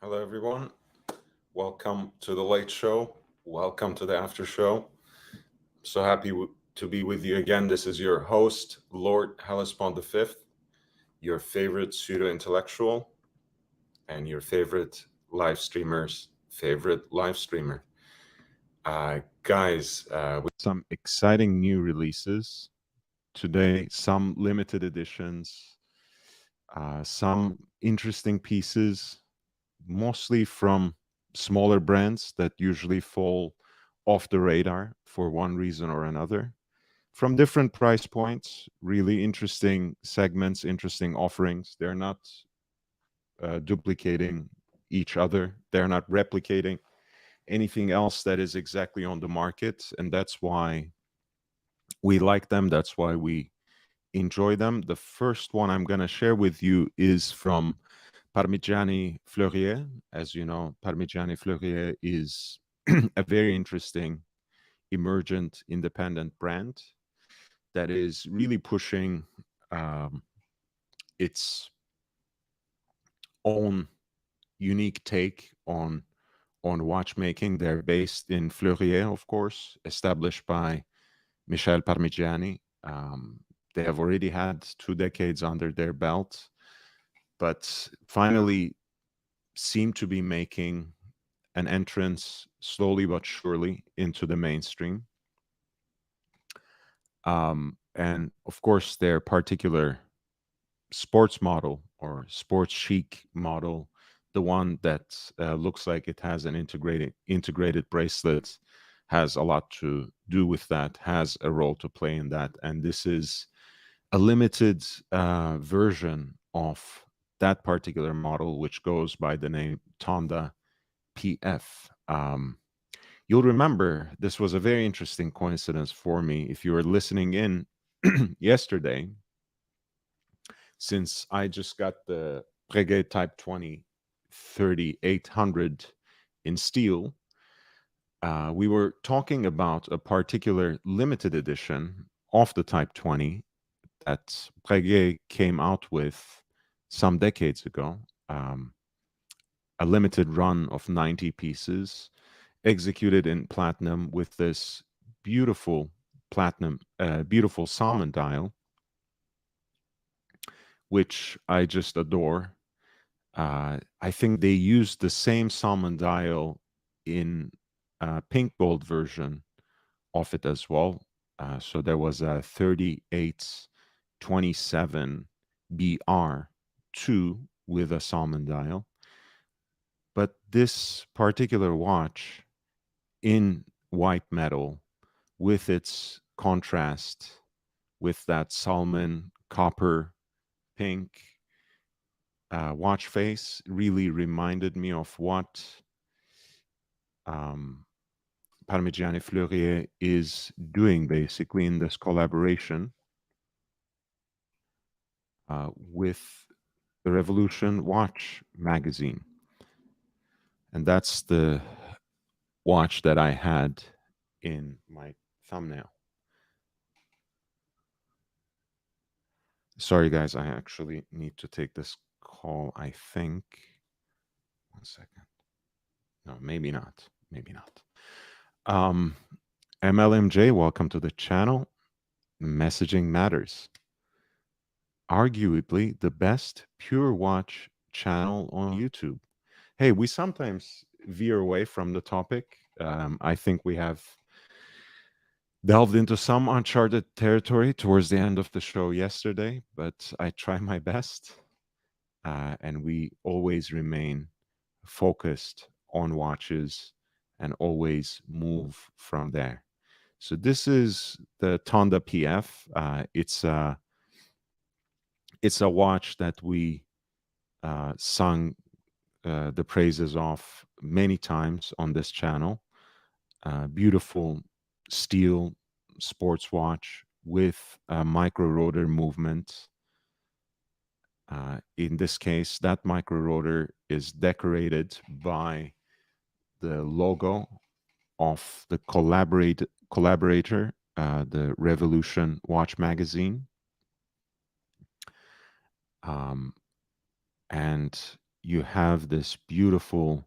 Hello, everyone. Welcome to the late show. Welcome to the after show. So happy to be with you again. This is your host, Lord Hellespont V, your favorite pseudo intellectual and your favorite live streamer's favorite live streamer. Guys, with some exciting new releases today, some limited editions, some interesting pieces mostly from smaller brands that usually fall off the radar for one reason or another. From different price points, really interesting segments, interesting offerings. They're not duplicating each other, they're not replicating anything else that is exactly on the market. And that's why we like them, that's why we enjoy them. The first one I'm going to share with you is from Parmigiani Fleurier. As you know, Parmigiani Fleurier is a very interesting emergent independent brand that is really pushing its own unique take on watchmaking. They're based in Fleurier, of course, established by Michel Parmigiani. They have already had 2 decades under their belt, but finally seem to be making an entrance slowly but surely into the mainstream. And of course, their particular sports model or sports chic model, the one that looks like it has an integrated bracelet, has a lot to do with that, has a role to play in that. And this is a limited version of that particular model, which goes by the name Tonta PF. You'll remember this was a very interesting coincidence for me. If you were listening in yesterday, since I just got the Breguet Type 20 3800 in steel, we were talking about a particular limited edition of the Type 20 that Breguet came out with some decades ago, a limited run of 90 pieces executed in platinum with this beautiful beautiful salmon dial, which I just adore. I think they used the same salmon dial in a pink gold version of it as well. So there was a 3827 BR2 with a salmon dial. But this particular watch in white metal, with its contrast with that salmon copper pink watch face, really reminded me of what Parmigiani Fleurier is doing basically in this collaboration with the Revolution Watch magazine. And that's the watch that I had in my thumbnail. Sorry, guys, I actually need to take this call, I think. 1 second. No, maybe not. Maybe not. MLMJ, welcome to the channel. Messaging matters. Arguably the best pure watch channel on YouTube. Hey, we sometimes veer away from the topic. I think we have delved into some uncharted territory towards the end of the show yesterday, but I try my best. And we always remain focused on watches and always move from there. So this is the Tonta PF. It's a watch that we sung the praises of many times on this channel. Beautiful steel sports watch with a micro rotor movement. In this case, that micro rotor is decorated by the logo of the collaborator, the Revolution Watch magazine. And you have this beautiful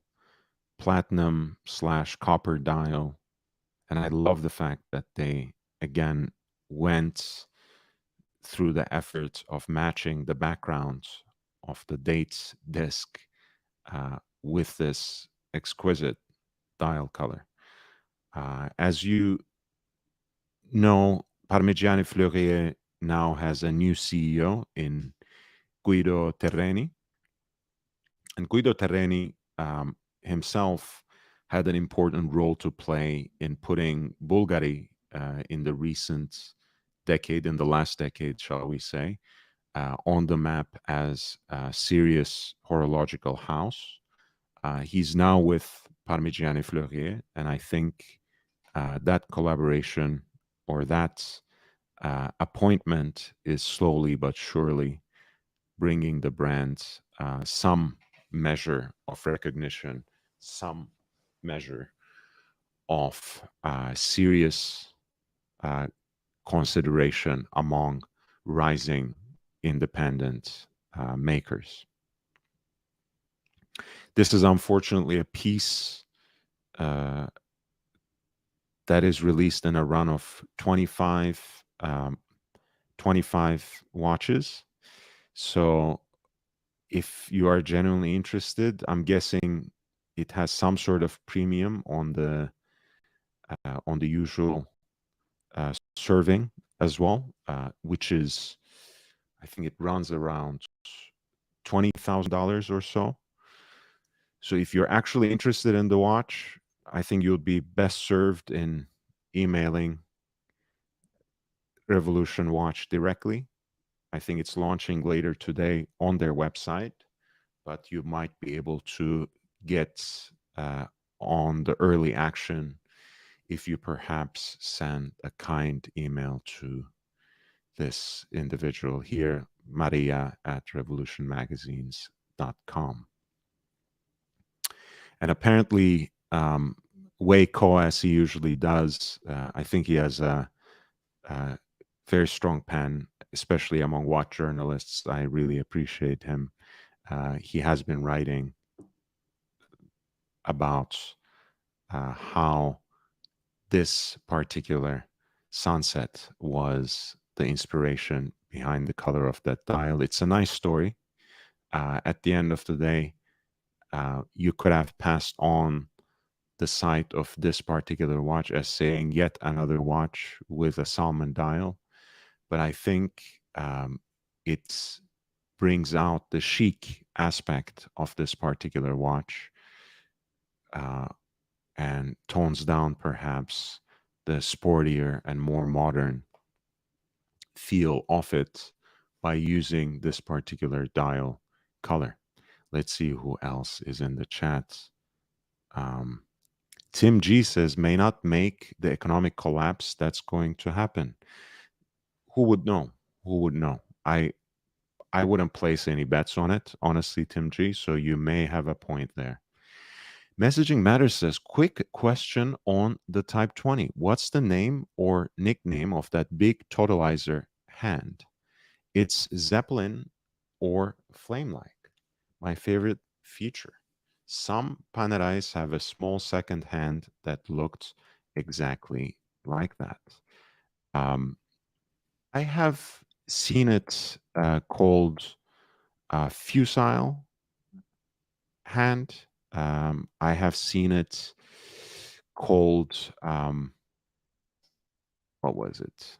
platinum slash copper dial. And I love the fact that they, again, went through the effort of matching the background of the dates disc with this exquisite dial color. As you know, Parmigiani Fleurier now has a new CEO in Guido Terreni. And Guido Terreni himself had an important role to play in putting Bulgari in the recent decade, in the last decade, shall we say, on the map as a serious horological house. He's now with Parmigiani Fleurier, and I think that collaboration or that appointment is slowly but surely bringing the brand some measure of recognition, some measure of serious consideration among rising independent makers. This is unfortunately a piece that is released in a run of 25 watches. So if you are genuinely interested, I'm guessing it has some sort of premium on the usual serving as well, which is, I think it runs around $20,000 or so. So if you're actually interested in the watch, I think you'll be best served in emailing Revolution Watch directly. I think it's launching later today on their website, but you might be able to get on the early action if you perhaps send a kind email to this individual here, Maria at revolutionmagazines.com. And apparently, Wei Ko, as he usually does, I think he has a very strong pen, especially among watch journalists. I really appreciate him. He has been writing about how this particular sunset was the inspiration behind the color of that dial. It's a nice story. At the end of the day, you could have passed on the sight of this particular watch as saying yet another watch with a salmon dial. But I think it brings out the chic aspect of this particular watch and tones down perhaps the sportier and more modern feel of it by using this particular dial color. Let's see who else is in the chat. Tim G says, may not make the economic collapse that's going to happen. Who would know? Who would know? I wouldn't place any bets on it, honestly, Tim G. So you may have a point there. Messaging Matters says, quick question on the Type 20. What's the name or nickname of that big totalizer hand? It's Zeppelin or Flame-like. My favorite feature. Some Panerais have a small second hand that looked exactly like that. I have seen it called Fusile hand. I have seen it called, what was it?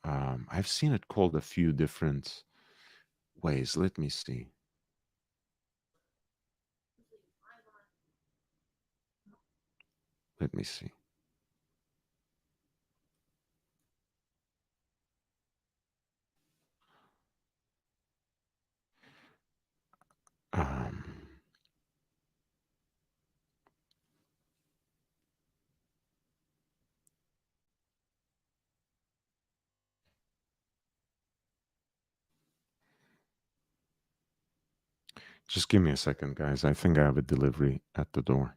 I've seen it called a few different ways. Let me see. Let me see. Um, just give me a second, guys. I think I have a delivery at the door.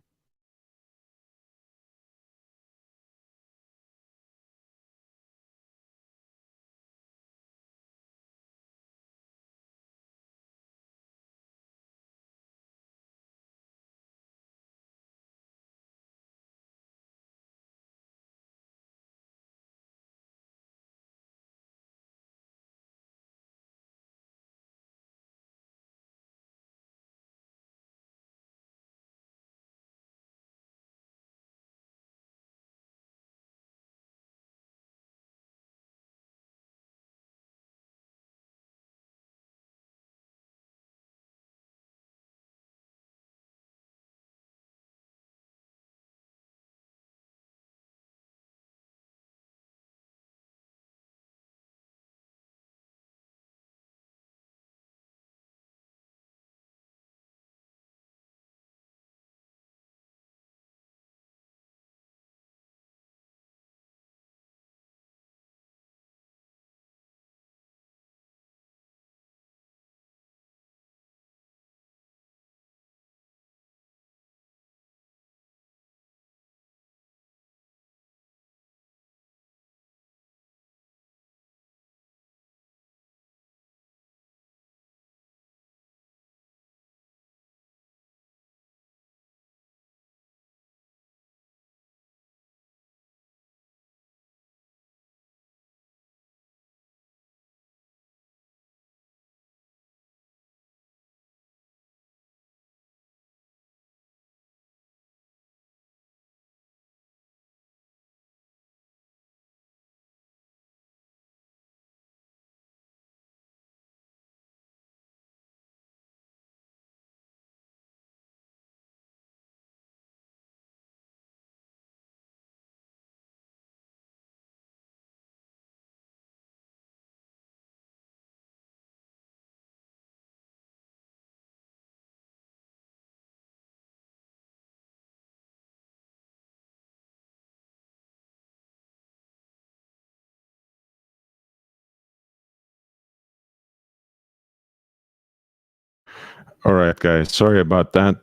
All right, guys. Sorry about that.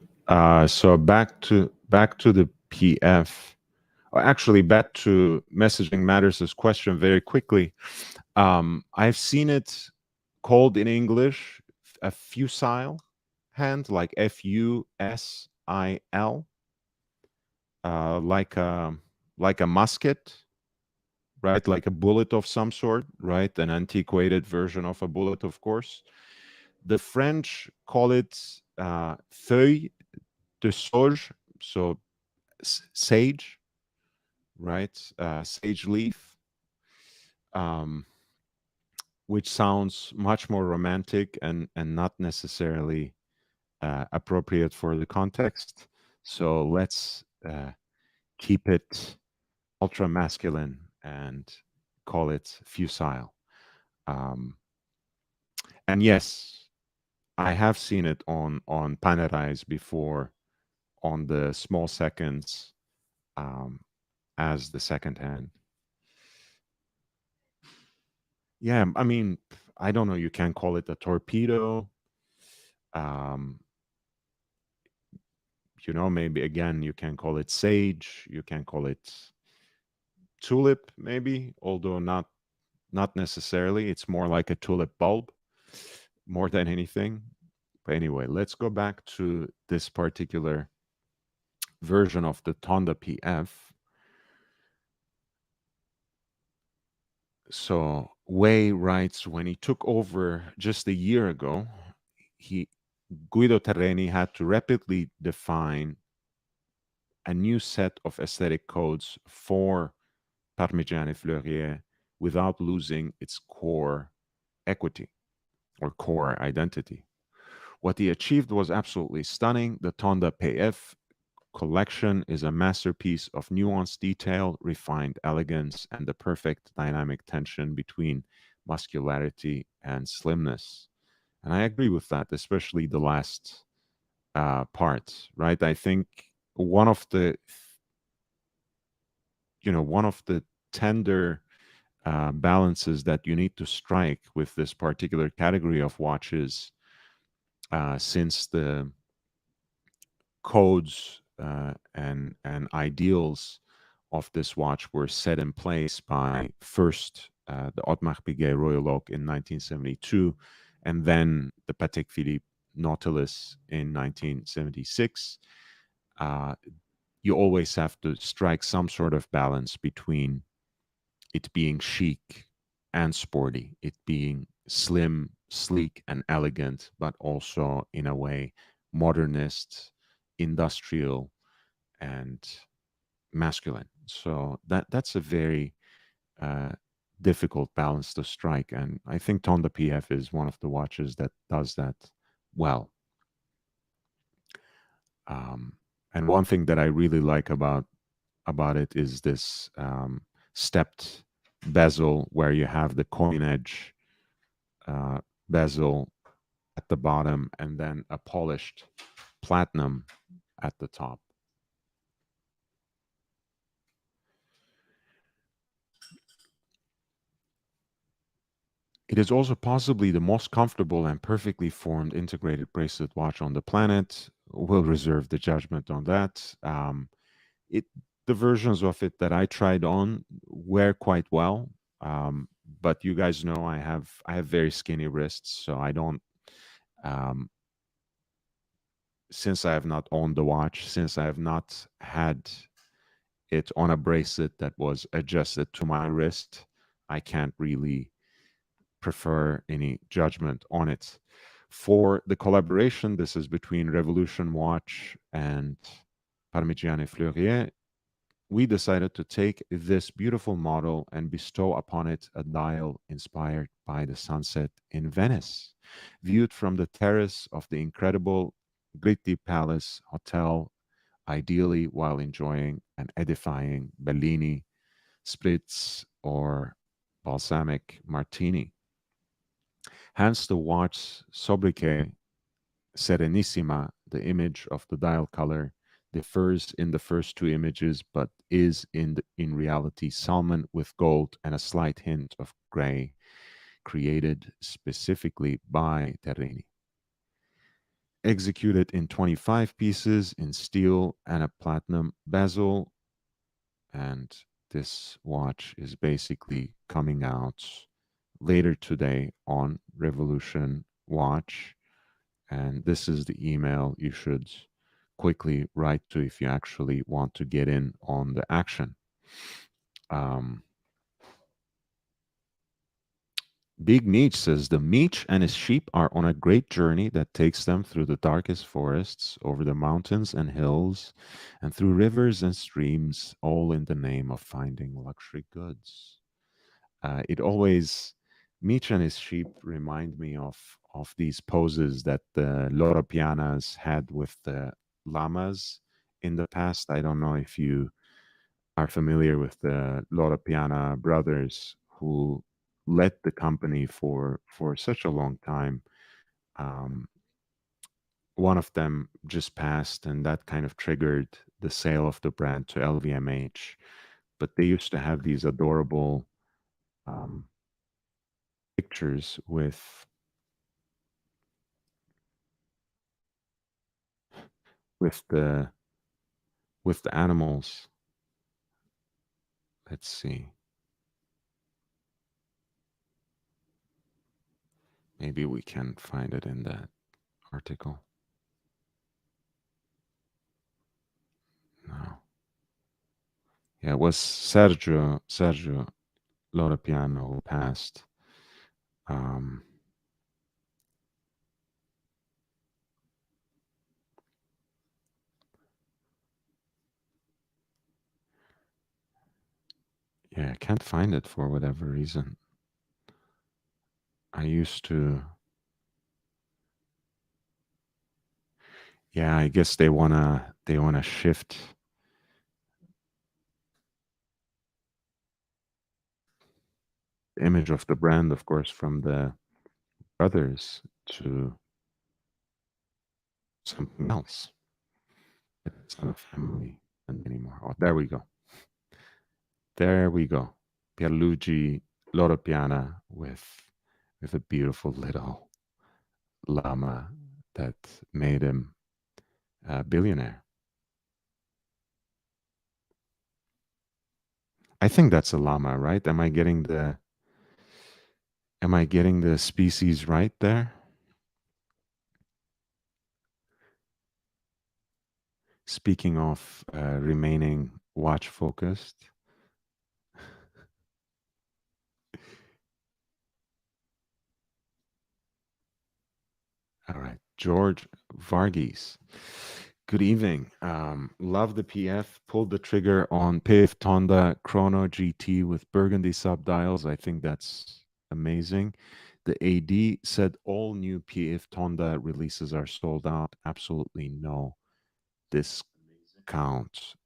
So back to the PF. Actually, back to messaging matters' question very quickly. I've seen it called in English a fusile hand, like FUSIL, like a musket, right? Like a bullet of some sort, right? An antiquated version of a bullet, of course. The French call it feuille de sauge, so sage, right? Sage leaf, um, which sounds much more romantic and not necessarily appropriate for the context. So let's keep it ultra masculine and call it fusile. Um, and yes, I have seen it on Panerais before on the small seconds um, as the second hand. Yeah, I mean, I don't know. You can call it a torpedo. Um, maybe again, you can call it sage. You can call it tulip, maybe, although not necessarily. It's more like a tulip bulb more than anything. But anyway, let's go back to this particular version of the Tonda PF. So Wei writes, when he took over just a year ago, he Guido Terreni had to rapidly define a new set of aesthetic codes for Parmigiani Fleurier without losing its core equity or core identity. What he achieved was absolutely stunning. The Tonda PF collection is a masterpiece of nuanced detail, refined elegance, and the perfect dynamic tension between muscularity and slimness. And I agree with that, especially the last part, right? I think one of the, one of the tender balances that you need to strike with this particular category of watches, since the codes and ideals of this watch were set in place by first the Audemars Piguet Royal Oak in 1972, and then the Patek Philippe Nautilus in 1976. Uh, you always have to strike some sort of balance between it being chic and sporty, it being slim, sleek, and elegant, but also in a way modernist, industrial, and masculine. So that's a very uh, difficult balance to strike, and I think Tonda PF is one of the watches that does that well. Um, and one thing that I really like about it is this stepped bezel where you have the coin edge uh, bezel at the bottom and then a polished platinum at the top. It is also possibly the most comfortable and perfectly formed integrated bracelet watch on the planet. We'll reserve the judgment on that. It the versions of it that I tried on wear quite well, but you guys know I have very skinny wrists, so I don't. Um, since I have not owned the watch, since I have not had it on a bracelet that was adjusted to my wrist, I can't really prefer any judgment on it. For the collaboration, this is between Revolution Watch and Parmigiani Fleurier. We decided to take this beautiful model and bestow upon it a dial inspired by the sunset in Venice, viewed from the terrace of the incredible Gritti Palace Hotel, ideally while enjoying an edifying Bellini, Spritz, or balsamic martini. Hence the watch's sobriquet, Serenissima, the image of the dial color, differs in the first two images, but is in reality salmon with gold and a slight hint of gray, created specifically by Terrini. executed in 25 pieces in steel and a platinum bezel. And this watch is basically coming out later today on Revolution Watch. And this is the email you should quickly write to if you actually want to get in on the action. Um, Big Meech says the Meech and his sheep are on a great journey that takes them through the darkest forests, over the mountains and hills, and through rivers and streams, all in the name of finding luxury goods. It always Meech and his sheep remind me of these poses that the Loro Pianas had with the llamas in the past. I don't know if you are familiar with the Loro Piana brothers who led the company for such a long time. Um, One of them just passed, and that kind of triggered the sale of the brand to LVMH. But they used to have these adorable um, pictures with the with the animals. Let's see. Maybe we can find it in that article. No. Yeah, it was Sergio Loropiano who passed. Um, yeah, I can't find it for whatever reason. I used to. Yeah, I guess they wanna shift the image of the brand, of course, from the brothers to something else. It's not a family anymore. Oh, there we go. There we go. Pierluigi Loropiana with a beautiful little llama that made him a billionaire. I think that's a llama, right? Am I getting the species right there? Speaking of remaining watch focused, all right, George Varghese. Good evening. Love the PF. Pulled the trigger on PF Tonda Chrono GT with burgundy subdials. I think that's amazing. The AD said all new PF Tonda releases are sold out. Absolutely no discount.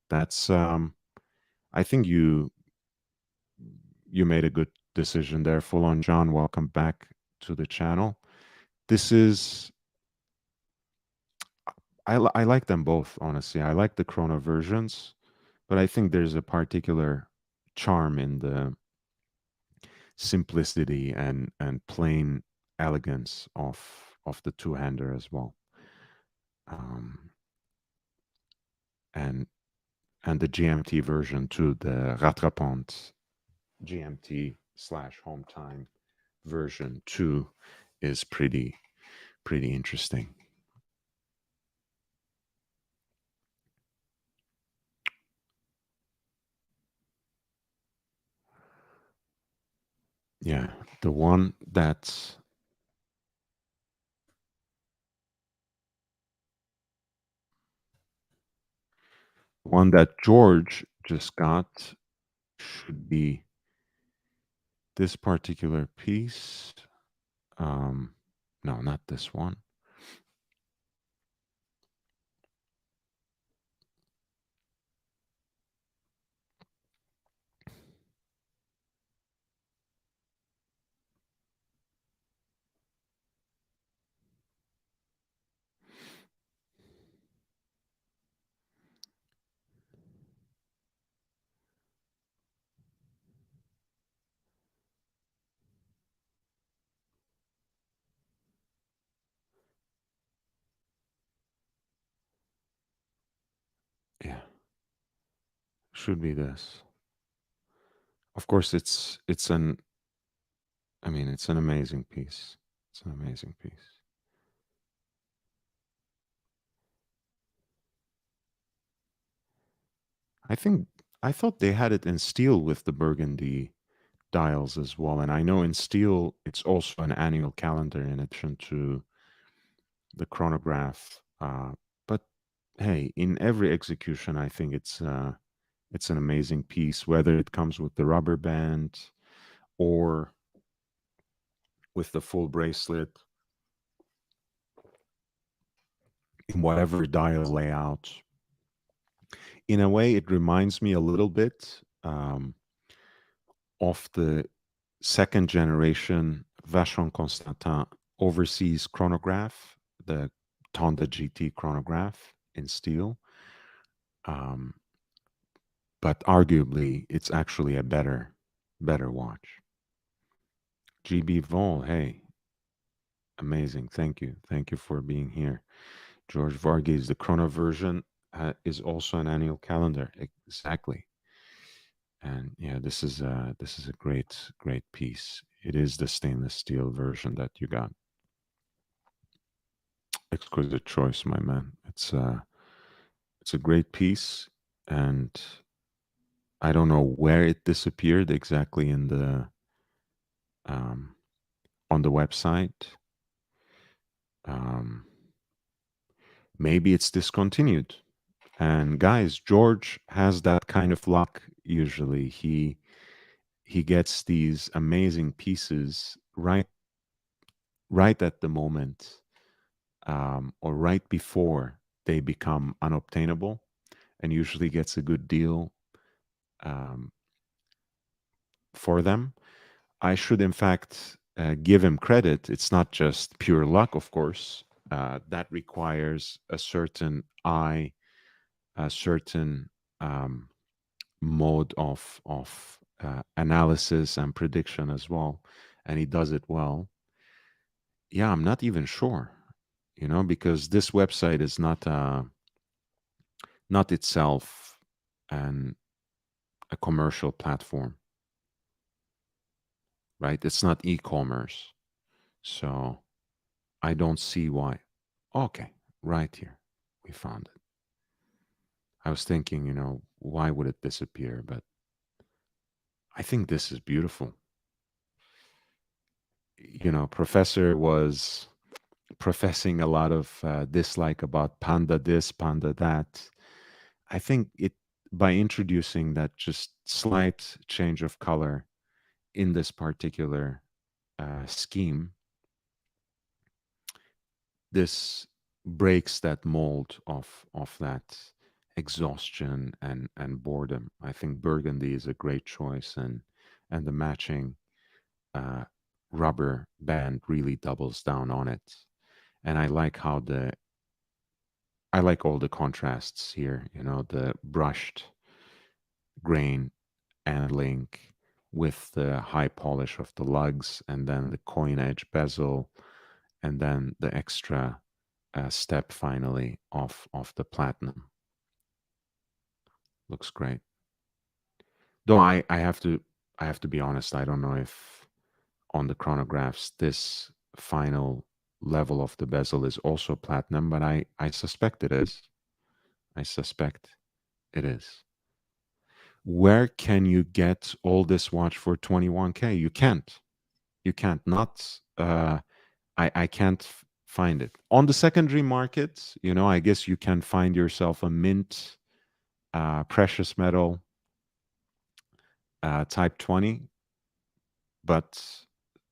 That's I think you made a good decision there. Full on John, welcome back to the channel. This is I like them both, honestly. I like the Chrono versions, but I think there's a particular charm in the simplicity and plain elegance of the two-hander as well. Um, and and the GMT version too, the Rattrapante GMT slash home time version too is pretty interesting. Yeah, the one that George just got should be this particular piece. Um, no, not this one. should be this. Of course, it's an I mean, it's an amazing piece. It's an amazing piece. I think I thought they had it in steel with the burgundy dials as well, and I know in steel it's also an annual calendar in addition to the chronograph. But hey, in every execution, I think it's an amazing piece, whether it comes with the rubber band or with the full bracelet, in whatever dial layout. In a way, it reminds me a little bit of the second generation Vacheron Constantin overseas chronograph, the Tonta GT chronograph in steel. Um, but arguably, it's actually a better watch. GB Vol, hey, amazing. Thank you for being here. George Varghese, the chrono version is also an annual calendar. Exactly. And yeah, this is a great piece. It is the stainless steel version that you got. Exquisite choice, my man. It's a great piece, and I don't know where it disappeared exactly in the um, on the website. Um, maybe it's discontinued. And guys, George has that kind of luck usually. He gets these amazing pieces right at the moment, or right before they become unobtainable, and usually gets a good deal um, for them. I should, in fact, give him credit. It's not just pure luck, of course. That requires a certain eye, a certain um, mode of analysis and prediction as well, and he does it well. Yeah, I'm not even sure, because this website is not itself an a commercial platform, right? It's not e-commerce, so I don't see why. Okay, right here, we found it. I was thinking, why would it disappear? But I think this is beautiful. Professor was professing a lot of dislike about panda this, panda that. I think it by introducing that just slight change of color in this particular scheme, this breaks that mold of that exhaustion and boredom. I think burgundy is a great choice, and the matching uh, rubber band really doubles down on it. And I like all the contrasts here. The brushed grain and link with the high polish of the lugs, and then the coin edge bezel, and then the extra step finally of the platinum. Looks great. Though I have to be honest, I don't know if on the chronographs this final level of the bezel is also platinum, but I suspect it is. I suspect it is. Where can you get all this watch for 21K? You can't. You can't. Not I can't find it. On the secondary market, I guess you can find yourself a mint precious metal type 20, but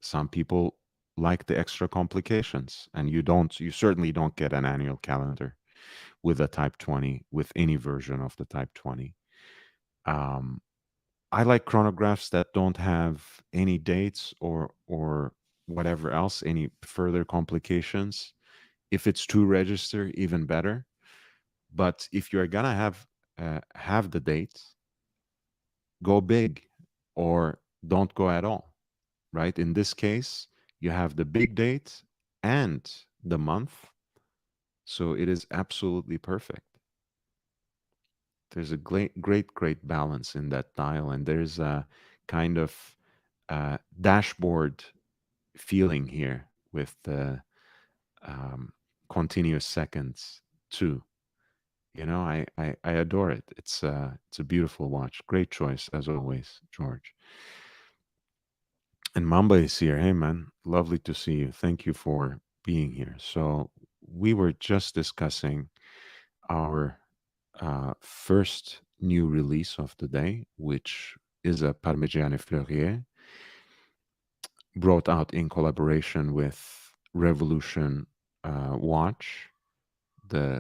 some people like the extra complications, and you certainly don't get an annual calendar with a type 20 with any version of the type 20. um, I like chronographs that don't have any dates or whatever else, any further complications. If it's two register, even better. But if you're gonna have the date, go big or don't go at all, right? In this case, you have the big date and the month, so it is absolutely perfect. there's a great balance in that dial, and there's a kind of dashboard feeling here with the um, continuous seconds too. You know, I adore it. It's a beautiful watch. Great choice as always, George. And Mamba is here. Hey man, lovely to see you. Thank you for being here. So we were just discussing our first new release of the day, which is a Parmigiani Fleurier, brought out in collaboration with Revolution Watch, the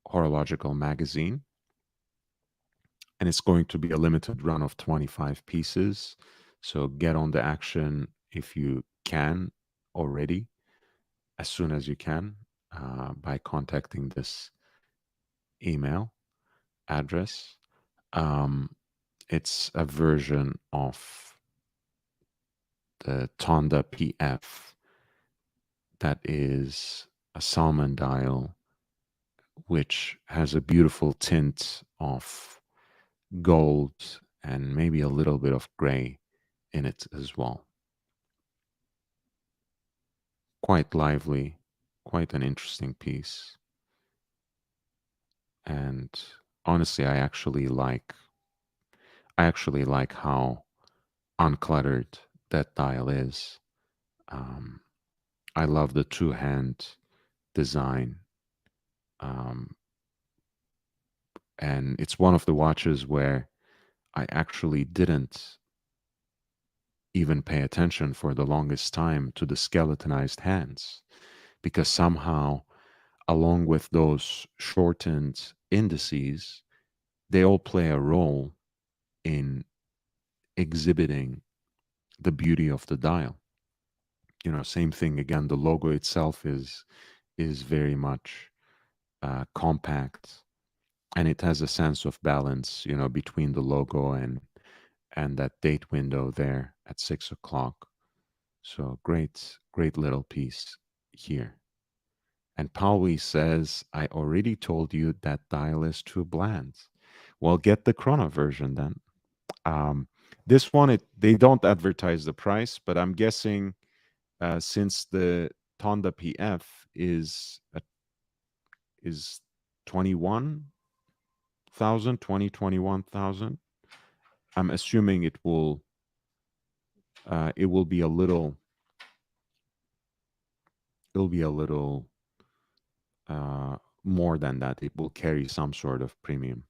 horological magazine. And it's going to be a limited run of 25 pieces. So get on the action if you can already, as soon as you can, by contacting this email address. Um, it's a version of the Tonta PF that is a salmon dial, which has a beautiful tint of gold and maybe a little bit of gray in it as well. Quite lively, quite an interesting piece. And honestly, I actually like how uncluttered that dial is. Um, I love the two-hand design. Um, and it's one of the watches where I actually didn't even pay attention for the longest time to the skeletonized hands, because somehow, along with those shortened indices, they all play a role in exhibiting the beauty of the dial. You know, same thing again. The logo itself is very much compact, and it has a sense of balance. You know, between the logo and that date window there at 6 o'clock. So great little piece here. And Pauli says, I already told you that dial is too bland. Well, get the chrono version then. Um, this one, they don't advertise the price, but I'm guessing since the Tonda PF is 21,000, 21,000. I'm assuming it will be a little it'll be a little more than that. It will carry some sort of premium.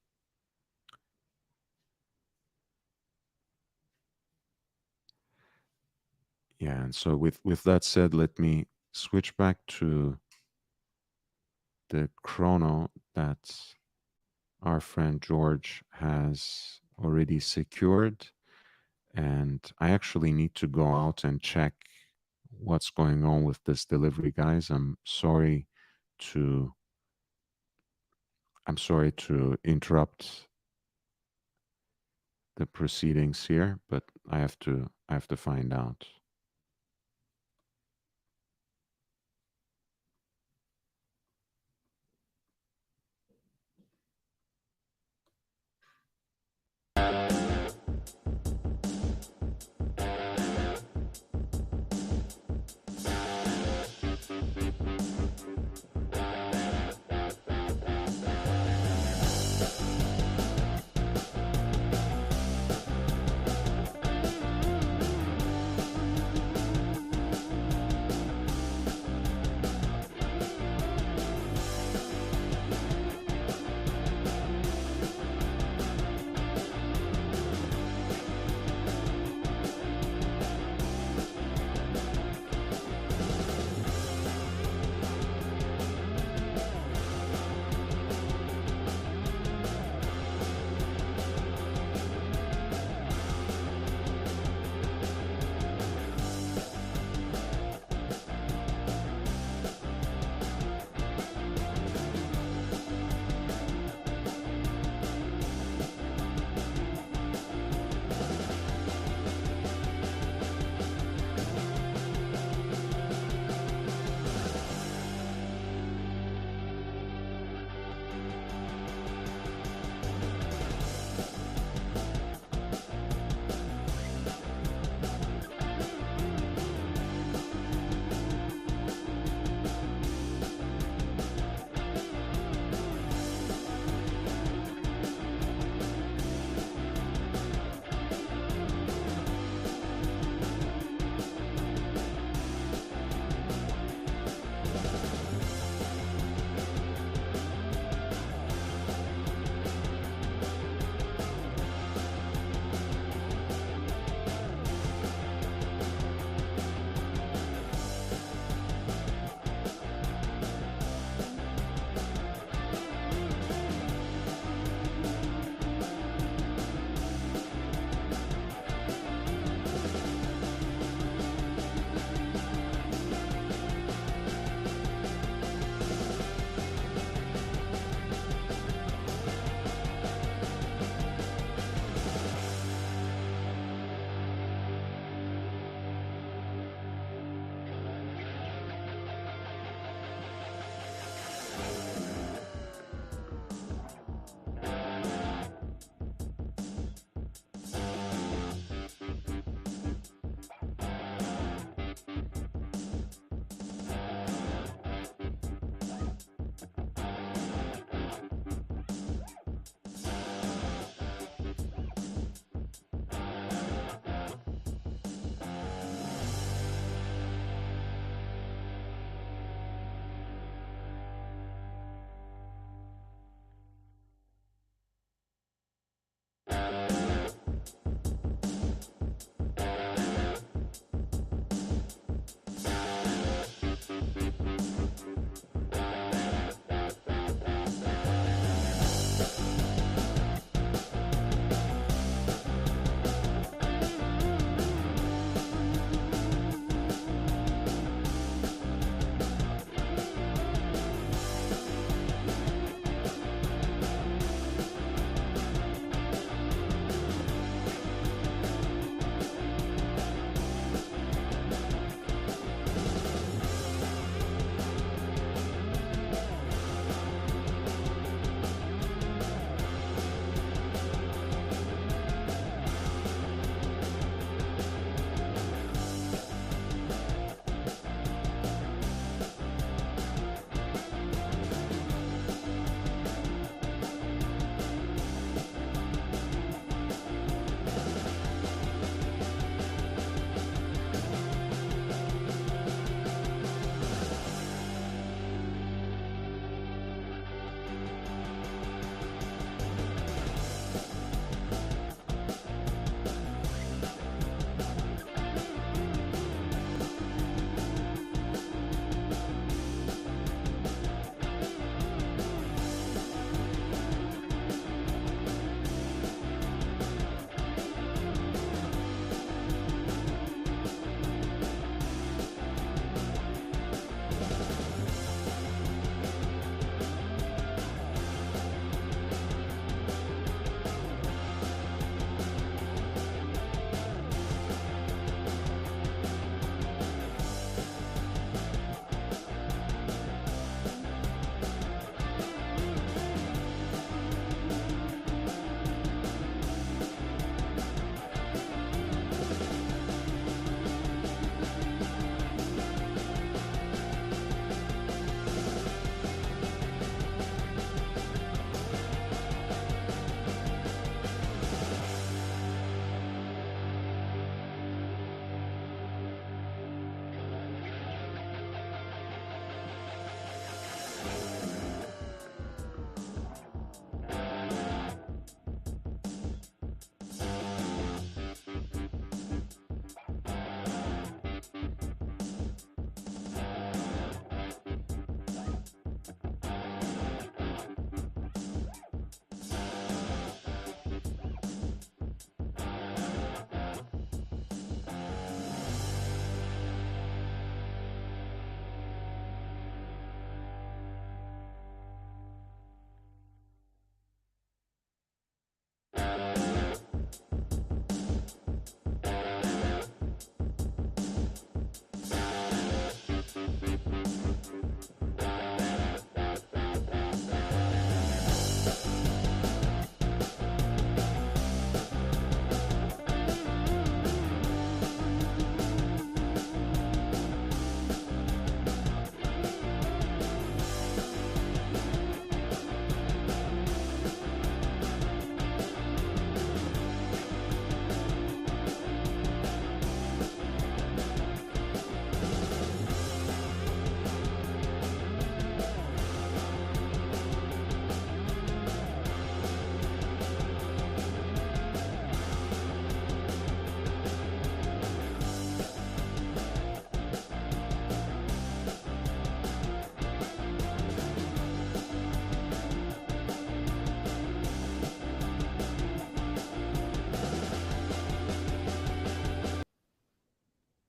Yeah, and so with that said, let me switch back to the chrono that our friend George has already secured. And I actually need to go out and check what's going on with this delivery, guys. To I'm sorry to interrupt the proceedings here, but I have to find out.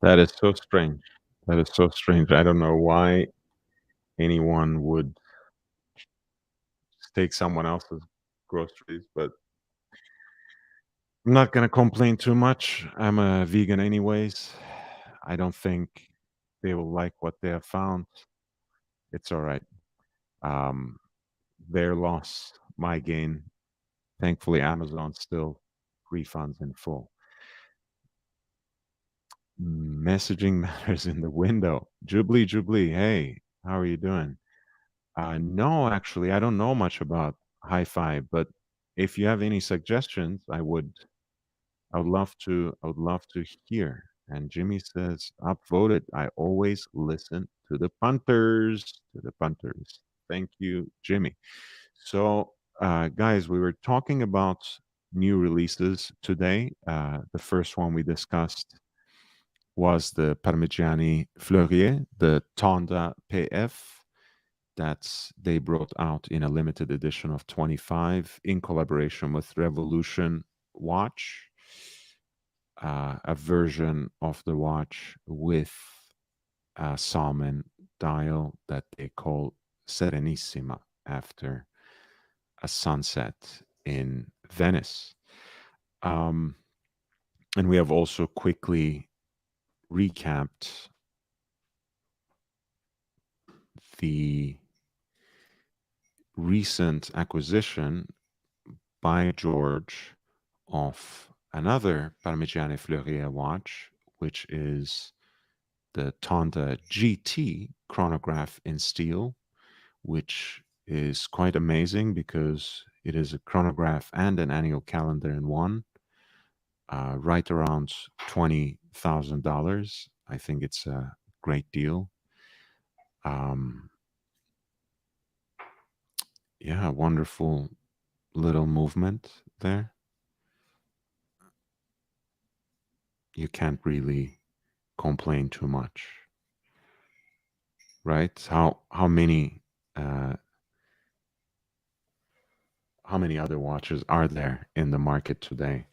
That is so strange. That is so strange. I don't know why anyone would take someone else's groceries, but I'm not gonna complain too much. I'm a vegan anyways. I don't think they will like what they have found. It's all right. Um, their loss, my gain. Thankfully, Amazon still refunds in full. Messaging matters in the window. Jubilee, Jubilee. Hey, how are you doing? No, actually, I don't know much about hi-fi, but if you have any suggestions, I would love to hear. And Jimmy says, upvoted. I always listen to the punters, to the punters. Thank you, Jimmy. So, guys, we were talking about new releases today. The first one we discussed was the Parmigiani Fleurier, the Tonta PF that they brought out in a limited edition of 25 in collaboration with Revolution Watch, a version of the watch with a salmon dial that they call Serenissima after a sunset in Venice. Um, and we have also quickly recapped the recent acquisition by George of another Parmigiani Fleurier watch, which is the Tonta GT chronograph in steel, which is quite amazing because it is a chronograph and an annual calendar in one, right around $20,000. I think it's a great deal. Um, yeah, wonderful little movement there. You can't really complain too much, right? Uh, how many other watches are there in the market today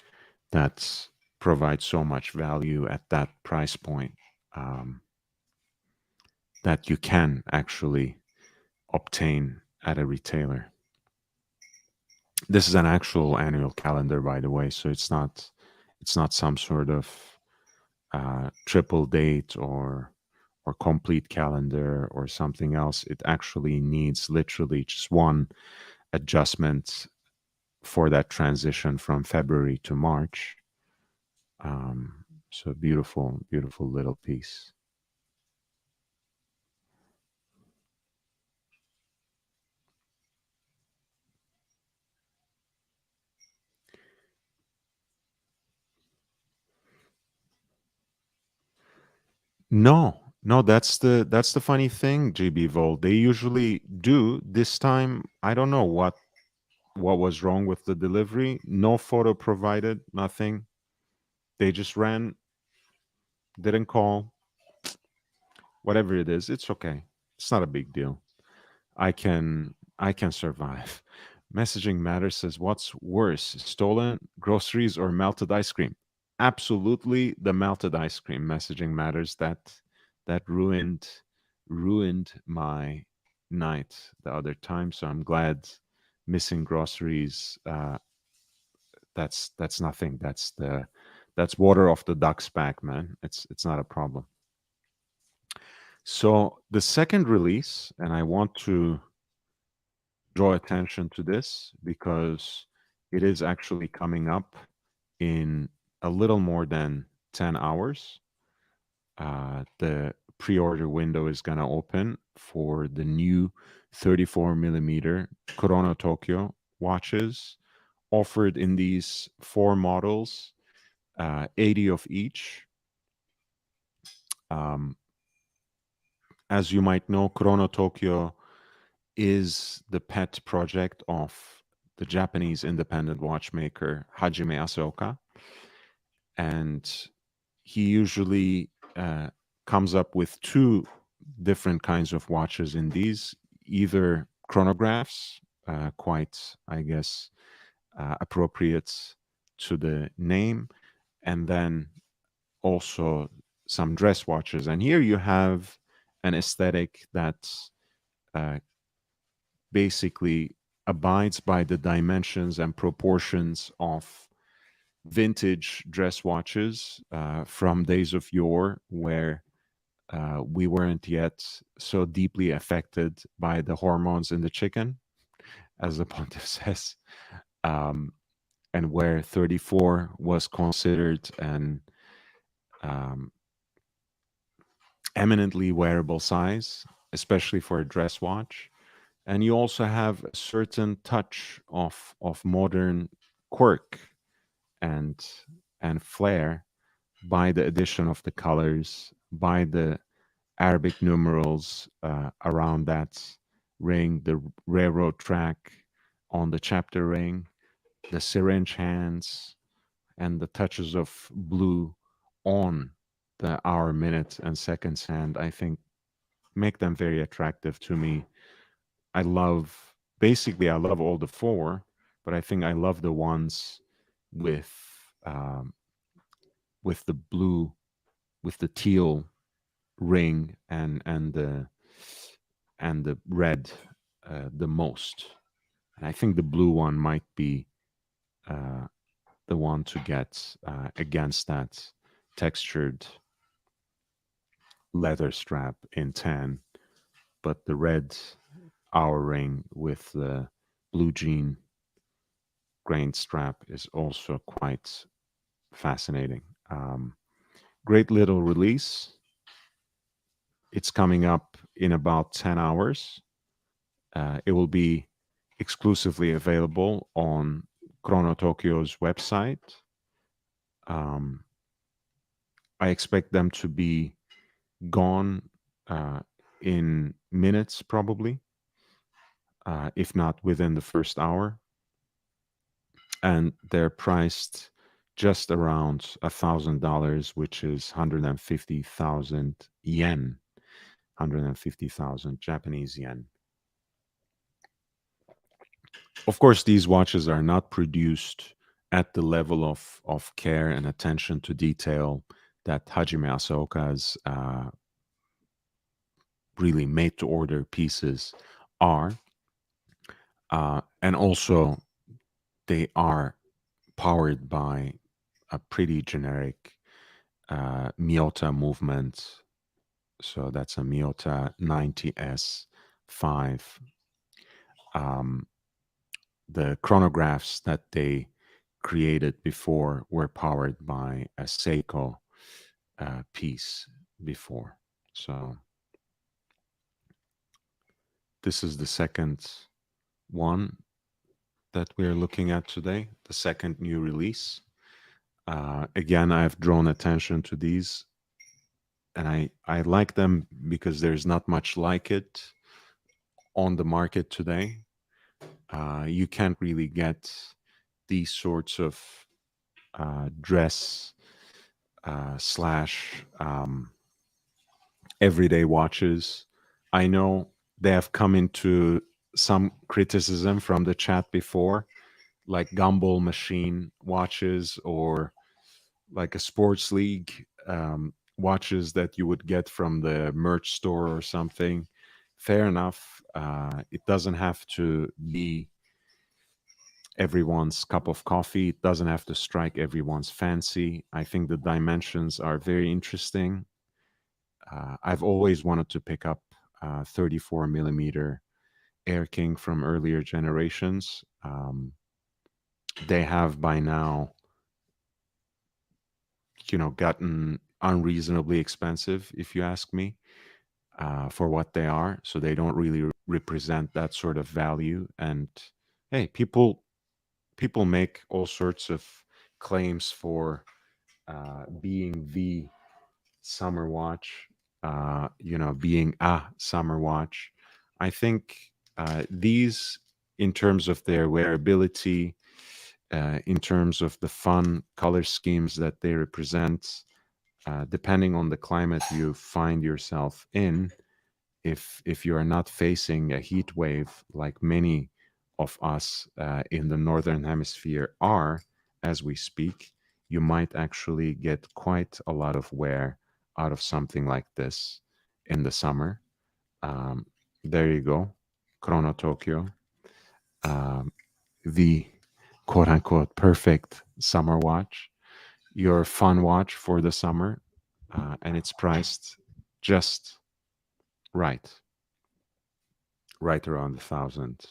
that provide so much value at that price point, um, that you can actually obtain at a retailer? This is an actual annual calendar, by the way, so it's not some sort of triple date or complete calendar or something else. It actually needs literally just one adjustment for that transition from February to March. So beautiful, beautiful little piece. No, no, that's the funny thing, GB Vol. They usually do. This time, I don't know what was wrong with the delivery. No photo provided, nothing. They just ran, didn't call. Whatever it is, it's okay. It's not a big deal. I can survive. Messaging Matters says, what's worse, stolen groceries or melted ice cream? Absolutely the melted ice cream. Messaging Matters, that ruined my night the other time. So I'm glad missing groceries. That's nothing. That's water off the duck's back, man. It's not a problem. So the second release, and I want to draw attention to this because it is actually coming up in a little more than 10 hours. The pre order window is going to open for the new 34 millimeter Kurono Tokyo watches offered in these four models, 80 of each. Um, as you might know, Kurono Tokyo is the pet project of the Japanese independent watchmaker Hajime Asaoka. And he usually comes up with two different kinds of watches in these, either chronographs, quite, I guess, appropriate to the name, and then also some dress watches. And here you have an aesthetic that uh, basically abides by the dimensions and proportions of vintage dress watches from days of yore, where we weren't yet so deeply affected by the hormones in the chicken, as the pontiff says, um, and where 34 was considered an um, eminently wearable size, especially for a dress watch. And you also have a certain touch of modern quirk and flair by the addition of the colors, by the Arabic numerals around that ring, the railroad track on the chapter ring, the syringe hands, and the touches of blue on the hour, minute, and seconds hand, I think make them very attractive to me. I love all the four, but I think I love the ones with um, the blue, with the teal ring and the red the most. And I think the blue one might be uh, the one to get against that textured leather strap in tan, but the red hour ring with the blue jean grain strap is also quite fascinating. Great little release. It's coming up in about 10 hours. It will be exclusively available on Kurono Tokyo's website. Um, I expect them to be gone uh, in minutes, probably, if not within the first hour. And they're priced just around $1,000, which is 150,000 yen, 150,000 Japanese yen. Of course, these watches are not produced at the level of care and attention to detail that Hajime Asaoka's really made to order pieces are. And also, they are powered by a pretty generic Miyota movement. So that's a Miyota 90S5. The chronographs that they created before were powered by a Seiko piece before. So this is the second one that we're looking at today, the second new release. Again, I've drawn attention to these, and I like them because there's not much like it on the market today. You can't really get these sorts of dress slash everyday watches. I know they have come into some criticism from the chat before, like Gumball machine watches or like a sports league watches that you would get from the merch store or something. Fair enough. It doesn't have to be everyone's cup of coffee. It doesn't have to strike everyone's fancy. I think the dimensions are very interesting. I've always wanted to pick up 34 millimeter Air King from earlier generations. They have by now, gotten unreasonably expensive, if you ask me, for what they are. So they don't really represent that sort of value. And hey, people make all sorts of claims for being the summer watch, being a summer watch. I think these, in terms of their wearability, in terms of the fun color schemes that they represent, depending on the climate you find yourself in, if you are not facing a heat wave like many of us in the northern hemisphere are as we speak, you might actually get quite a lot of wear out of something like this in the summer. Um, there you go, Kurono Tokyo, um, the quote unquote perfect summer watch, your fun watch for the summer, and it's priced just right, right around $1,000.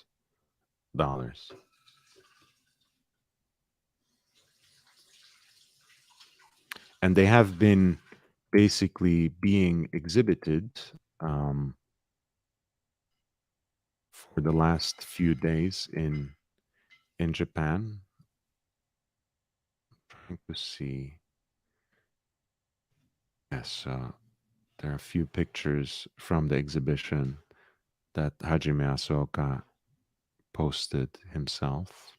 And they have been basically being exhibited um, for the last few days in Japan. Trying to see. Yes, there are a few pictures from the exhibition that Hajime Asoka posted himself.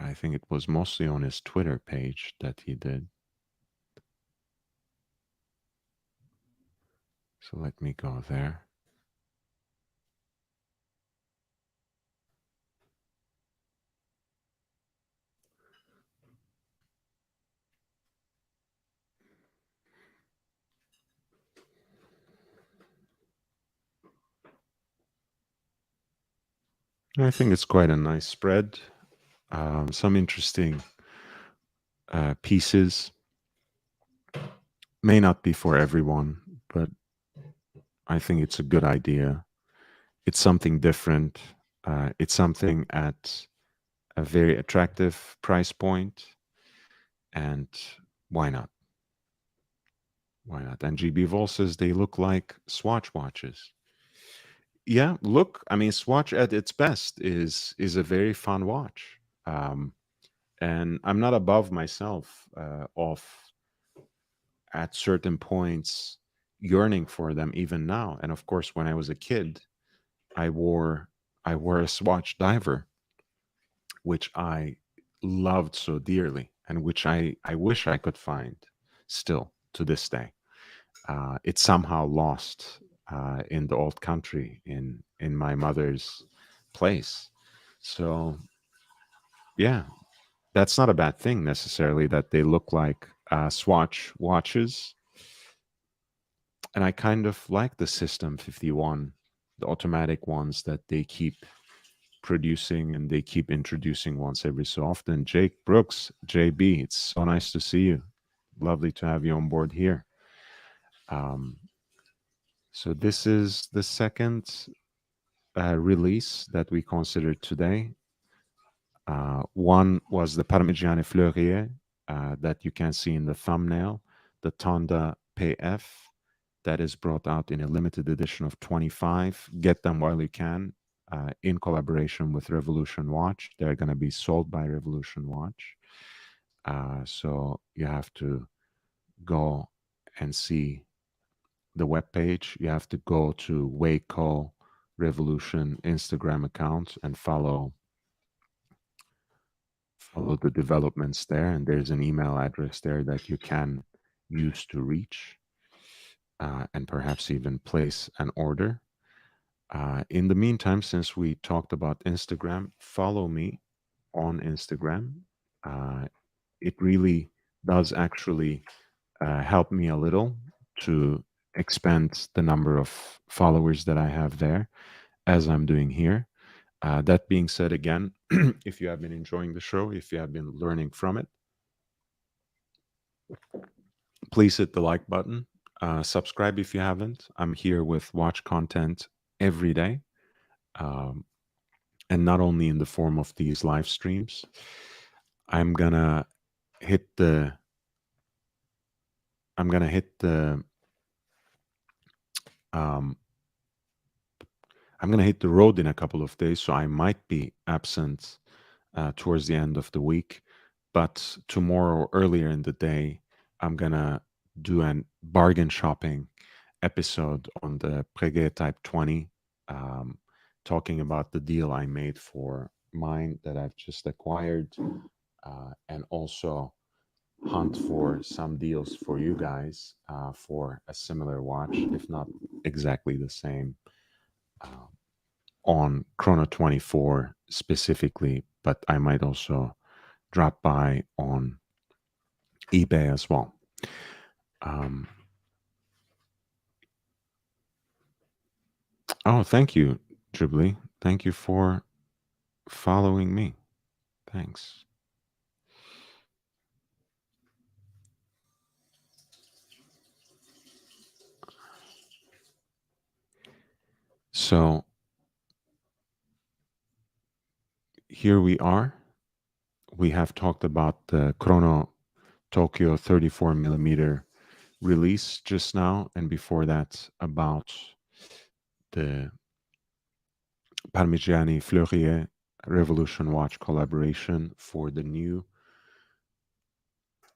I think it was mostly on his Twitter page that he did. So let me go there. I think it's quite a nice spread. Some interesting pieces. May not be for everyone, but I think it's a good idea. It's something different. It's something at a very attractive price point, and why not? Why not? And GB Vol says they look like Swatch watches. Yeah, look, I mean, Swatch at its best is a very fun watch, and I'm not above myself of at certain points yearning for them even now. And of course, when I was a kid, I wore I wore a Swatch diver, which I loved so dearly, and which I wish I could find still to this day. It's somehow lost in the old country in my mother's place. So yeah, that's not a bad thing necessarily that they look like Swatch watches. And I kind of like the System 51, the automatic ones that they keep producing and they keep introducing once every so often. Jake Brooks, JB, it's so nice to see you. Lovely to have you on board here. Um, so this is the second release that we considered today. One was the Parmigiani Fleurier that you can see in the thumbnail, the Tonta PF that is brought out in a limited edition of 25. Get them while you can in collaboration with Revolution Watch. They're going to be sold by Revolution Watch. So you have to go and see the webpage. You have to go to Waco Revolution Instagram account and follow the developments there. And there's an email address there that you can use to reach and perhaps even place an order. In the meantime, since we talked about Instagram, follow me on Instagram. It really does actually help me a little to expand the number of followers that I have there, as I'm doing here. That being said, again, if you have been enjoying the show, if you have been learning from it, please hit the like button. Subscribe if you haven't. I'm here with watch content every day, um, and not only in the form of these live streams. I'm gonna hit the. I'm gonna hit the. Um, I'm gonna hit the road in a couple of days, so I might be absent towards the end of the week. But tomorrow, or earlier in the day, I'm gonna do an bargain shopping episode on the Breguet Type 20, talking about the deal I made for mine that I've just acquired, and also hunt for some deals for you guys for a similar watch, if not exactly the same, uh, on Chrono 24 specifically, but I might also drop by on eBay as well. Um, oh, thank you, Ghibli. Thank you for following me. Thanks. So here we are. We have talked about the Chrono Tokyo 34 millimeter release just now, and before that, about the Parmigiani Fleurier Revolution Watch collaboration for the new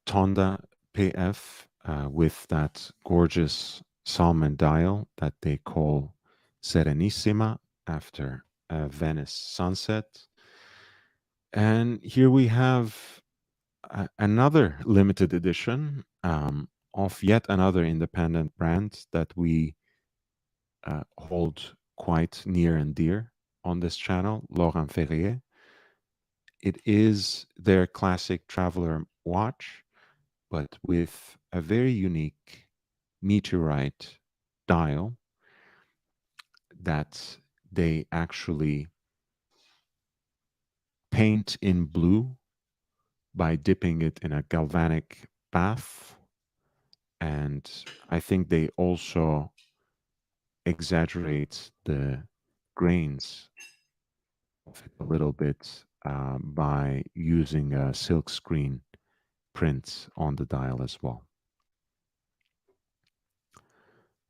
Tonda PF with that gorgeous salmon dial that they call Serenissima after a Venice sunset. And here we have another limited edition of yet another independent brand that we hold quite near and dear on this channel, Laurent Ferrier. It is their classic traveler watch, but with a very unique meteorite dial that they actually paint in blue by dipping it in a galvanic bath. And I think they also exaggerate the grains of it a little bit by using a silk screen print on the dial as well.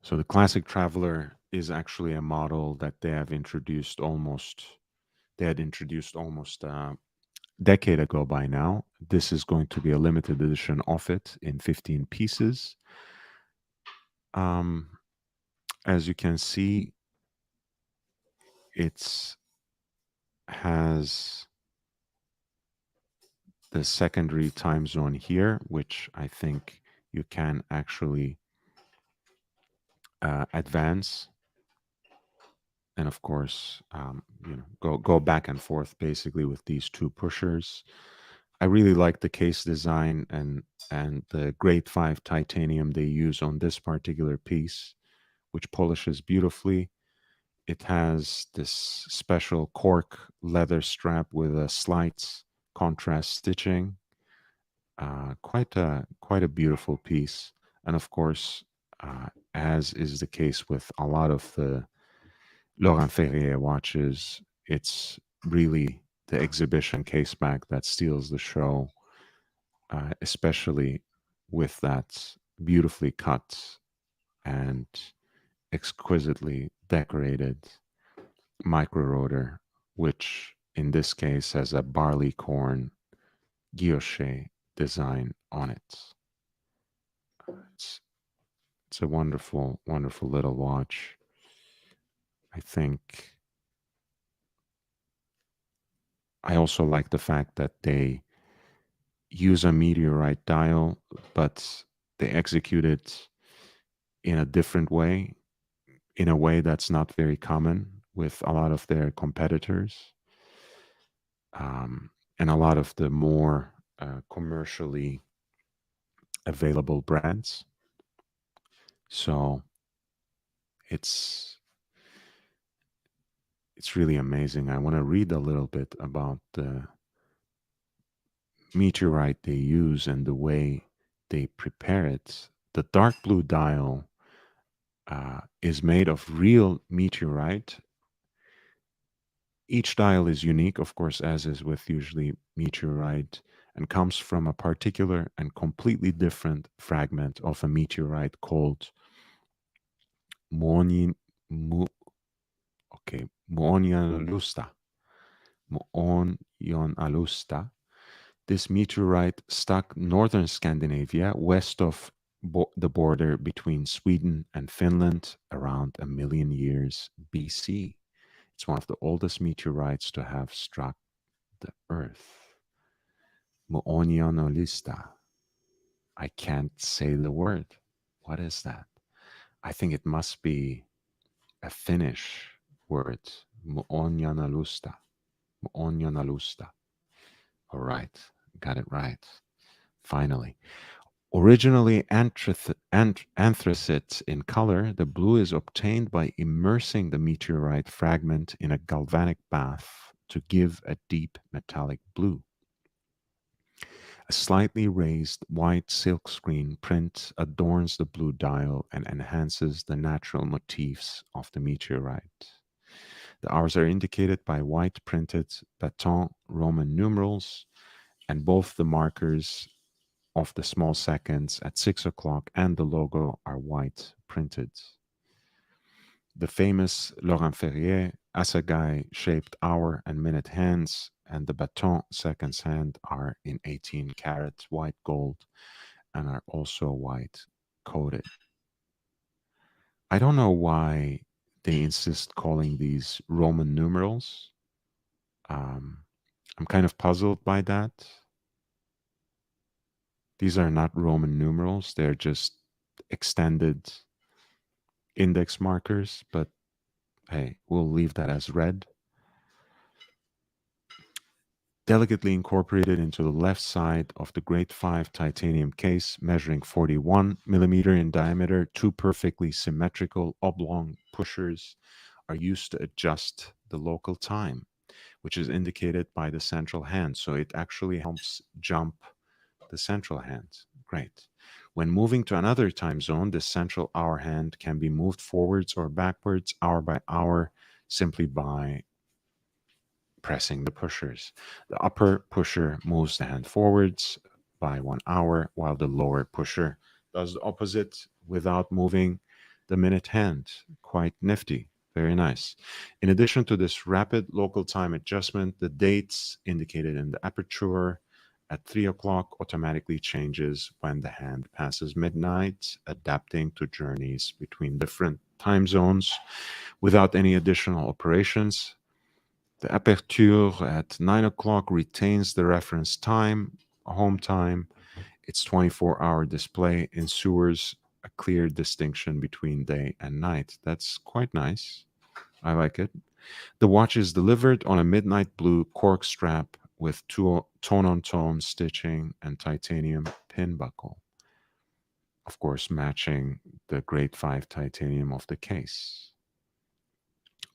So the Classic Traveler is actually a model that they had introduced almost a decade ago by now. This is going to be a limited edition of it in 15 pieces. Um, as you can see, it's has the secondary time zone here, which I think you can actually advance, and of course, go back and forth basically with these two pushers. I really like the case design and the grade 5 titanium they use on this particular piece, which polishes beautifully. It has this special cork leather strap with a slight contrast stitching. Quite a beautiful piece, and of course, as is the case with a lot of the Laurent Ferrier watches, it's really the exhibition case back that steals the show, especially with that beautifully cut and exquisitely decorated micro rotor, which in this case has a barley corn guilloche design on it. It's it's a wonderful, wonderful little watch. I think I also like the fact that they use a meteorite dial, but they execute it in a different way, in a way that's not very common with a lot of their competitors, and a lot of the more commercially available brands. So it's it's really amazing. I want to read a little bit about the meteorite they use and the way they prepare it. The dark blue dial is made of real meteorite. Each dial is unique, of course, as is with usually meteorite, and comes from a particular and completely different fragment of a meteorite called Muoni, Mu, okay, Muonionalusta. Muonionalusta. This meteorite struck northern Scandinavia, west of the border between Sweden and Finland, around a million years BC. It's one of the oldest meteorites to have struck the Earth. Muonionolista. I can't say the word. What is that? I think it must be a Finnish word. Muonionalusta. Muonionalusta. All right, got it right. Finally. Originally anthracite in color, the blue is obtained by immersing the meteorite fragment in a galvanic bath to give a deep metallic blue. A slightly raised white silkscreen print adorns the blue dial and enhances the natural motifs of the meteorite. The hours are indicated by white printed baton Roman numerals, and both the markers of the small seconds at 6 o'clock and the logo are white printed. The famous Laurent Ferrier assegai shaped hour and minute hands and the baton seconds hand are in 18 karat white gold and are also white coated. I don't know why they insist calling these Roman numerals. I'm kind of puzzled by that. These are not Roman numerals, they're just extended index markers, but hey, we'll leave that as red. Delicately incorporated into the left side of the grade 5 titanium case, measuring 41 millimeter in diameter, two perfectly symmetrical oblong pushers are used to adjust the local time, which is indicated by the central hand. So it actually helps jump the central hand. Great. When moving to another time zone, the central hour hand can be moved forwards or backwards, hour by hour, simply by pressing the pushers. The upper pusher moves the hand forwards by 1 hour, while the lower pusher does the opposite without moving the minute hand. Quite nifty. Very nice. In addition to this rapid local time adjustment, the dates indicated in the aperture at 3 o'clock automatically changes when the hand passes midnight, adapting to journeys between different time zones without any additional operations. The aperture at 9 o'clock retains the reference time, home time. Its 24-hour display ensures a clear distinction between day and night. That's quite nice. I like it. The watch is delivered on a midnight blue cork strap with tone-on-tone stitching and titanium pin buckle. Of course, matching the grade 5 titanium of the case.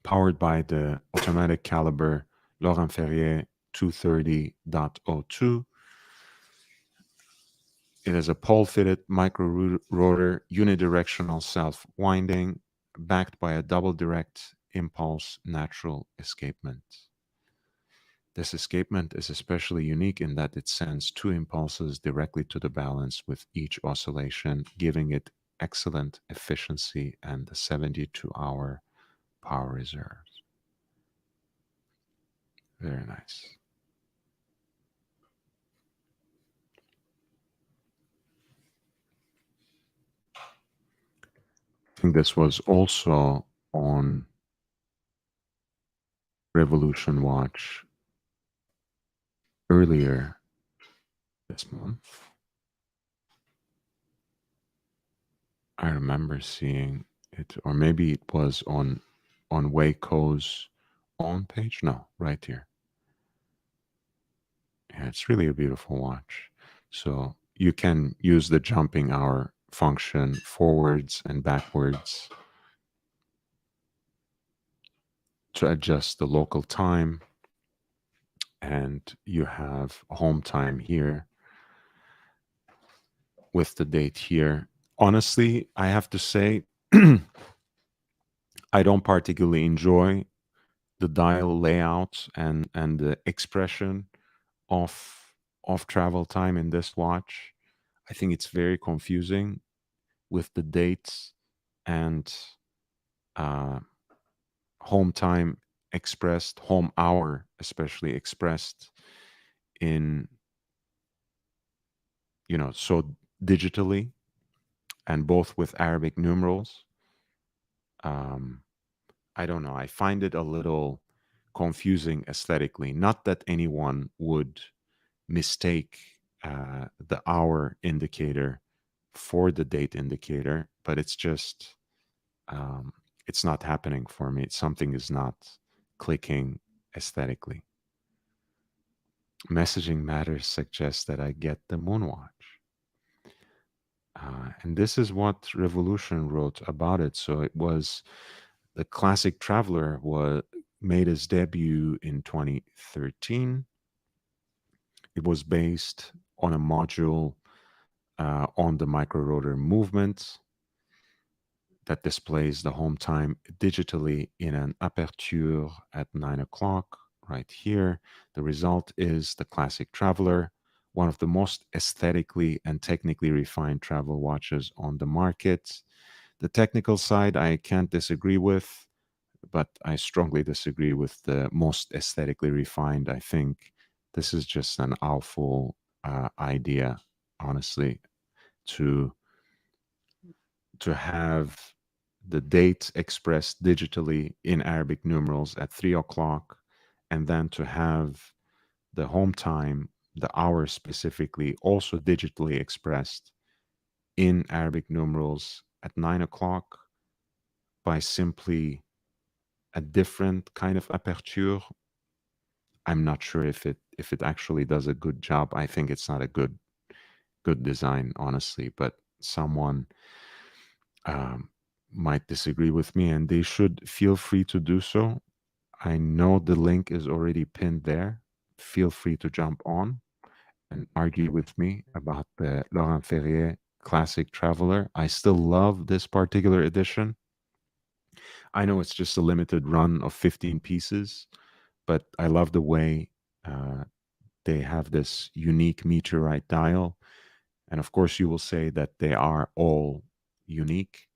Powered by the automatic caliber Laurent Ferrier 230.02. It is a pole-fitted micro-rotor unidirectional self-winding backed by a double direct impulse natural escapement. This escapement is especially unique in that it sends two impulses directly to the balance with each oscillation, giving it excellent efficiency and the 72-hour power reserves. Very nice. I think this was also on Revolution Watch earlier this month. I remember seeing it, or maybe it was on Waco's own page. No, right here. Yeah, it's really a beautiful watch. So you can use the jumping hour function forwards and backwards to adjust the local time, and you have home time here with the date here. Honestly, I have to say, I don't particularly enjoy the dial layout and the expression of travel time in this watch. I think it's very confusing with the dates and uh, home time expressed, home hour especially expressed in, so digitally and both with Arabic numerals. Um, I don't know. I find it a little confusing aesthetically. Not that anyone would mistake the hour indicator for the date indicator, but it's just, it's not happening for me. Something is not clicking aesthetically. Messaging Matters suggests that I get the Moonwatch. And this is what Revolution wrote about it. So it was the classic traveler was made his debut in 2013. It was based on a module on the microrotor movement that displays the home time digitally in an aperture at 9 o'clock right here. The result is the classic traveler, one of the most aesthetically and technically refined travel watches on the market. The technical side I can't disagree with, but I strongly disagree with the most aesthetically refined. I think this is just an awful idea, honestly, to have the date expressed digitally in Arabic numerals at 3 o'clock, and then to have the home time, the hour specifically, also digitally expressed in Arabic numerals at 9 o'clock by simply a different kind of aperture. I'm not sure if it actually does a good job. I think it's not a good design, honestly, but someone um, might disagree with me, and they should feel free to do so. I know the link is already pinned there. Feel free to jump on and argue with me about the Laurent Ferrier Classic Traveler. I still love this particular edition. I know it's just a limited run of 15 pieces, but I love the way uh, they have this unique meteorite dial. And of course, you will say that they are all unique.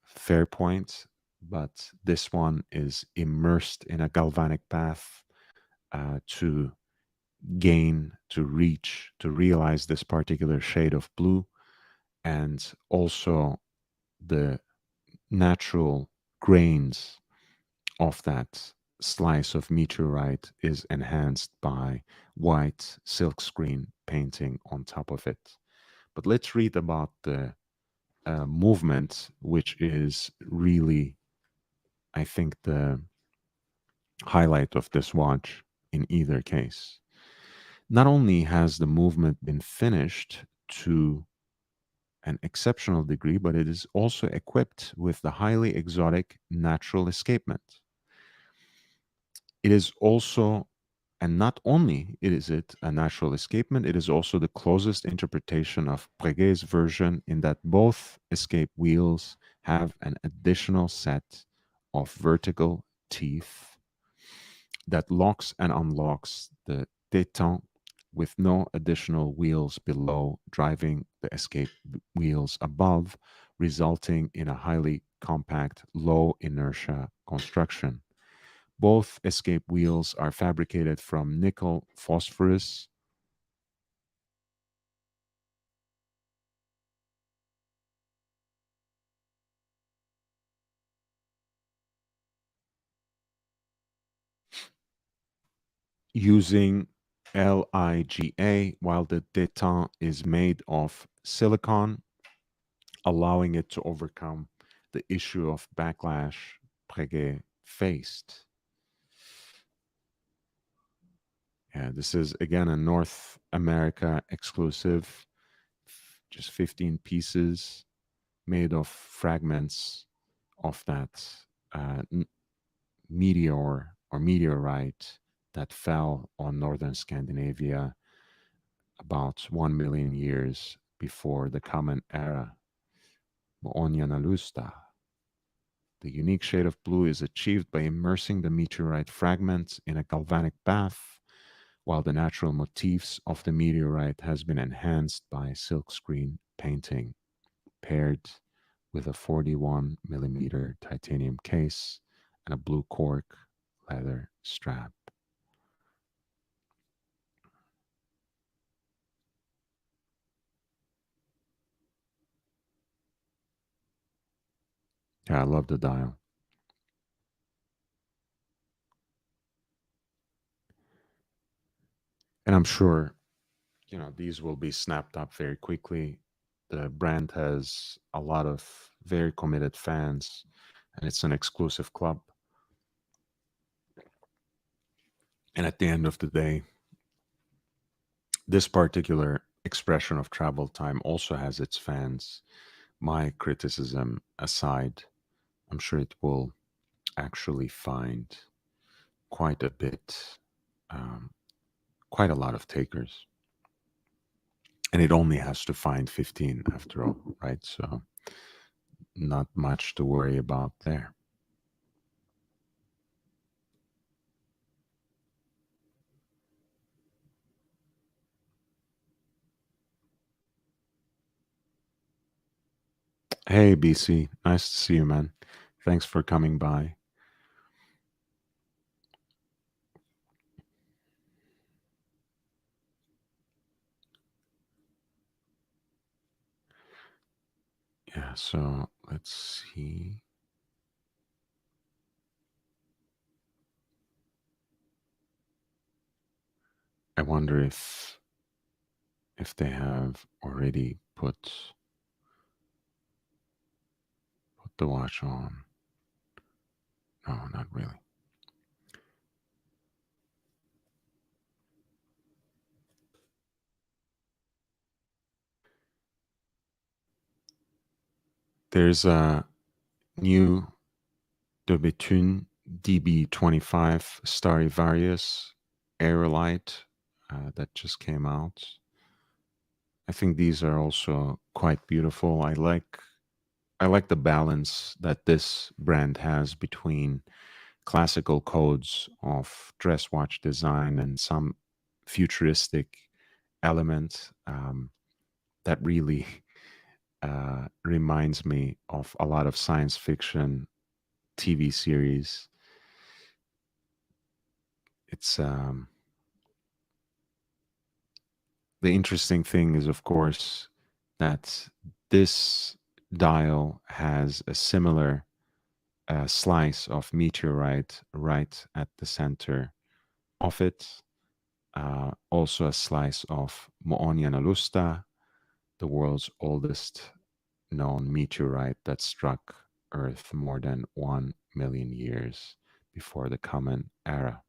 Fair point. But this one is immersed in a galvanic path to gain, to reach, to realize this particular shade of blue. And also the natural grains of that slice of meteorite is enhanced by white silkscreen painting on top of it. But let's read about the movement, which is really, I think, the highlight of this watch in either case. Not only has the movement been finished to an exceptional degree, but it is also equipped with the highly exotic natural escapement. It is also, and not only is it a natural escapement, it is also the closest interpretation of Breguet's version in that both escape wheels have an additional set of vertical teeth that locks and unlocks the détente with no additional wheels below driving the escape wheels above, resulting in a highly compact, low inertia construction. Both escape wheels are fabricated from nickel phosphorus. Using LIGA, while the détente is made of silicon, allowing it to overcome the issue of backlash Breguet faced. Yeah, this is again a North America exclusive, just 15 pieces made of fragments of that meteor or meteorite that fell on northern Scandinavia about 1 million years before the Common Era, Moonionalusta. The unique shade of blue is achieved by immersing the meteorite fragments in a galvanic bath, while the natural motifs of the meteorite has been enhanced by silkscreen painting, paired with a 41 millimeter titanium case and a blue cork leather strap. Yeah, I love the dial. And I'm sure, these will be snapped up very quickly. The brand has a lot of very committed fans, and it's an exclusive club. And at the end of the day, this particular expression of travel time also has its fans. My criticism aside, I'm sure it will actually find quite a bit, um, quite a lot of takers. And it only has to find 15 after all, right? So, not much to worry about there. Hey, BC, nice to see you, man. Thanks for coming by. Yeah, so let's see. I wonder if they have already put the watch on. No, not really. There's a new Dobitun DB25 Stradivarius Aerolite that just came out. I think these are also quite beautiful. I like the balance that this brand has between classical codes of dress watch design and some futuristic element that really reminds me of a lot of science fiction TV series. It's the interesting thing is, of course, that this dial has a similar slice of meteorite right at the center of it. Also, a slice of Mo'oniana Lusta, the world's oldest known meteorite that struck Earth more than 1 million years before the Common Era.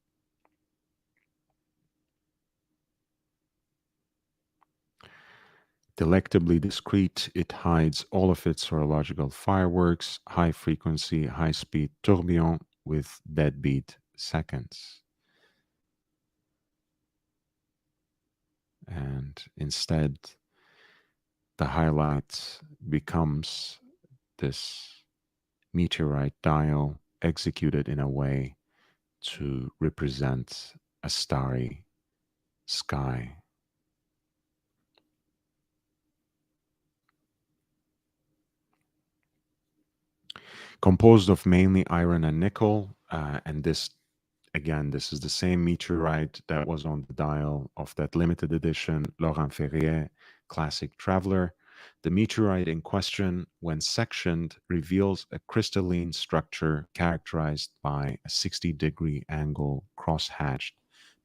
Delectably discreet, it hides all of its horological fireworks, high frequency, high speed tourbillon with deadbeat seconds. And instead, the highlight becomes this meteorite dial executed in a way to represent a starry sky. Composed of mainly iron and nickel, and this again, this is the same meteorite that was on the dial of that limited edition Laurent Ferrier Classic Traveler. The meteorite in question, when sectioned, reveals a crystalline structure characterized by a 60-degree angle cross-hatched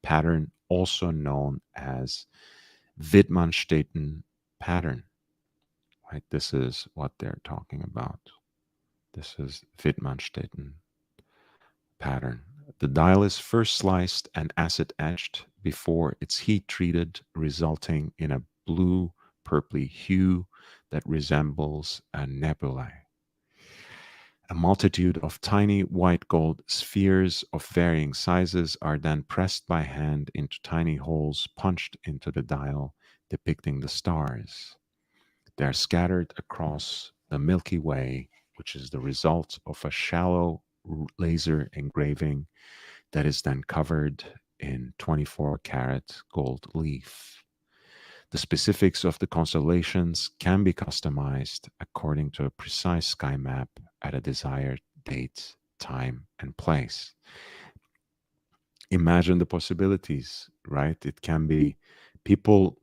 pattern, also known as Wittmannstätten pattern. Right, this is what they're talking about. This is Wittmannstätten pattern. The dial is first sliced and acid etched before it's heat treated, resulting in a blue purpley hue that resembles a nebulae. A multitude of tiny white gold spheres of varying sizes are then pressed by hand into tiny holes punched into the dial, depicting the stars. They are scattered across the Milky Way, which is the result of a shallow laser engraving that is then covered in 24 karat gold leaf. The specifics of the constellations can be customized according to a precise sky map at a desired date, time, and place. Imagine the possibilities, right? It can be people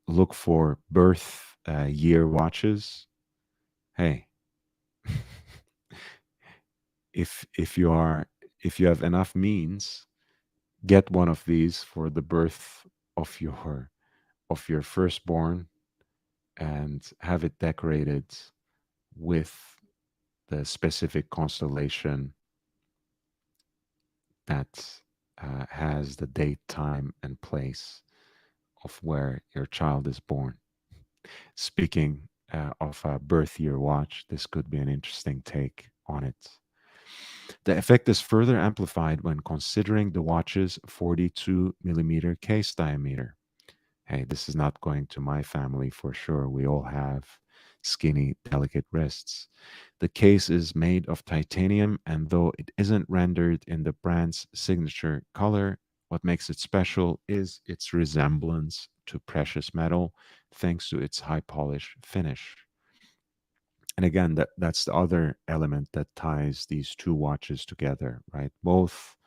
look for birth year watches. Hey, if you have enough means, get one of these for the birth of your firstborn and have it decorated with the specific constellation that has the date, time, and place of where your child is born. Speaking of a birth year watch, this could be an interesting take on it. The effect is further amplified when considering the watch's 42 millimeter case diameter. Hey, this is not going to my family for sure. We all have skinny, delicate wrists. The case is made of titanium, and though it isn't rendered in the brand's signature color, what makes it special is its resemblance to precious metal thanks to its high polish finish. And again, that's the other element that ties these two watches together, right? Both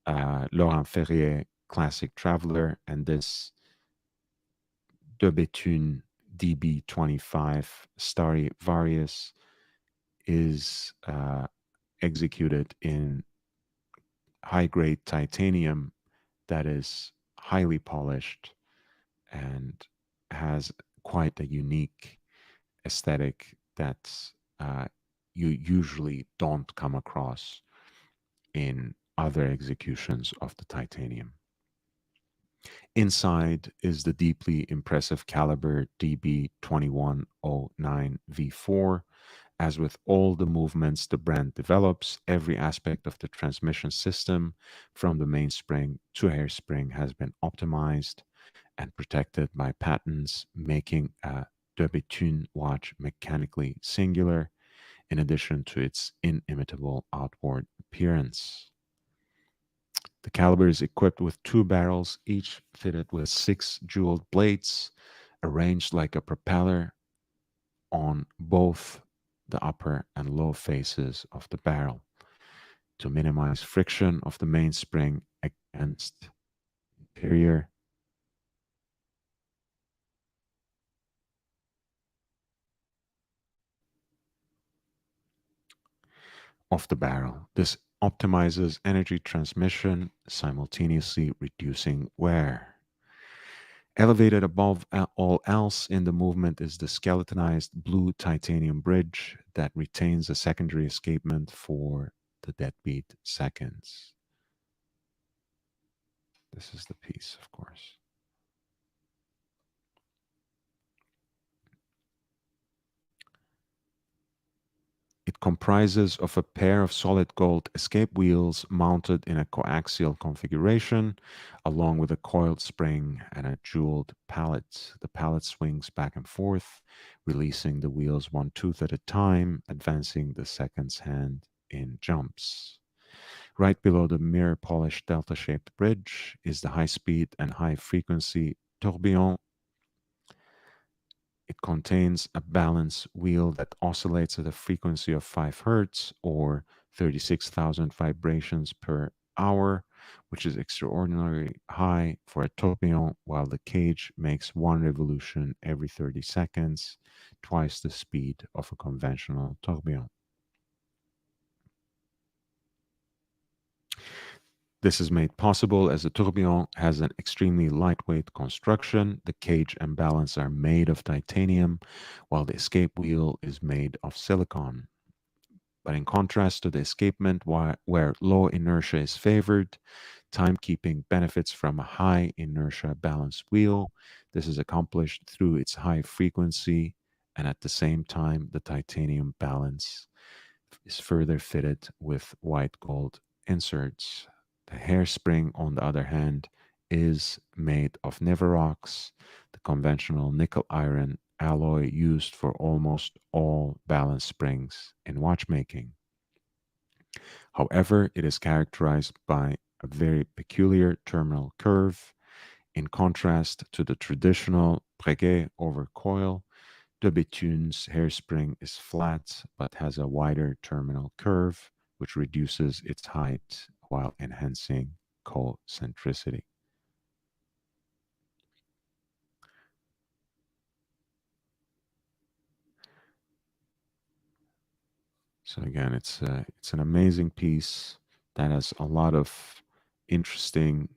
Laurent Ferrier Classic Traveler and this De Bethune DB25 Starry Various is executed in high grade titanium that is highly polished and has quite a unique aesthetic that you usually don't come across in other executions of the titanium. Inside is the deeply impressive caliber DB2109V4. As with all the movements the brand develops, every aspect of the transmission system, from the mainspring to hairspring, has been optimized and protected by patents, making a De Bethune watch mechanically singular, in addition to its inimitable outward appearance. The caliber is equipped with two barrels, each fitted with six jeweled blades, arranged like a propeller on both the upper and low faces of the barrel to minimize friction of the mainspring against interior of the barrel. This optimizes energy transmission, simultaneously reducing wear. Elevated above all else in the movement is the skeletonized blue titanium bridge that retains a secondary escapement for the deadbeat seconds. This is the piece, of course. It comprises of a pair of solid gold escape wheels mounted in a coaxial configuration, along with a coiled spring and a jeweled pallet. The pallet swings back and forth, releasing the wheels one tooth at a time, advancing the second's hand in jumps. Right below the mirror polished delta shaped bridge is the high speed and high frequency tourbillon. It contains a balance wheel that oscillates at a frequency of 5 hertz or 36,000 vibrations per hour, which is extraordinarily high for a tourbillon, while the cage makes one revolution every 30 seconds, twice the speed of a conventional tourbillon. This is made possible as the tourbillon has an extremely lightweight construction. The cage and balance are made of titanium, while the escape wheel is made of silicon. But in contrast to the escapement, where low inertia is favored, timekeeping benefits from a high inertia balance wheel. This is accomplished through its high frequency, and at the same time, the titanium balance is further fitted with white gold inserts. The hairspring, on the other hand, is made of Niverox, the conventional nickel iron alloy used for almost all balance springs in watchmaking. However, it is characterized by a very peculiar terminal curve. In contrast to the traditional Breguet over coil, De Bethune's hairspring is flat but has a wider terminal curve, which reduces its height while enhancing concentricity. So again, it's an amazing piece that has a lot of interesting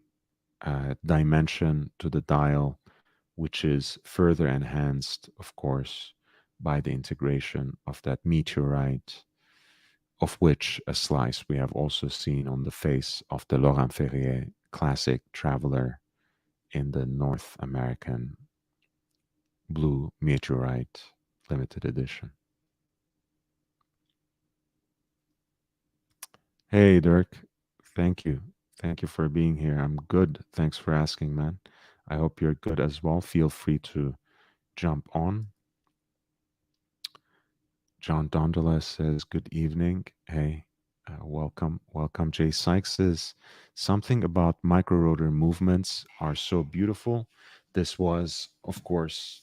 dimension to the dial, which is further enhanced, of course, by the integration of that meteorite, of which a slice we have also seen on the face of the Laurent Ferrier Classic Traveler in the North American Blue Meteorite limited edition. Hey, Dirk. Thank you. Thank you for being here. I'm good. Thanks for asking, man. I hope you're good as well. Feel free to jump on. John Dondola says, good evening. Hey, welcome. Welcome. Jay Sykes says, something about microrotor movements are so beautiful. This was, of course,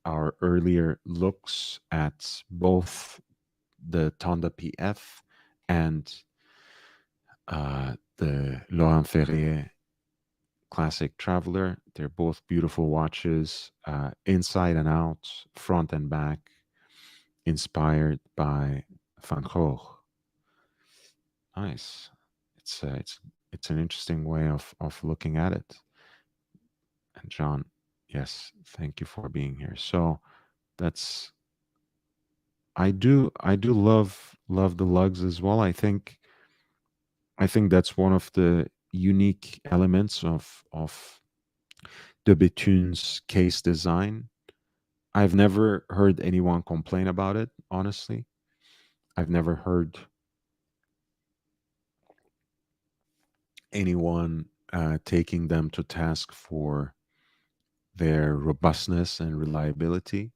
our earlier looks at both the Tonda PF and the Laurent Ferrier Classic Traveler. They're both beautiful watches, inside and out, front and back, inspired by Van Gogh. Nice. It's an interesting way of looking at it. And John, yes, thank you for being here. So that's I do love the lugs as well. I think that's one of the unique elements of the Betun's case design. I've never heard anyone complain about it, honestly. I've never heard anyone taking them to task for their robustness and reliability.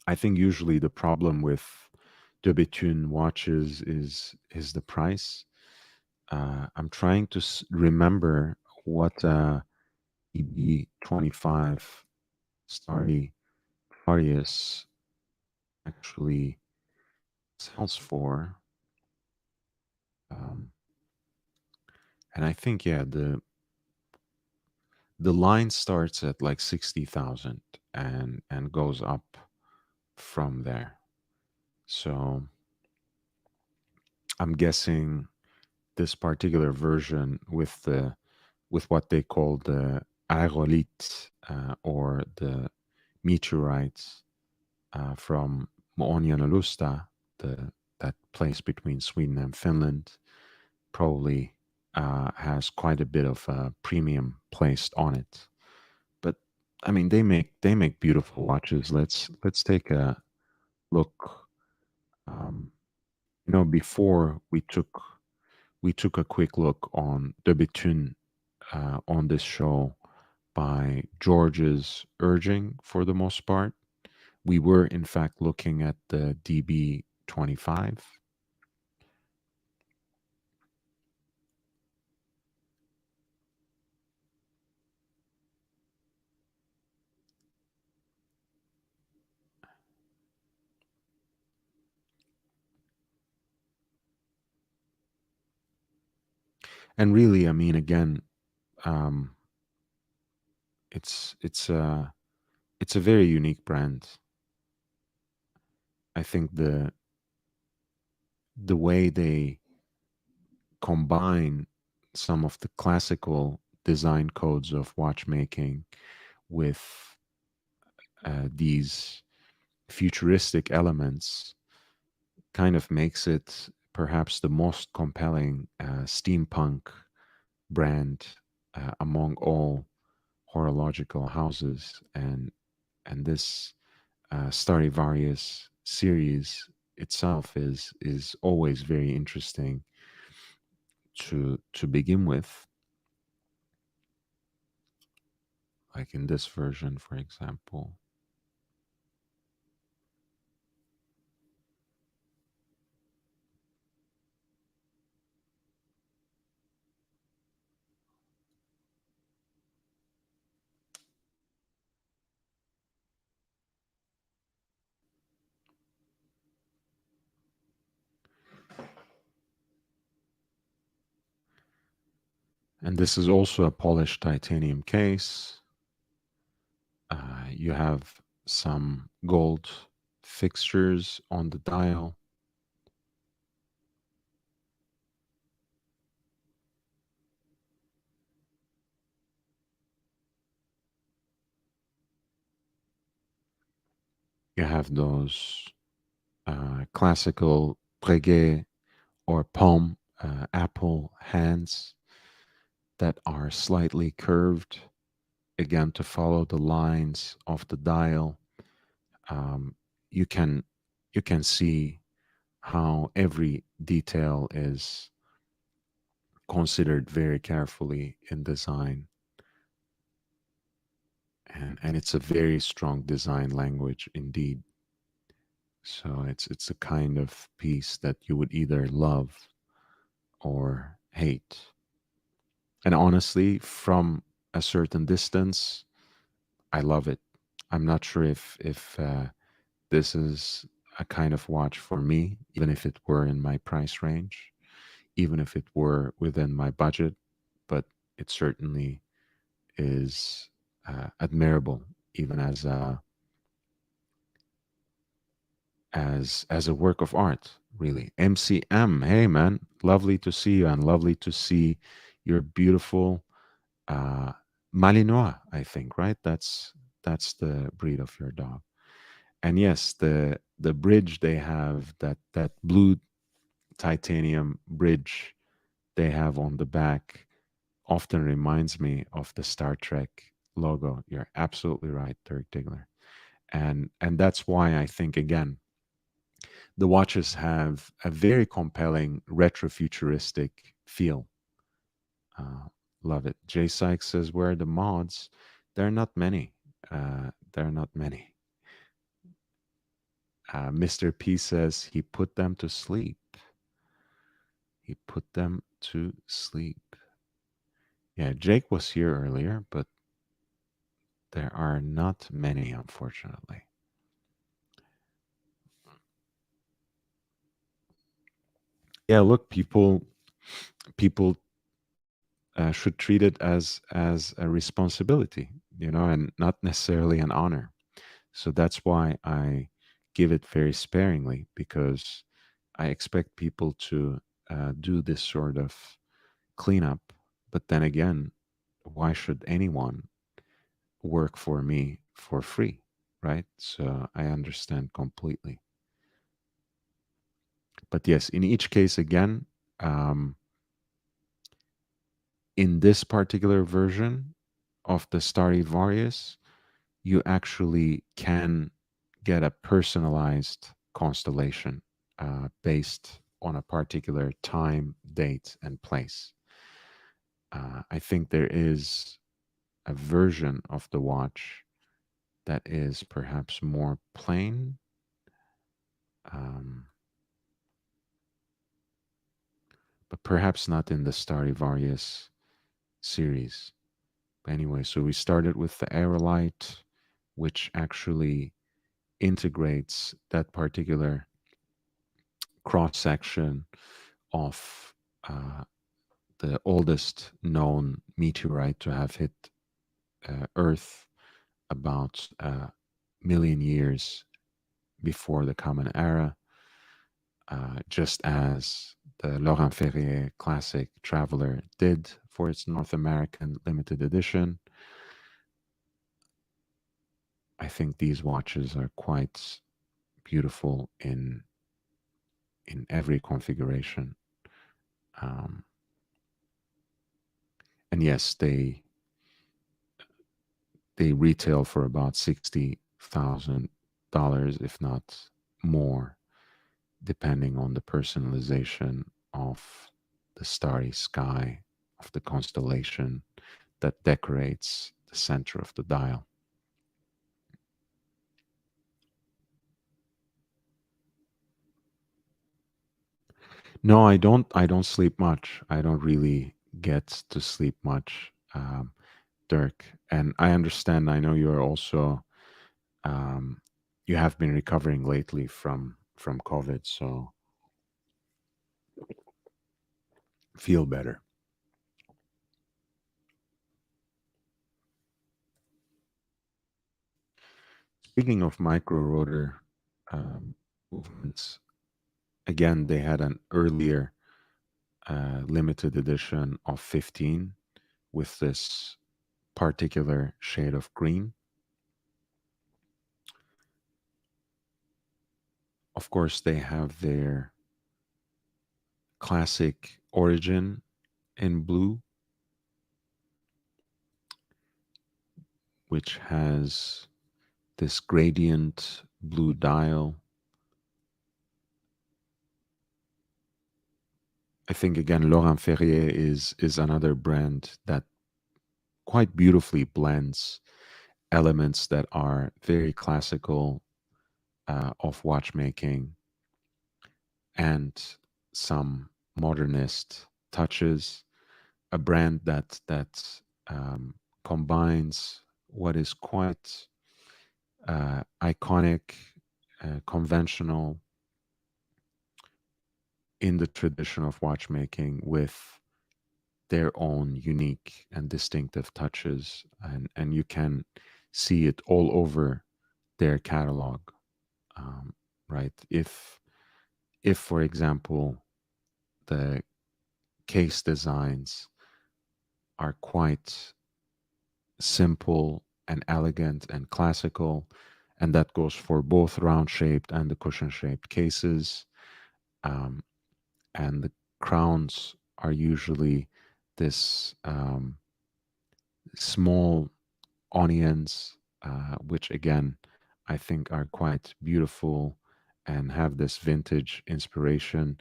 I think usually the problem with the Betun watches is the price. I'm trying to remember what EB25 Starry Farius actually sells for. Um, and I think, yeah, the line starts at like 60,000 and goes up from there. So I'm guessing this particular version with what they call the Aerolite or the meteorites from Moonionalusta, the that place between Sweden and Finland, probably has quite a bit of premium placed on it. But I mean, they make beautiful watches. Let's take a look. Um, before we took a quick look on the Betun on this show by George's urging for the most part. We were in fact looking at the DB25. And really, I mean, again, um, it's a very unique brand. I think the way they combine some of the classical design codes of watchmaking with these futuristic elements kind of makes it perhaps the most compelling steampunk brand among all horological houses, and this Stradivarius series itself is always very interesting to begin with, like in this version, for example. And this is also a polished titanium case. You have some gold fixtures on the dial. You have those classical breguet or palm apple hands that are slightly curved, again, to follow the lines of the dial. Um, you can you can see how every detail is considered very carefully in design, and it's a very strong design language indeed. So it's a kind of piece that you would either love or hate. And honestly, from a certain distance, I love it. I'm not sure if this is a kind of watch for me, even if it were in my price range, even if it were within my budget, but it certainly is admirable, even as a work of art, really. MCM, hey man, lovely to see you and lovely to see your beautiful uh, Malinois, I think, right? That's the breed of your dog. And yes, the bridge they have, that blue titanium bridge they have on the back, often reminds me of the Star Trek logo. You're absolutely right, Dirk Diggler. And that's why I think, again, the watches have a very compelling retrofuturistic feel. Uh, Love it. Jay Sykes says, "Where are the mods?" There are not many. There are not many. Mr. P says he put them to sleep. He put them to sleep. Yeah, Jake was here earlier, but there are not many, unfortunately. Yeah, look, people should treat it as a responsibility, and not necessarily an honor. So that's why I give it very sparingly, because I expect people to do this sort of cleanup. But then again, why should anyone work for me for free? Right? So I understand completely. But yes, in each case, again, um, in this particular version of the Stradivarius, you actually can get a personalized constellation based on a particular time, date, and place. I think there is a version of the watch that is perhaps more plain. Um, but perhaps not in the Stradivarius series. But anyway, so we started with the Aerolite, which actually integrates that particular cross section of the oldest known meteorite to have hit Earth about a million years before the Common Era, just as the Laurent Ferrier Classic Traveler did for its North American limited edition. I think these watches are quite beautiful in every configuration. Um, and yes, they retail for about $60,000, if not more, depending on the personalization of the starry sky, of the constellation that decorates the center of the dial. No, I don't sleep much. I don't really get to sleep much, Dirk. And I understand. I know you're also um, you have been recovering lately from COVID, so feel better. Speaking of micro rotor movements, again, they had an earlier limited edition of 15 with this particular shade of green. Of course, they have their classic origin in blue, which has this gradient blue dial. I think again Laurent Ferrier is another brand that quite beautifully blends elements that are very classical of watchmaking and some modernist touches. A brand that combines what is quite iconic, conventional in the tradition of watchmaking with their own unique and distinctive touches, and you can see it all over their catalog, um, right? If for example the case designs are quite simple and elegant and classical, and that goes for both round shaped and the cushion shaped cases. Um, and the crowns are usually this small onions, which again I think are quite beautiful and have this vintage inspiration.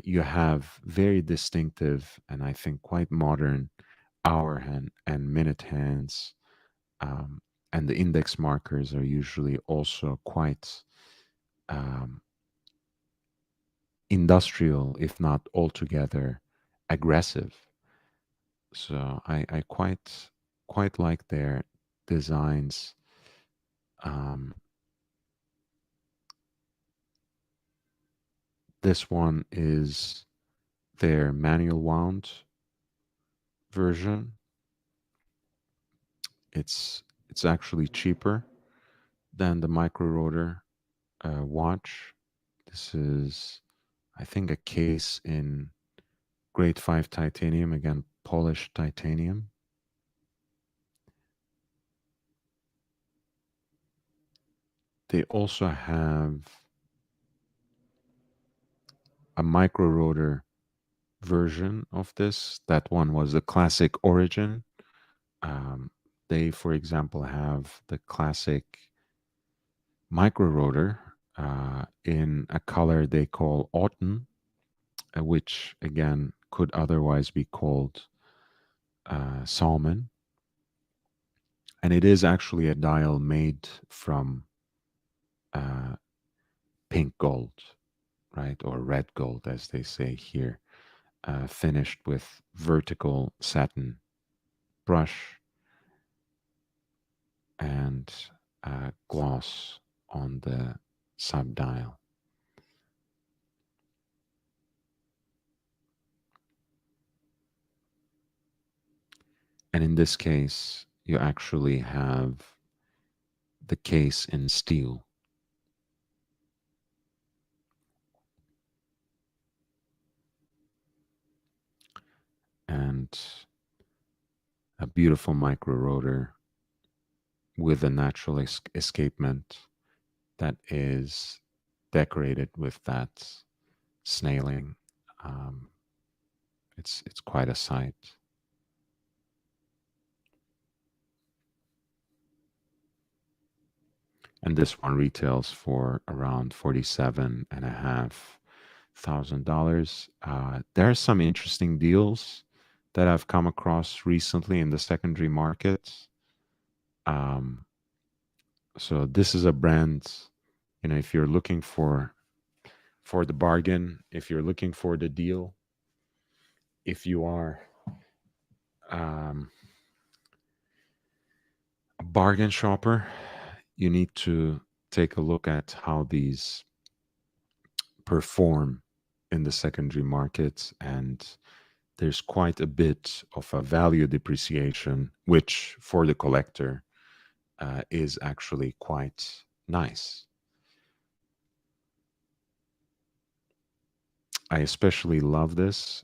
You have very distinctive and I think quite modern hour hand and minute hands, um, and the index markers are usually also quite um, industrial, if not altogether aggressive. So I quite like their designs. Um, this one is their manual wound version. It's actually cheaper than the micro rotor watch. This is, I think, a case in grade 5 titanium, again, polished titanium. They also have a micro rotor version of this. That one was the classic origin. Um, they, for example, have the classic micro rotor in a color they call autumn, which again could otherwise be called salmon. And it is actually a dial made from uh, pink gold, right? Or red gold, as they say here, finished with vertical satin brush and gloss on the subdial. And in this case, you actually have the case in steel. And a beautiful micro rotor with a natural escapement that is decorated with that snailing. Um, it's quite a sight. And this one retails for around $47,500. There are some interesting deals that I've come across recently in the secondary market. Um, so this is a brand, if you're looking for the bargain, if you're looking for the deal, if you are um, a bargain shopper, you need to take a look at how these perform in the secondary market. And there's quite a bit of a value depreciation, which for the collector is actually quite nice. I especially love this.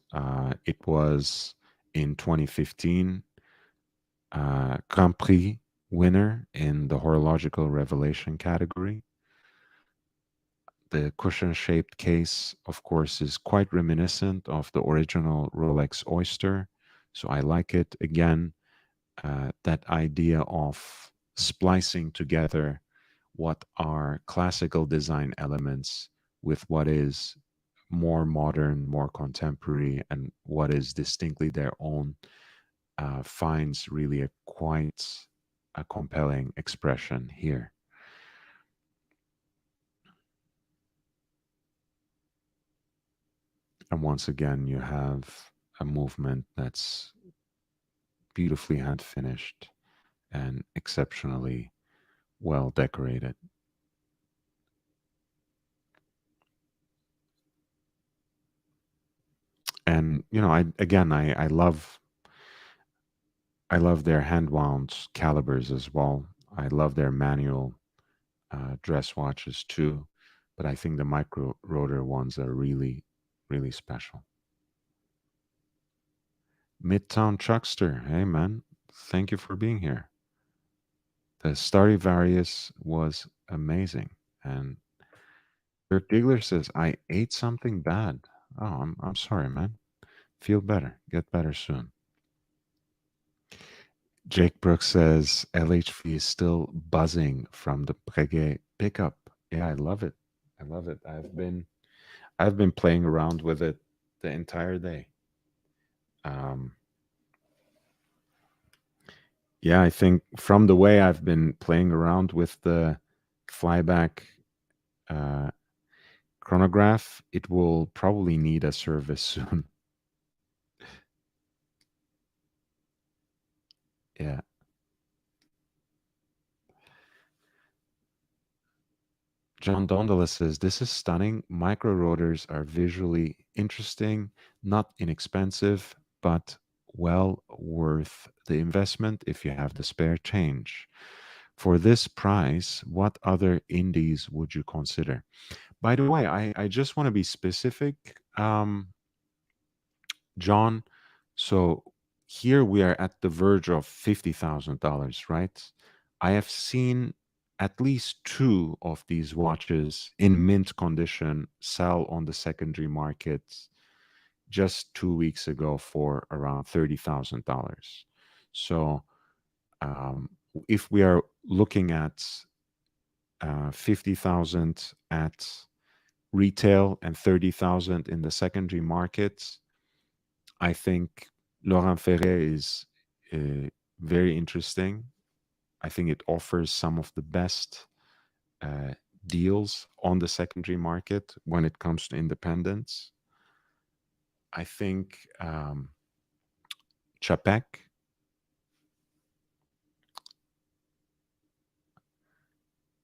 It was in 2015 Grand Prix winner in the horological revelation category. The cushion shaped case, of course, is quite reminiscent of the original Rolex Oyster. So I like it. Again, that idea of splicing together what are classical design elements with what is more modern, more contemporary, and what is distinctly their own, finds really a quite a compelling expression here. And once again, you have a movement that's beautifully hand finished and exceptionally well decorated. And I love their hand wound calibers as well. I love their manual dress watches too, but I think the micro rotor ones are really, really special. Midtown Chuckster, hey man, thank you for being here. The Stradivarius was amazing, and Dirk Diggler says I ate something bad. Oh, I'm sorry, man. Feel better. Get better soon. Jake Brooks says LHV is still buzzing from the Breguet pickup. Yeah, I love it. I love it. I've been playing around with it the entire day. Um, yeah, I think from the way I've been playing around with the flyback uh, chronograph, it will probably need a service soon. Yeah. John Dondola says, this is stunning. Micro rotors are visually interesting, not inexpensive, but well worth the investment if you have the spare change. For this price, what other indies would you consider? By the way, I just want to be specific, John. So here we are at the verge of $50,000, right? I have seen at least two of these watches in mint condition sell on the secondary market just 2 weeks ago for around $30,000. So um, if we are looking at 50,000 at retail and 30,000 in the secondary market, I think Laurent Ferrier is very interesting. I think it offers some of the best uh, deals on the secondary market when it comes to independence. I think Chapek,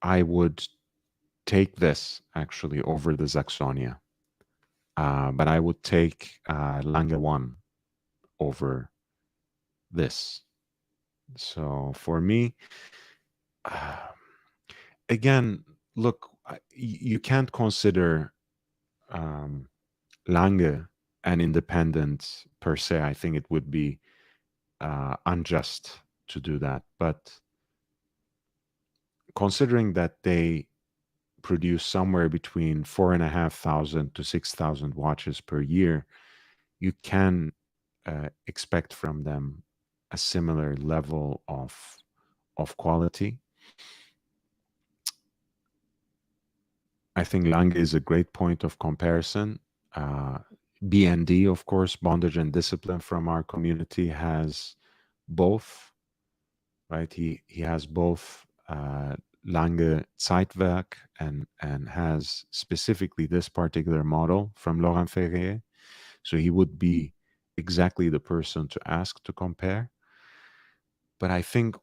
I would take this actually over the Saxonia, but I would take Lange 1 over this. So for me, uh, again, look, you can't consider um, Lange an independent per se. I think it would be unjust to do that. But considering that they produce somewhere between 4,500 to 6,000 watches per year, you can expect from them a similar level of quality. I think Lange is a great point of comparison. Uh, BND, of course, Bondage and Discipline from our community has both, right? He has both Lange Zeitwerk and has specifically this particular model from Laurent Ferrier. So he would be exactly the person to ask to compare. But I think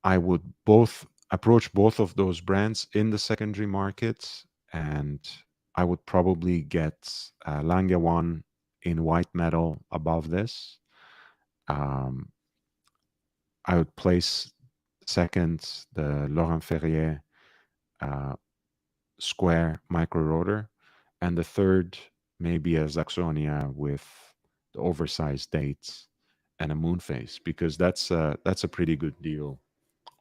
I would both approach both of those brands in the secondary markets, and I would probably get Lange one in white metal above this. Um, I would place second the Laurent Ferrier uh, square micro rotor, and the third maybe a Saxonia with the oversized dates and a moon face, because that's a pretty good deal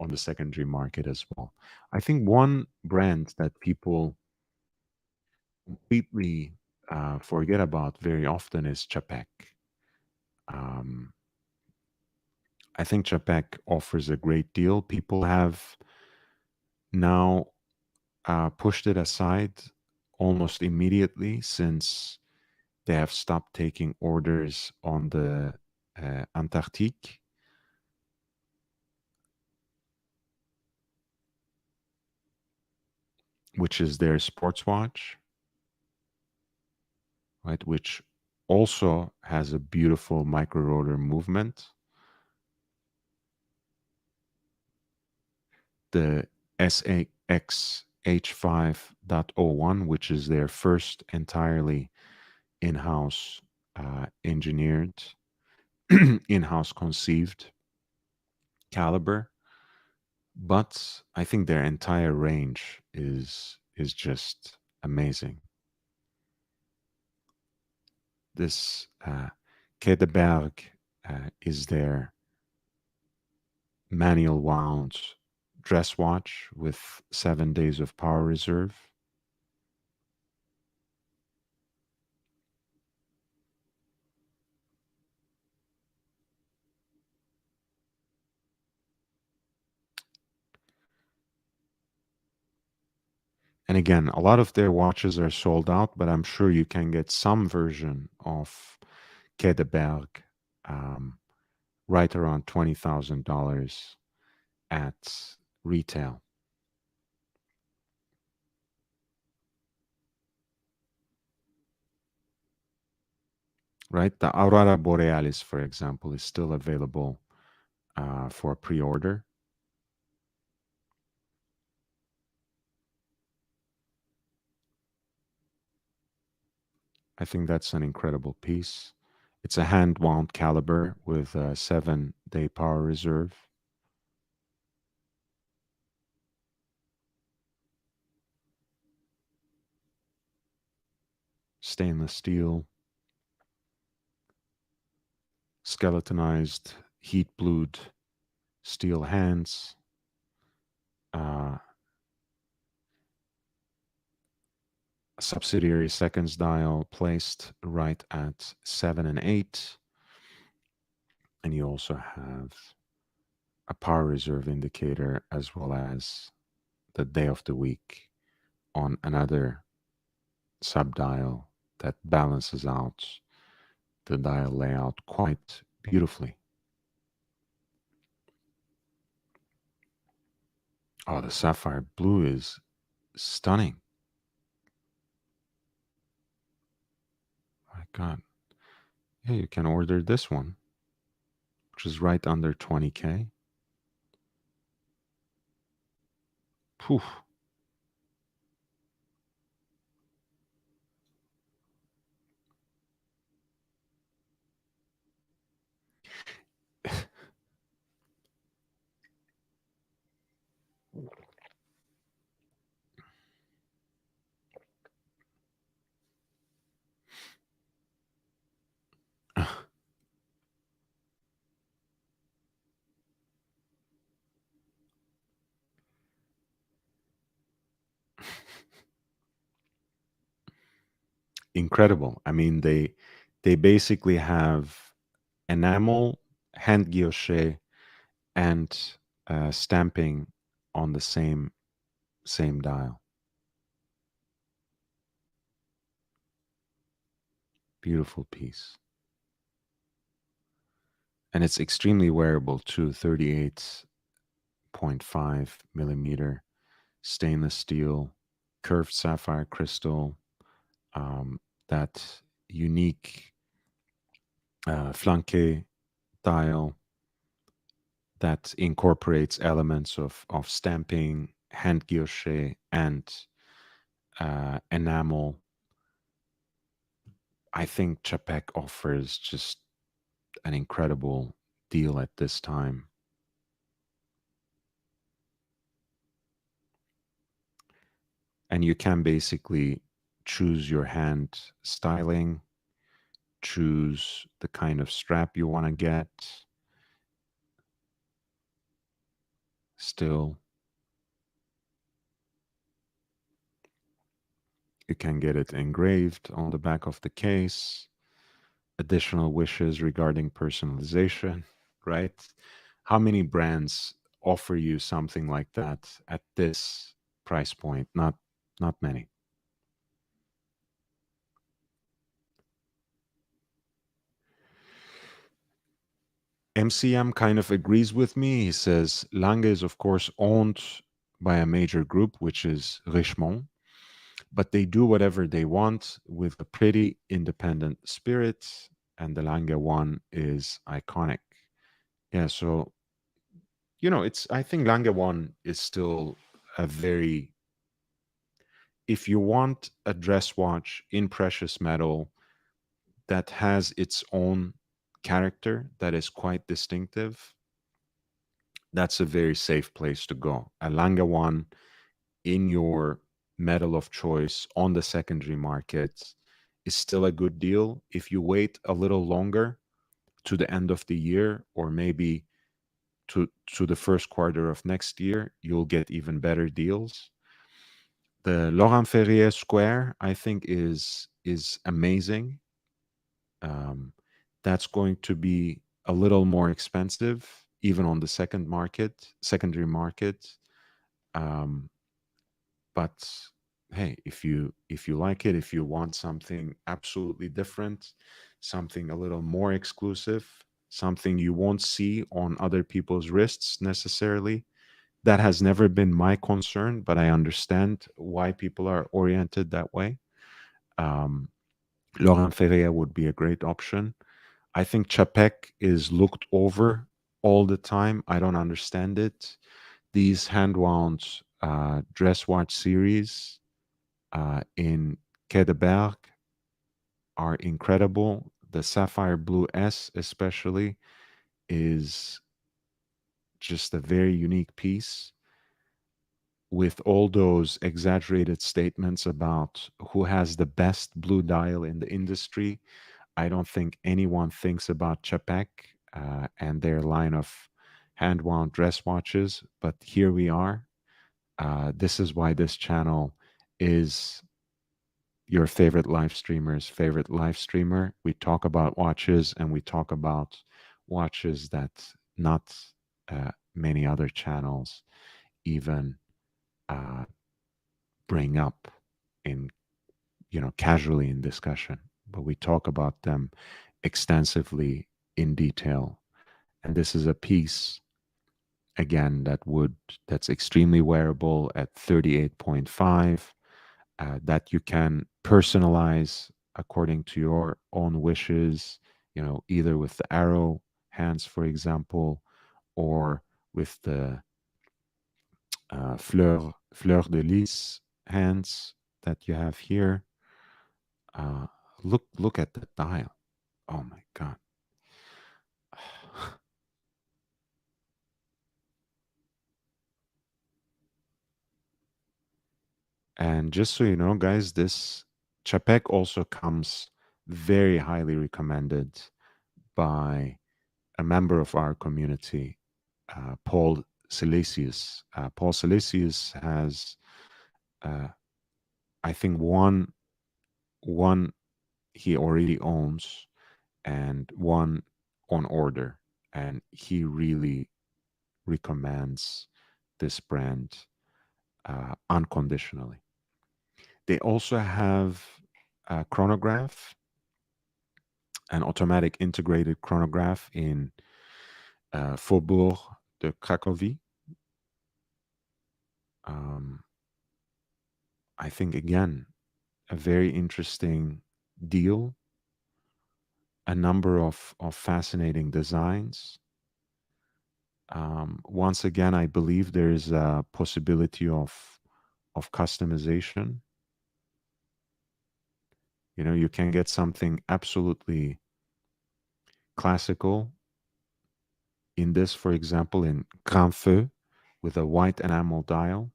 on the secondary market as well. I think one brand that people completely forget about very often is Chapek. Um, I think Chapek offers a great deal. People have now pushed it aside almost immediately since they have stopped taking orders on the Antarctique, which is their sports watch, right? Which also has a beautiful micro rotor movement. The SAX H5.01, which is their first entirely in-house engineered, in-house conceived caliber. But I think their entire range is just amazing. This Kedeberg is their manual wound dress watch with 7 days of power reserve. And again, a lot of their watches are sold out, but I'm sure you can get some version of Kedeberg right around $20,000 at retail. Right? The Aurora Borealis, for example, is still available for pre-order. I think that's an incredible piece. It's a hand-wound caliber with a 7-day power reserve. Stainless steel, skeletonized, heat-blued steel hands, a subsidiary seconds dial placed right at 7 and 8. And you also have a power reserve indicator as well as the day of the week on another subdial that balances out the dial layout quite beautifully. Oh, the sapphire blue is stunning. My God. Yeah, you can order this one, which is right under 20K. Poof. Incredible. I mean, they basically have enamel, hand guilloche, and stamping on the same dial. Beautiful piece. And it's extremely wearable too. 38.5 millimeter stainless steel, curved sapphire crystal, that unique flanque dial that incorporates elements of stamping, hand guilloche, and enamel. I think Chapek offers just an incredible deal at this time. And you can basically choose your hand styling, choose the kind of strap you want to get. Still, you can get it engraved on the back of the case. Additional wishes regarding personalization, right? how many brands offer you something like that at this price point? Not many. MCM kind of agrees with me. He says Lange is, of course, owned by a major group, which is Richemont, but they do whatever they want with a pretty independent spirit, and the Lange one is iconic. Yeah, so it's I think Lange one is still a very if you want a dress watch in precious metal that has its own character that is quite distinctive, that's a very safe place to go. A Lange one in your metal of choice on the secondary market is still a good deal. If you wait a little longer to the end of the year or maybe to the first quarter of next year, you'll get even better deals. The Laurent Ferrier Square, I think, is amazing. Um, that's going to be a little more expensive, even on the secondary market. Um, but hey, if you like it, if you want something absolutely different, something a little more exclusive, something you won't see on other people's wrists necessarily, that has never been my concern, but I understand why people are oriented that way. um, Laurent Ferrier would be a great option. I think Chapek is looked over all the time. I don't understand it. These hand wound dress watch series in Quai de Berg are incredible. The Sapphire Blue S, especially, is just a very unique piece with all those exaggerated statements about who has the best blue dial in the industry. I don't think anyone thinks about Chapek and their line of hand wound dress watches, but here we are. This is why this channel is your favorite live streamer's favorite live streamer. We talk about watches and we talk about watches that not many other channels even uh, bring up in casually in discussion, but we talk about them extensively in detail. And this is a piece again that's extremely wearable at 38.5, that you can personalize according to your own wishes, either with the arrow hands, for example, or with the fleur de lis hands that you have here. Uh, look at the dial. Oh my god. And just so you know, guys, this Chapek also comes very highly recommended by a member of our community, Paul Silesius. Paul Silesius has, uh, I think, one he already owns and one on order, and he really recommends this brand unconditionally. They also have a chronograph, an automatic integrated chronograph in Faubourg de Cracovie. Um, I think, again, a very interesting deal, a number of fascinating designs. Once again, I believe there is a possibility of customization. You can get something absolutely classical in this, for example, in Grand Feu with a white enamel dial.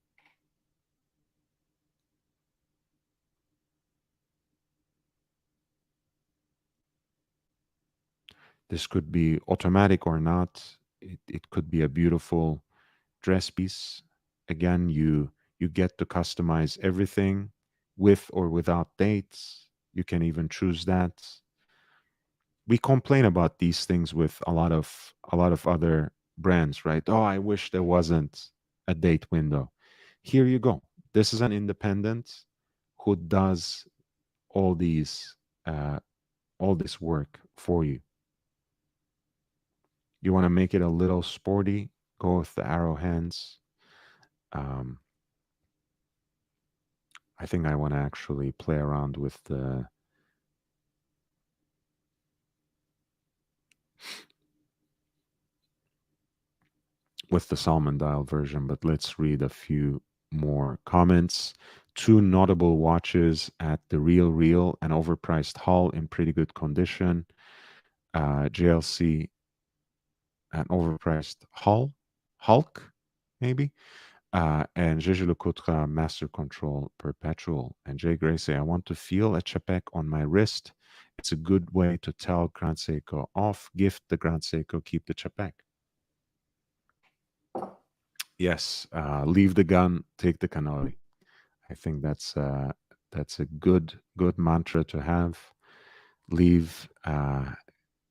This could be automatic or not. It could be a beautiful dress piece. Again, you get to customize everything with or without dates. You can even choose that. We complain about these things with a lot of other brands, right? Oh, I wish there wasn't a date window. Here you go. This is an independent who does all these uh, all this work for you. You want to make it a little sporty, go with the arrow hands. Um, I think I want to actually play around with the salmon dial version, but let's read a few more comments. Two notable watches at the Real Real, an overpriced hull in pretty good condition. JLC, an overpriced hull, Hulk, maybe. And Gigi Lecoultre Master Control Perpetual. And Jay Gray say, I want to feel a Chapek on my wrist. It's a good way to tell Grand Seiko off, gift the Grand Seiko, keep the Chapek. Yes, leave the gun, take the cannoli. I think that's a good mantra to have. Leave, yeah.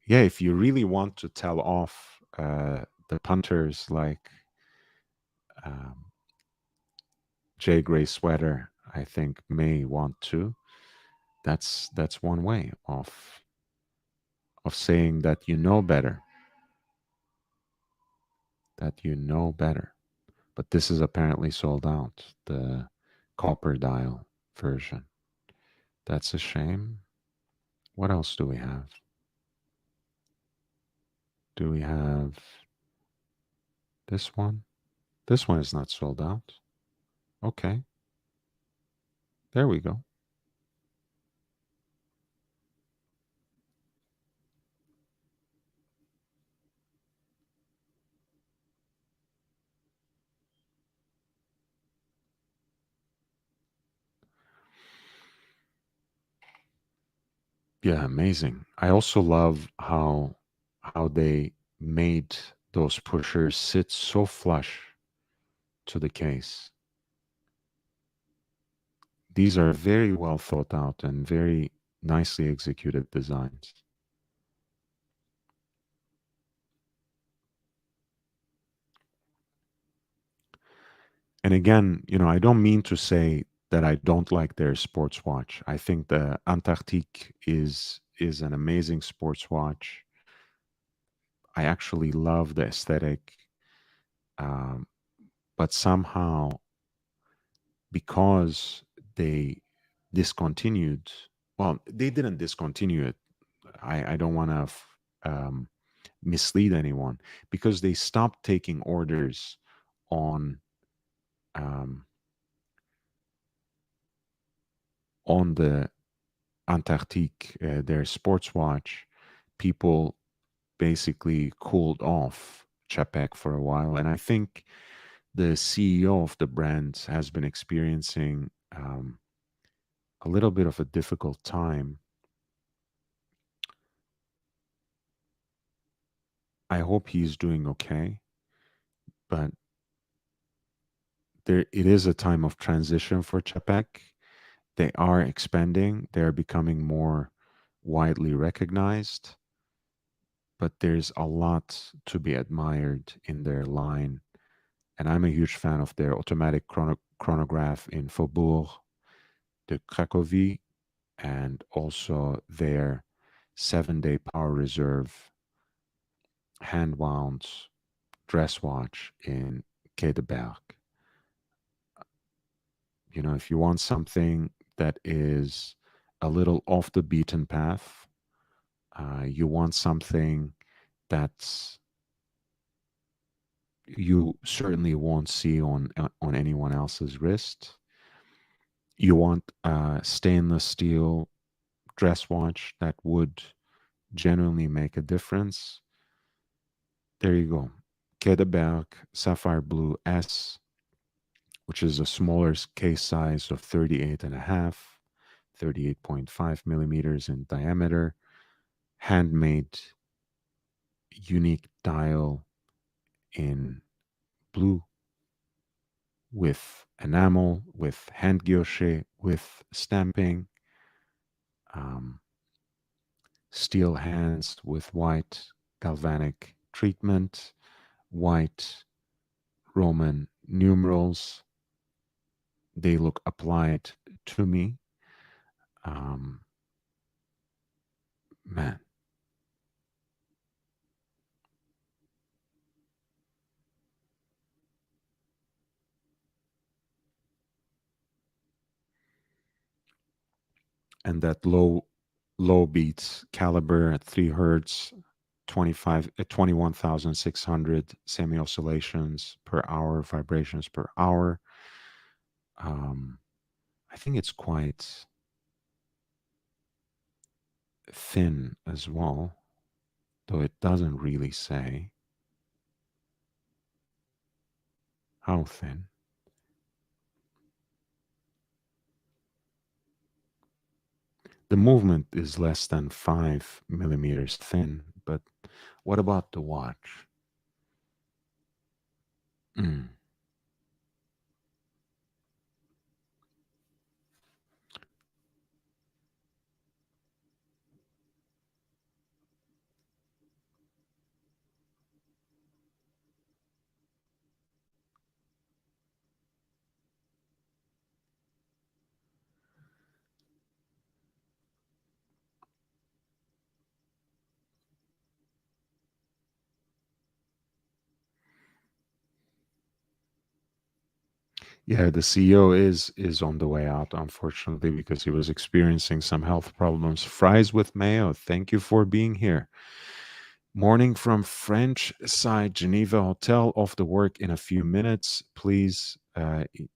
If you really want to tell off the punters like um, Jay Gray Sweater, I think may want to. That's one way of saying that you know better, that you know better. But this is apparently sold out, the copper dial version. That's a shame. What else do we have? Do we have this one? This one is not sold out. Okay, there we go. Yeah, amazing. I also love how they made those pushers sit so flush to the case. These are very well thought out and very nicely executed designs. And again, I don't mean to say that I don't like their sports watch. I think the Antarctique is an amazing sports watch. I actually love the aesthetic, um, but somehow because they discontinued, well, they didn't discontinue it. I don't want to mislead anyone because they stopped taking orders on um, on the Antarctique, their sports watch. People basically cooled off Chapek for a while, and I think the CEO of the brand has been experiencing a little bit of a difficult time. I hope he's doing okay, but it is a time of transition for Chapek. They are expanding, they're becoming more widely recognized, but there's a lot to be admired in their line. And I'm a huge fan of their automatic chronograph in Faubourg de Cracovie and also their 7-day power reserve hand wound dress watch in Quai de Berg. If you want something that is a little off the beaten path, you want something that's you certainly won't see on anyone else's wrist. You want a stainless steel dress watch that would genuinely make a difference. There you go. Quai de Berg Sapphire Blue S, which is a smaller case size of 38.5, 38.5 millimeters in diameter, handmade, unique dial in blue with enamel, with hand guilloche, with stamping, um, steel hands with white galvanic treatment, white Roman numerals. They look applied to me. Um, Man, and that low beats caliber at 3 hertz, 21,600 semi oscillations per hour, vibrations per hour. Um, I think it's quite thin as well, though it doesn't really say how thin. The movement is less than 5 millimeters thin, but what about the watch? Mm. Yeah, the CEO is on the way out, unfortunately, because he was experiencing some health problems. Fries with mayo. Thank you for being here. Morning from French side Geneva Hotel. Off the work in a few minutes. Please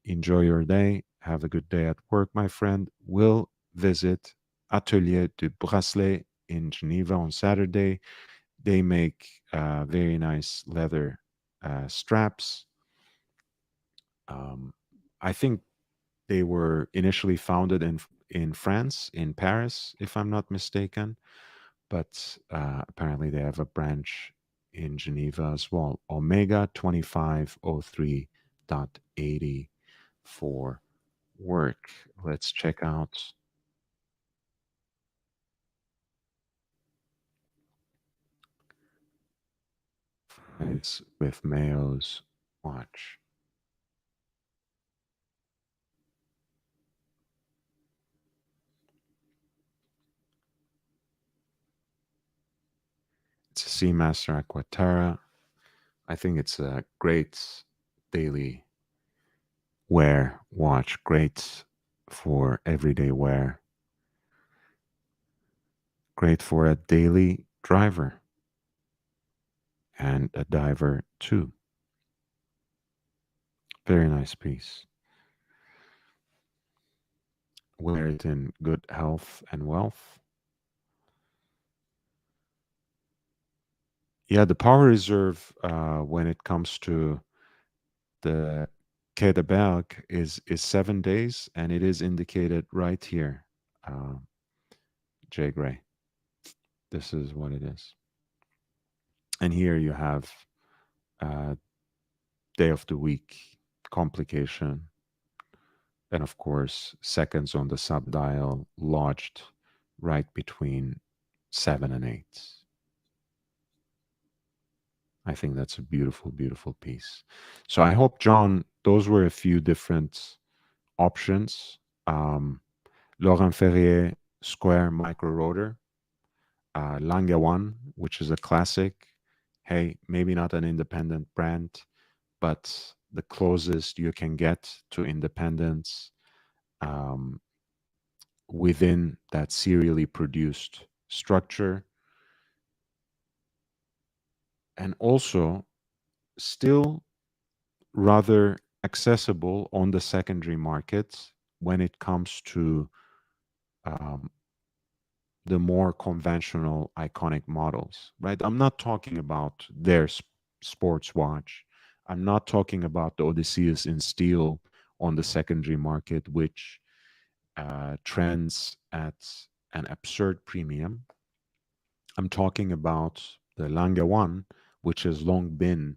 enjoy your day. Have a good day at work, my friend. We'll visit Atelier du Bracelet in Geneva on Saturday. They make very nice leather straps. Um, I think they were initially founded in France, in Paris, if I'm not mistaken, but apparently they have a branch in Geneva as well. Omega 2503.80 for work. Let's check out Fries with Mayo's watch. It's a Seamaster Aquaterra. I think it's a great daily wear watch, great for everyday wear, great for a daily driver and a diver too. Very nice piece. Wear it in good health and wealth. Yeah, the power reserve when it comes to the Quai de Berg is 7 days, and it is indicated right here, uh, Jay Gray. This is what it is. And here you have day of the week, complication, and of course, seconds on the subdial lodged right between 7 and 8. I think that's a beautiful, beautiful piece. So I hope, John, those were a few different options. Laurent Ferrier Square Micro Rotor, Lange One, which is a classic. Hey, maybe not an independent brand, but the closest you can get to independence um, within that serially produced structure, and also still rather accessible on the secondary market when it comes to um, the more conventional iconic models, right? I'm not talking about their sports watch. I'm not talking about the Odysseus in steel on the secondary market, which trends at an absurd premium. I'm talking about the Lange One, which has long been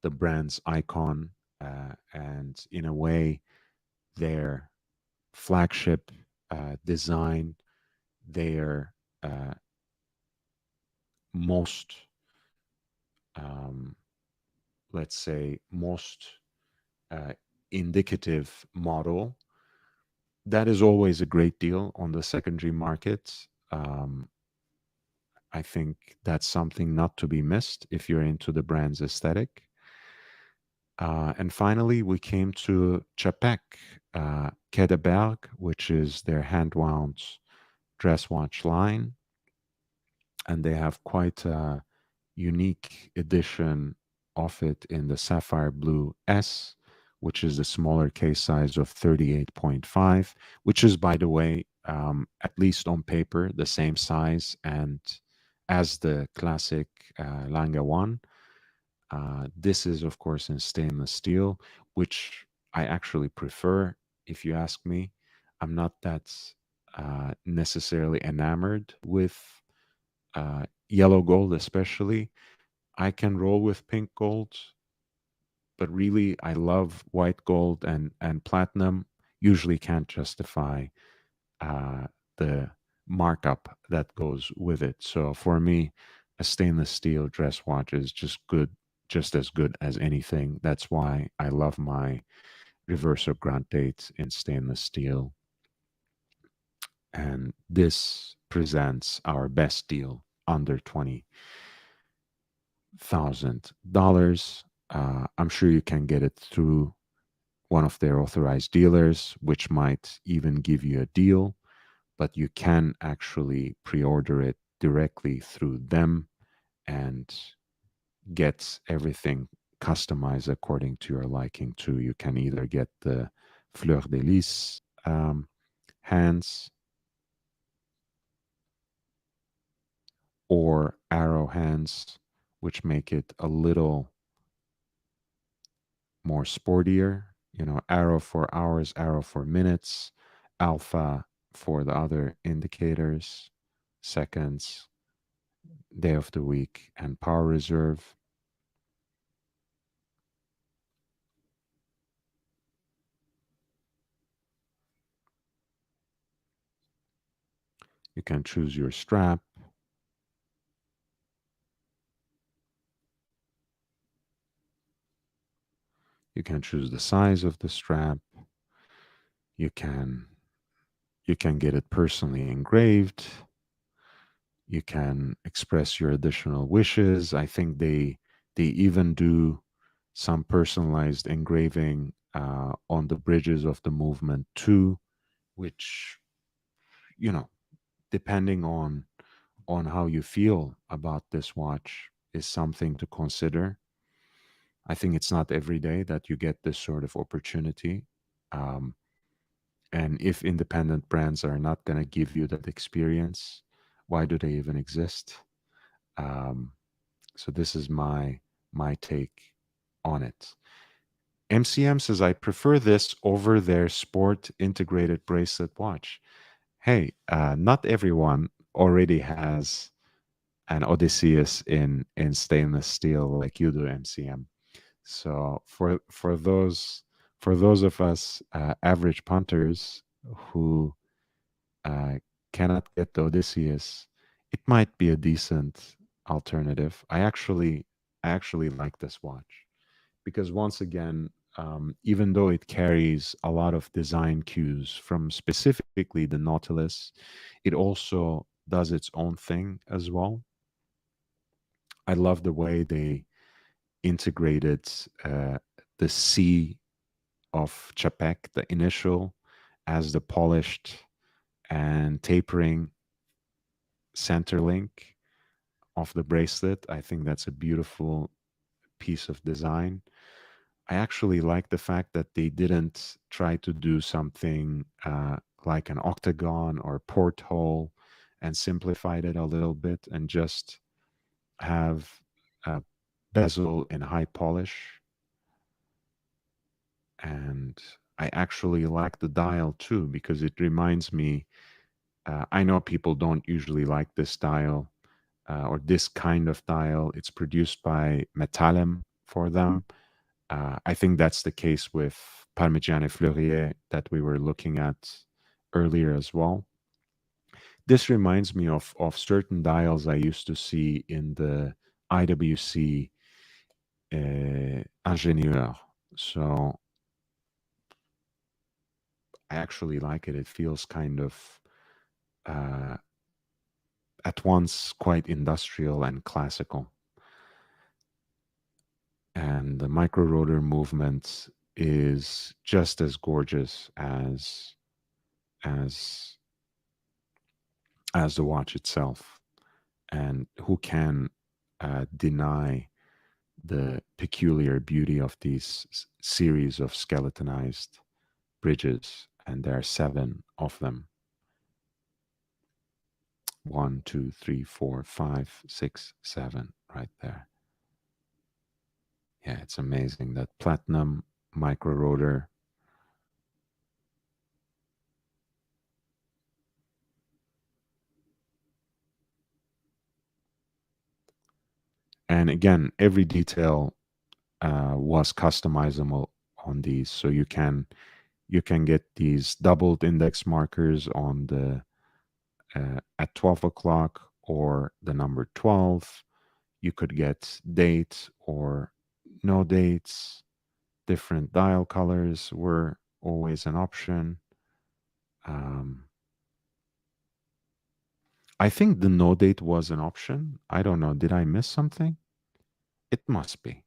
the brand's icon, and in a way, their flagship design, their most um, let's say, most uh, indicative model, that is always a great deal on the secondary market. I think that's something not to be missed if you're into the brand's aesthetic. And finally, we came to Chapek, Kedeberg, which is their hand wound dress watch line. And they have quite a unique edition of it in the Sapphire Blue S, which is the smaller case size of 38.5, which is, by the way, at least on paper, the same size and as the classic Langa 1. This is, of course, in stainless steel, which I actually prefer, if you ask me. I'm not that necessarily enamored with yellow gold, especially. I can roll with pink gold, but really, I love white gold and platinum. Usually can't justify uh, the markup that goes with it. So for me, a stainless steel dress watch is just good, just as good as anything. That's why I love my reverso grand dates in stainless steel. And this presents our best deal under $20,000. I'm sure you can get it through one of their authorized dealers, which might even give you a deal, but you can actually pre order it directly through them and get everything customized according to your liking too. You can either get the Fleur de Lis hands or arrow hands, which make it a little more sportier. You know, arrow for hours, arrow for minutes, alpha for the other indicators, seconds, day of the week, and power reserve. You can choose your strap. You can choose the size of the strap. You can you can get it personally engraved. You can express your additional wishes. I think they even do some personalized engraving on the bridges of the movement too, which, you know, depending on how you feel about this watch, is something to consider. I think it's not every day that you get this sort of opportunity. Um, and if independent brands are not going to give you that experience, why do they even exist? Um, so this is my take on it. MCM says, I prefer this over their sport integrated bracelet watch. Hey, not everyone already has an Odysseus in stainless steel like you do, MCM. So for those of us average punters who uh, cannot get the Odysseus, it might be a decent alternative. I actually like this watch because once again, even though it carries a lot of design cues from specifically the Nautilus, it also does its own thing as well. I love the way they integrated the C of Chapek, the initial, as the polished and tapering center link of the bracelet. I think that's a beautiful piece of design. I actually like the fact that they didn't try to do something like an octagon or porthole and simplified it a little bit and just have a bezel in high polish. And I actually like the dial too because it reminds me. I know people don't usually like this dial or this kind of dial. It's produced by Metallem for them. I think that's the case with Parmigiani Fleurier that we were looking at earlier as well. This reminds me of certain dials I used to see in the IWC ingénieur. So I actually like it. It feels kind of uh, at once quite industrial and classical. And the micro rotor movement is just as gorgeous as as the watch itself. And who can deny the peculiar beauty of these series of skeletonized bridges? And there are seven of them. One, two, three, four, five, six, seven, right there. Yeah, it's amazing. That platinum micro rotor. And again, every detail was customizable on these. So you can get these doubled index markers on the at 12 o'clock or the number 12. You could get date or no dates. Different dial colors were always an option. Um, I think the no date was an option. I don't know. Did I miss something? It must be.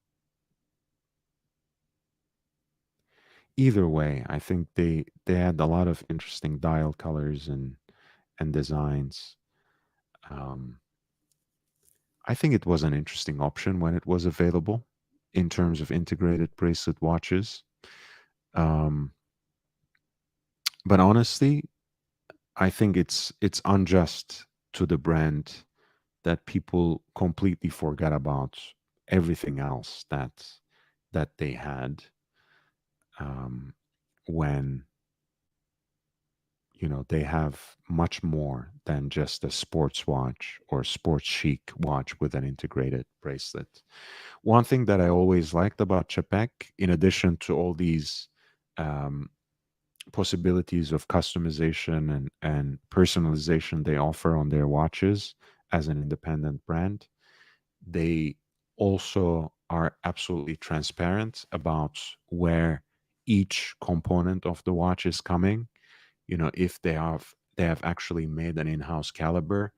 Either way, I think they had a lot of interesting dial colors and designs. Um, I think it was an interesting option when it was available in terms of integrated bracelet watches. Um, but honestly, I think it's unjust to the brand that people completely forget about everything else that they had um, when they have much more than just a sports watch or sports chic watch with an integrated bracelet. One thing that I always liked about Chapek, in addition to all these um, possibilities of customization and personalization they offer on their watches as an independent brand, they also are absolutely transparent about where each component of the watch is coming. If they have actually made an in-house caliber,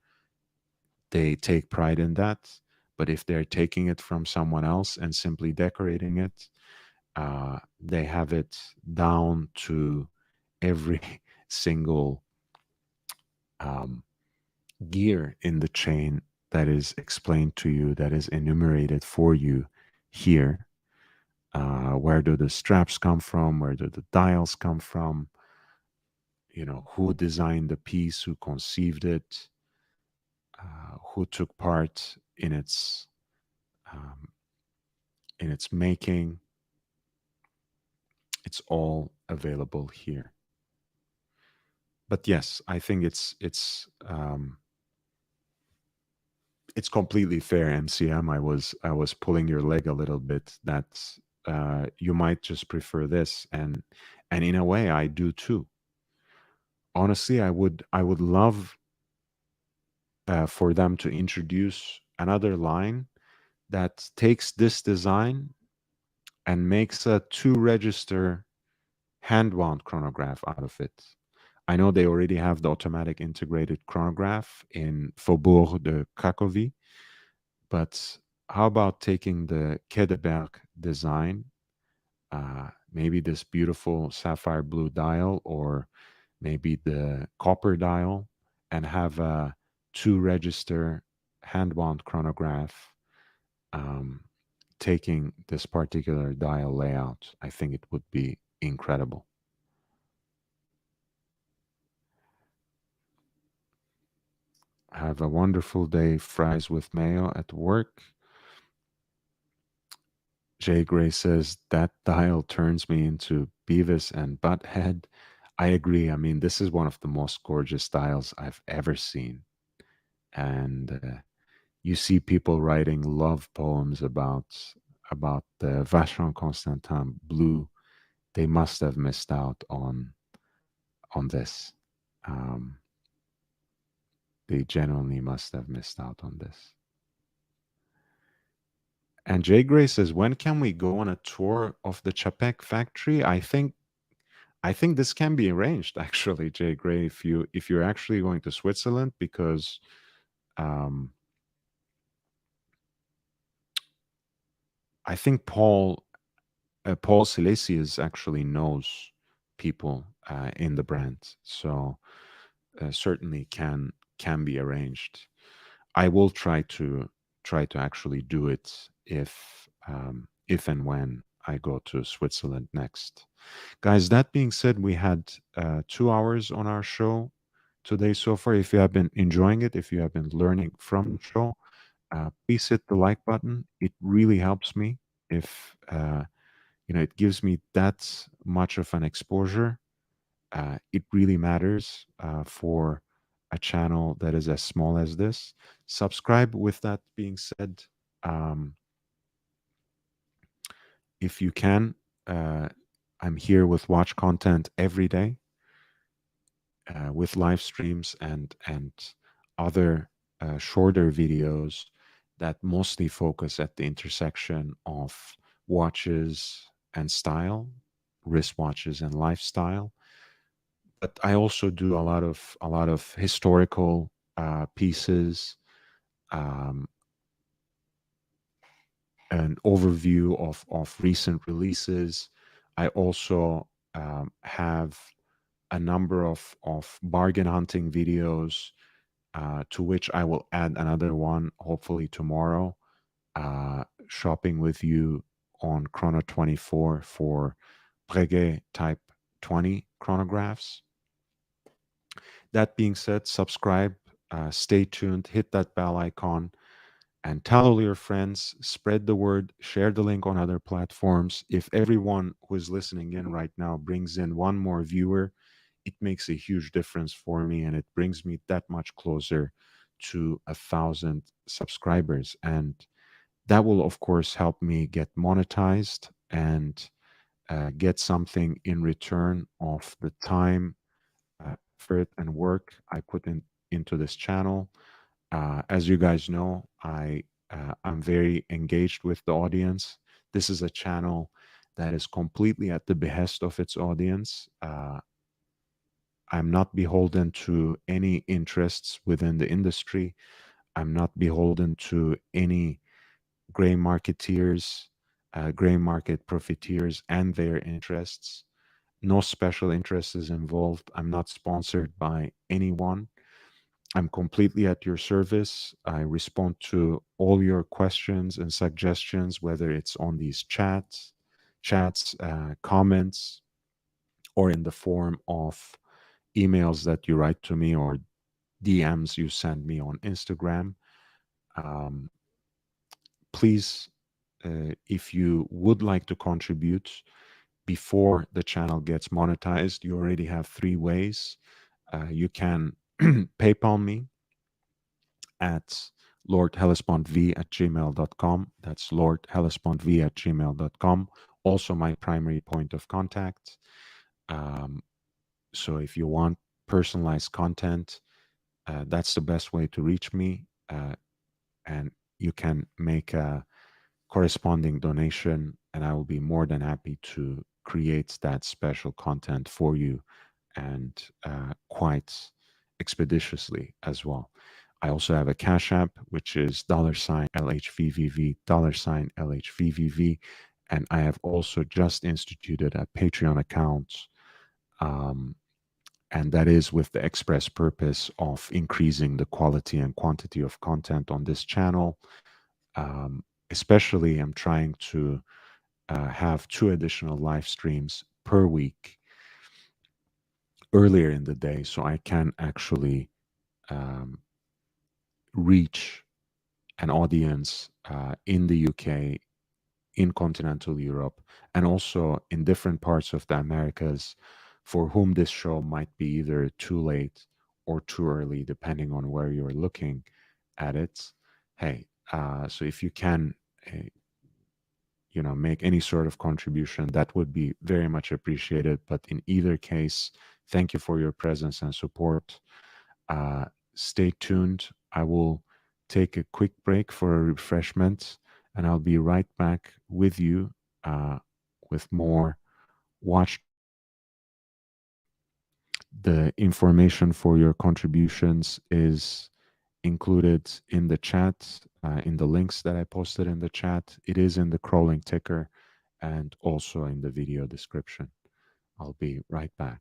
they take pride in that. But if they're taking it from someone else and simply decorating it, they have it down to every single um, gear in the chain that is explained to you, that is enumerated for you here. Where do the straps come from? Where do the dials come from? Who designed the piece? Who conceived it? Who took part um, in its making? It's all available here. But yes, I think it's completely fair, MCM. I was pulling your leg a little bit. That you might just prefer this, and in a way, I do too. Honestly, I would love for them to introduce another line that takes this design and makes a two-register hand-wound chronograph out of it. I know they already have the automatic integrated chronograph in Faubourg de Cracovie, but how about taking the Kedeberg design, maybe this beautiful sapphire blue dial, or maybe the copper dial, and have a two-register hand-wound chronograph um, taking this particular dial layout? I think it would be incredible. Have a wonderful day, fries with mayo at work. Jay Gray says that dial turns me into Beavis and Butthead. I agree. I mean, this is one of the most gorgeous dials I've ever seen. And you see people writing love poems about the Vacheron Constantin blue. They must have missed out on this. Um, they genuinely must have missed out on this. And Jay Gray says, when can we go on a tour of the Chapek factory? I think this can be arranged actually, Jay Gray, if you're actually going to Switzerland, because um, I think Paul Silesius actually knows people in the brand, so certainly can be arranged. I will try to actually do it if and when I go to Switzerland next. Guys, that being said, we had 2 hours on our show today so far. If you have been enjoying it, if you have been learning from the show, please hit the like button. It really helps me if it gives me that much of an exposure. It really matters for a channel that is as small as this. Subscribe. With that being said, um, if you can, uh, I'm here with watch content every day, with live streams and other shorter videos that mostly focus at the intersection of watches and style, wristwatches and lifestyle. But I also do a lot of historical pieces, um, an overview of recent releases. I also have a number of bargain hunting videos, to which I will add another one hopefully tomorrow. Shopping with you on Chrono 24 for Breguet Type 20 chronographs. That being said, subscribe, stay tuned, hit that bell icon, and tell all your friends, spread the word, share the link on other platforms. If everyone who is listening in right now brings in one more viewer, it makes a huge difference for me, and it brings me that much closer to 1,000 subscribers. And that will, of course, help me get monetized and get something in return of the time, effort, and work I put into this channel. As you guys know, I'm very engaged with the audience. This is a channel that is completely at the behest of its audience. I'm not beholden to any interests within the industry. I'm not beholden to any gray marketeers, gray market profiteers, and their interests. No special interest is involved. I'm not sponsored by anyone. I'm completely at your service. I respond to all your questions and suggestions, whether it's on these chats, comments, or in the form of emails that you write to me or DMs you send me on Instagram. Um, Please, if you would like to contribute before the channel gets monetized, you already have three ways. You can PayPal me at lordhellespontv@gmail.com. That's lordhellespontv@gmail.com. Also, my primary point of contact. Um, so, if you want personalized content, that's the best way to reach me. And you can make a corresponding donation, and I will be more than happy to create that special content for you, and quite expeditiously as well. I also have a Cash App, which is $LHVVV, $LHVVV. And I have also just instituted a Patreon account, um, and that is with the express purpose of increasing the quality and quantity of content on this channel. Especially, I'm trying to have two additional live streams per week earlier in the day, so I can actually um, reach an audience in the UK, in continental Europe, and also in different parts of the Americas, for whom this show might be either too late or too early, depending on where you're looking at it. Hey, so if you can, uh, make any sort of contribution, that would be very much appreciated. But in either case, thank you for your presence and support. Uh, Stay tuned. I will take a quick break for a refreshment, and I'll be right back with you with more watch. The information for your contributions is included in the chat, in the links that I posted in the chat. It is in the crawling ticker and also in the video description. I'll be right back.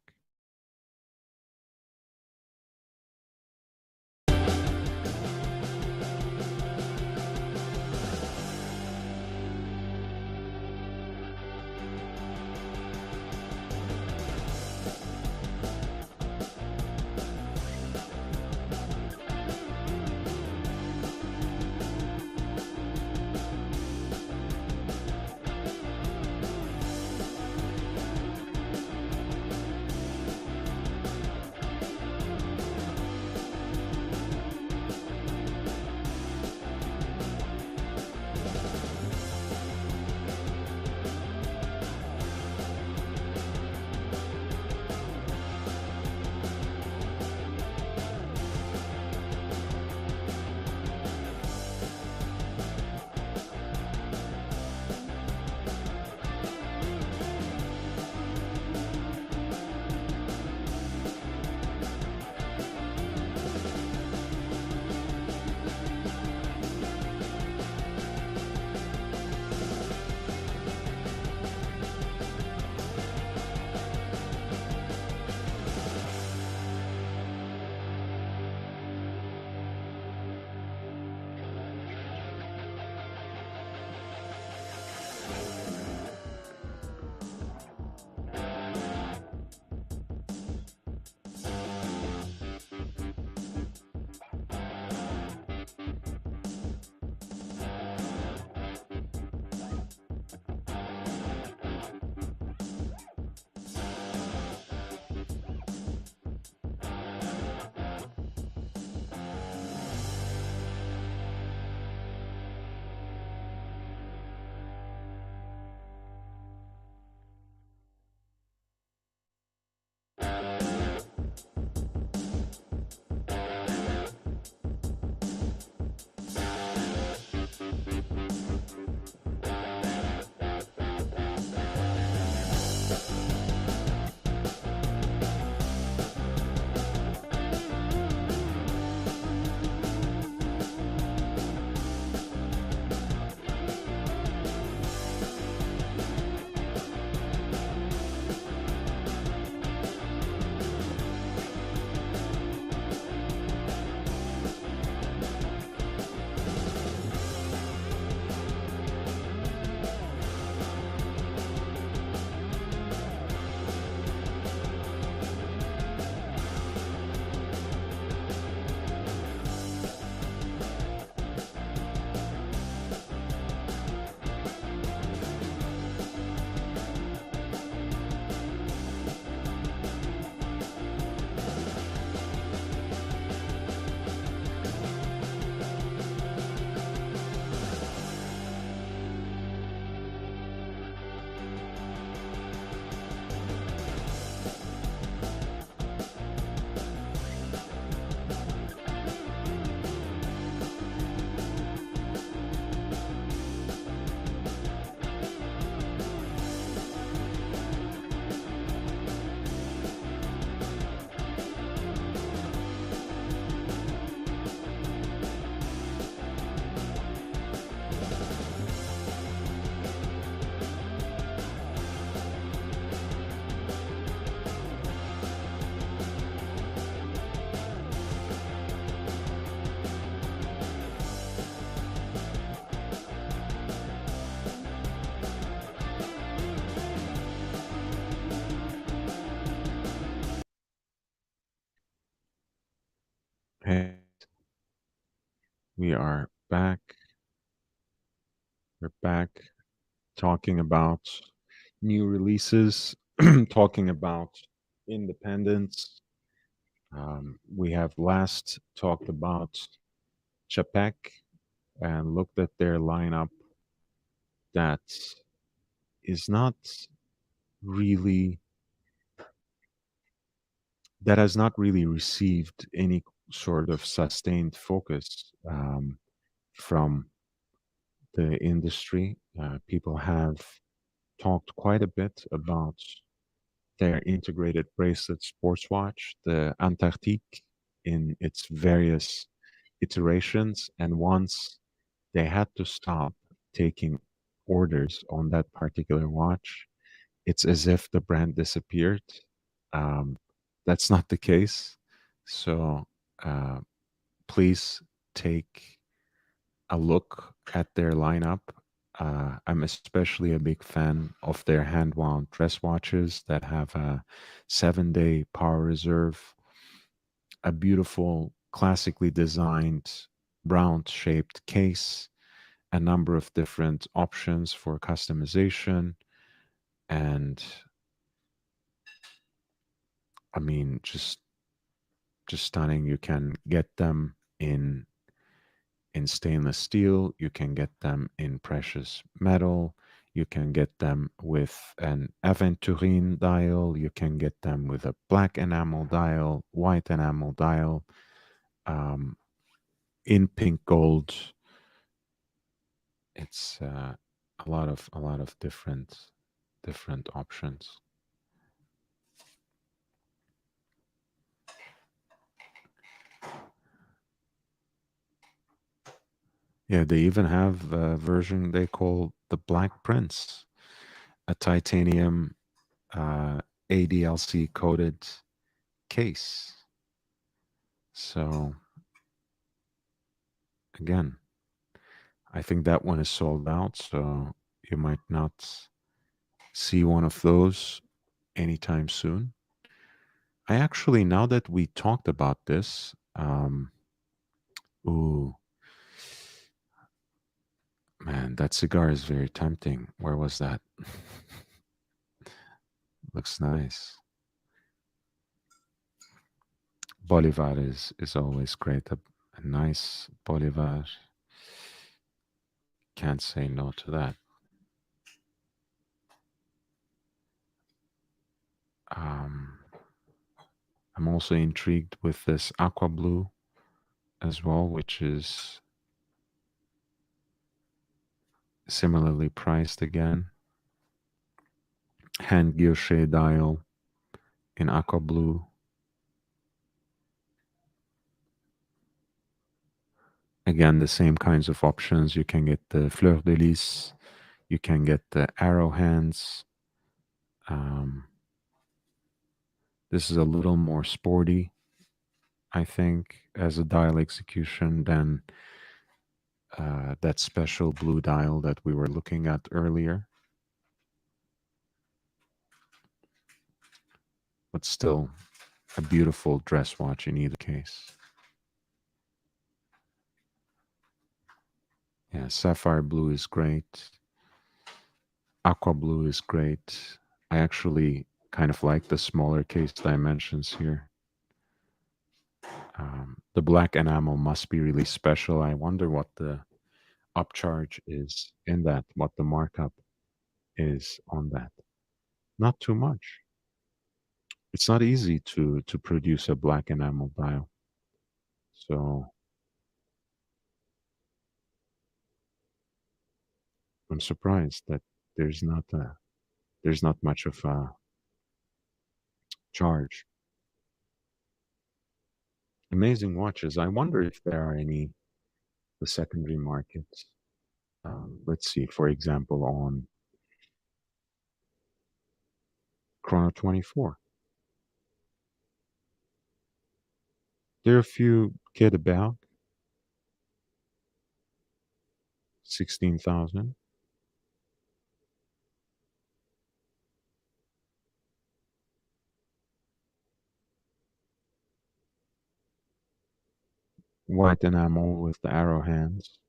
Hey, we are back. We're back talking about new releases, talking about independence. We have last talked about Chapek and looked at their lineup that is not really, that has not really received any sort of sustained focus from the industry. People have talked quite a bit about their integrated bracelet sports watch, the Antarctique, in its various iterations. And once they had to stop taking orders on that particular watch, it's as if the brand disappeared. Um, that's not the case. So uh, please take a look at their lineup. I'm especially a big fan of their hand wound dress watches that have a 7-day power reserve, a beautiful, classically designed, round shaped case, a number of different options for customization, and I mean, just stunning. You can get them in stainless steel, you can get them in precious metal, you can get them with an aventurine dial, you can get them with a black enamel dial, white enamel dial, um, in pink gold. It's a lot of different options. Yeah, they even have a version they call the Black Prince, a titanium uh, ADLC coated case. So again, I think that one is sold out, so you might not see one of those anytime soon. I actually, now that we talked about this, ooh, man, that cigar is very tempting. Where was that? Looks nice. Bolivar is always great. A nice Bolivar. Can't say no to that. Um, I'm also intrigued with this aqua blue as well, which is similarly priced again. Hand guilloche dial in aqua blue. Again, the same kinds of options. You can get the fleur de lis, you can get the arrow hands. Um, this is a little more sporty, I think, as a dial execution than that special blue dial that we were looking at earlier. But still, a beautiful dress watch in either case. Yeah, sapphire blue is great. Aqua blue is great. I actually kind of like the smaller case dimensions here. The black enamel must be really special. I wonder what the upcharge is in that, what the markup is on that. Not too much. It's not easy to produce a black enamel dial. So I'm surprised that there's not a there's not much of a charge. Amazing watches. I wonder if there are any the secondary markets. Let's see, for example, on Chrono 24. There are a few kid about 16,000. White enamel with the arrow hands.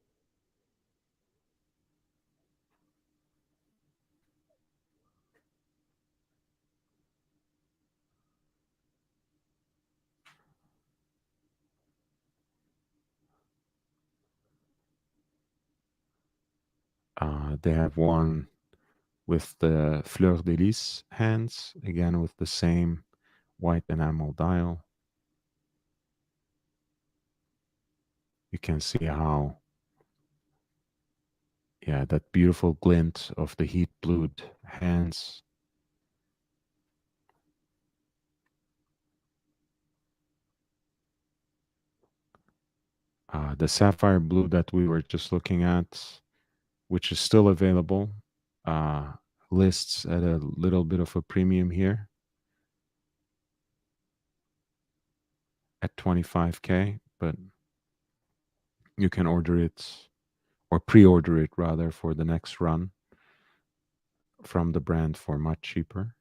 They have one with the fleur de lis hands, again with the same white enamel dial. You can see how Yeah, that beautiful glint of the heat blued hands. The sapphire blue that we were just looking at, which is still available, uh, lists at a little bit of a premium here at 25K, but you can order it or pre-order it rather for the next run from the brand for much cheaper.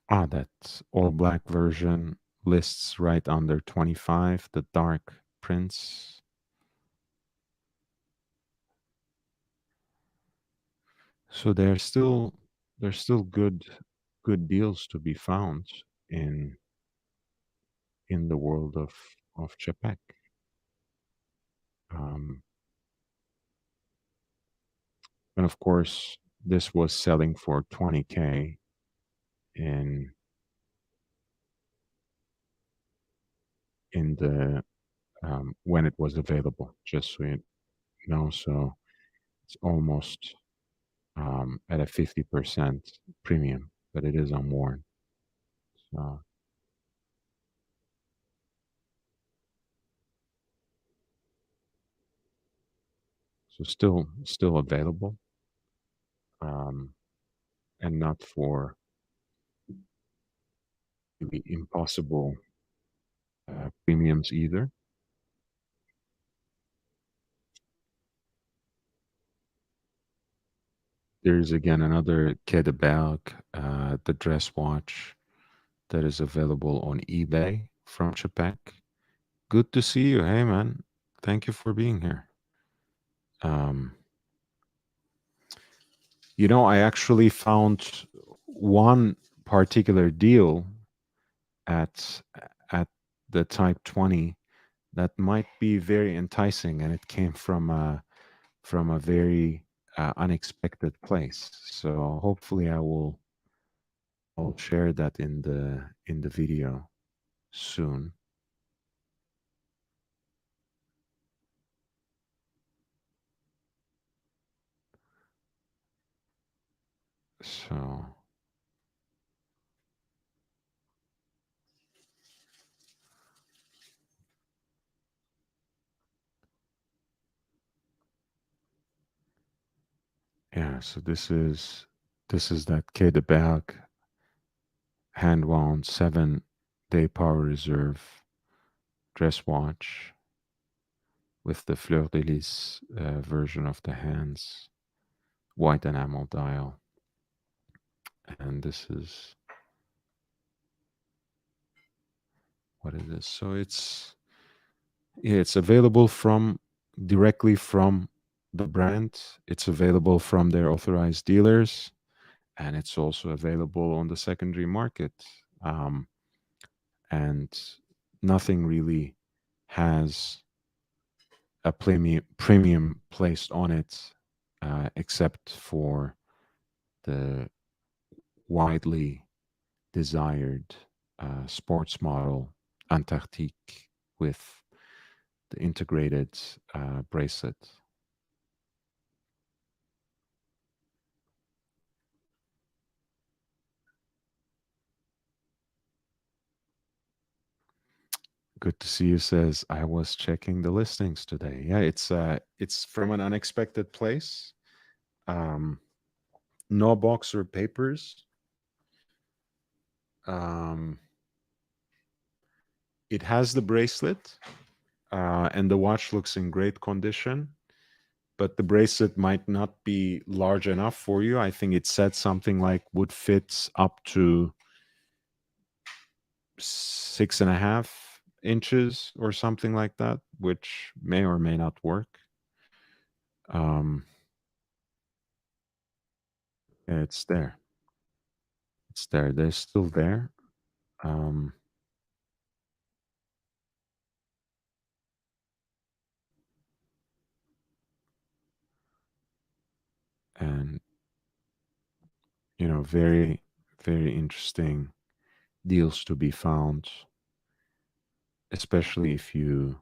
Ah, that all black version lists right under 25, the dark prints. So there's still good deals to be found in in the world of Chapek. Um, and of course, this was selling for 20K in the when it was available. Just so you know, so it's almost at a 50% premium, but it is unworn. So, so still available, um, and not for the impossible premiums either. There's again another Quai de Berg, the dress watch that is available on eBay from Chapek. Good to see you. Hey, man. Thank you for being here. Um, I actually found one particular deal at at the Type 20 that might be very enticing, and it came from a very unexpected place. So hopefully, I'll share that in the video soon. So yeah, so this is that Quai de Berg hand wound 7-day power reserve dress watch with the Fleur de Lis version of the hands, white enamel dial, and this is what it is. So it's available from directly from the brand. It's available from their authorized dealers, and it's also available on the secondary market. Um, and nothing really has a premium placed on it, except for the widely desired sports model Antarctique with the integrated bracelet. Good to see you. Says I was checking the listings today. Yeah, it's from an unexpected place. Um, no box or papers. Um, it has the bracelet, and the watch looks in great condition. But the bracelet might not be large enough for you. I think it said something like would fit up to 6.5 inches or something like that, which may or may not work. Um, yeah, it's there. It's there. They're still there. Um, and very, very interesting deals to be found, especially if you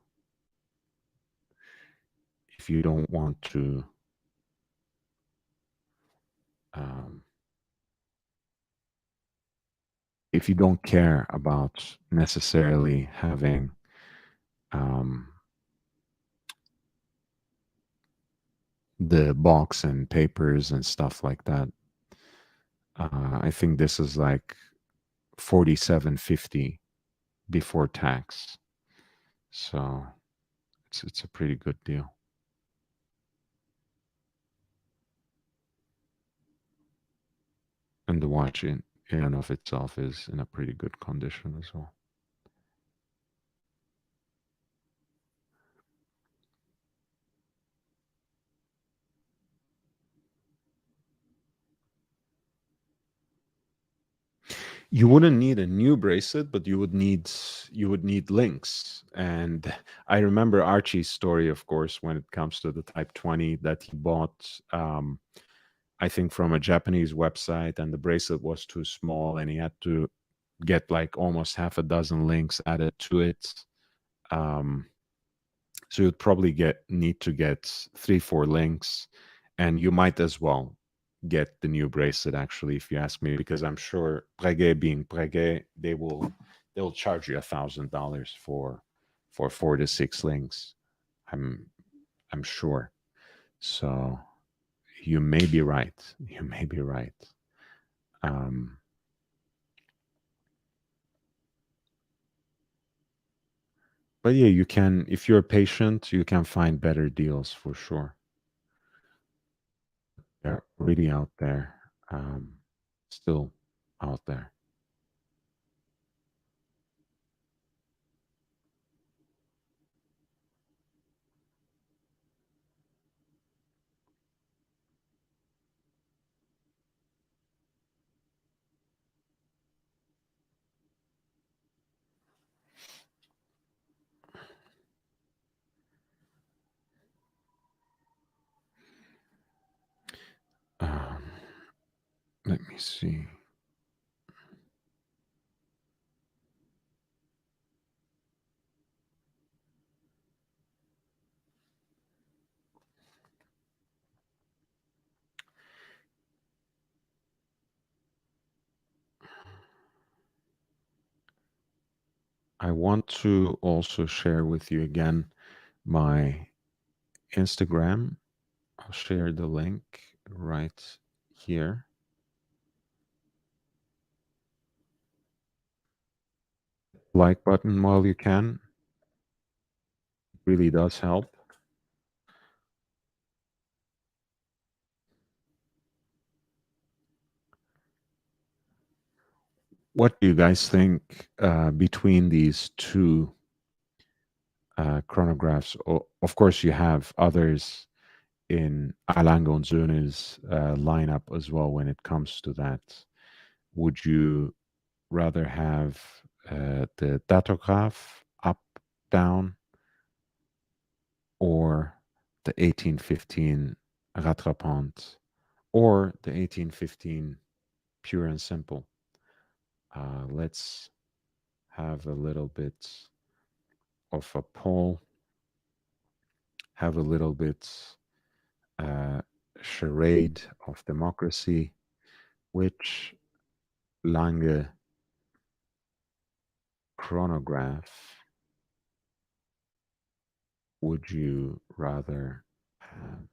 don't want to um, if you don't care about necessarily having um, the box and papers and stuff like that. I think this is like 47.50 before tax, so it's a pretty good deal. And the watch in and of itself is in a pretty good condition as well. You wouldn't need a new bracelet, but you would need links. And I remember Archie's story, of course, when it comes to the Type 20 that he bought, I think from a Japanese website, and the bracelet was too small, and he had to get like almost half a dozen links added to it. Um, so you'd probably need to get 3, 4 links, and you might as well get the new bracelet actually, if you ask me, because I'm sure Breguet being Breguet, they'll charge you $1,000 for 4 to 6 links. I'm I'm sure. So you may be right. You may be right. Um, but yeah, you can, if you're patient, you can find better deals for sure. They're really out there. Still out there. Um, let me see. I want to also share with you again my Instagram. I'll share the link right here. Like button while you can. It really does help. What do you guys think between these two chronographs? Of course, you have others in Alango and Zune's lineup as well when it comes to that. Would you rather have the Dhatograph up, down, or the 1815 Rattrapante, or the 1815 Pure and Simple? Let's have a little bit of a poll, have a little bit uh, charade of democracy. Which Lange chronograph would you rather have?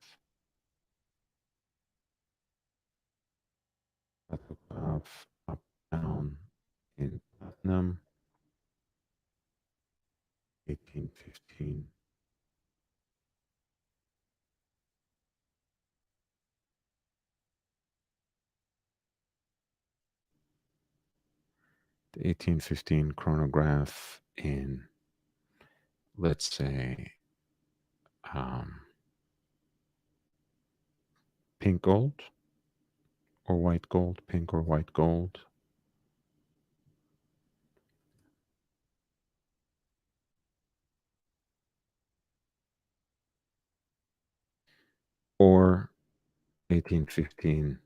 Photograph up, down in platinum, 1815. The 1815 chronograph in, let's say, um, pink gold or white gold, pink or white gold, or 1815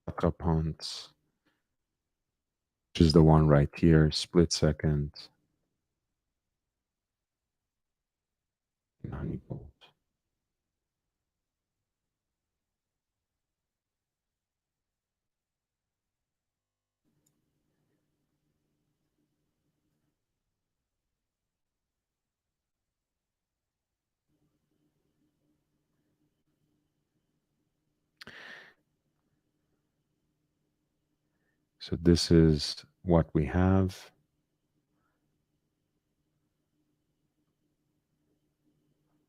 Rattrapante which is the one right here, split second, honey gold. So this is what we have.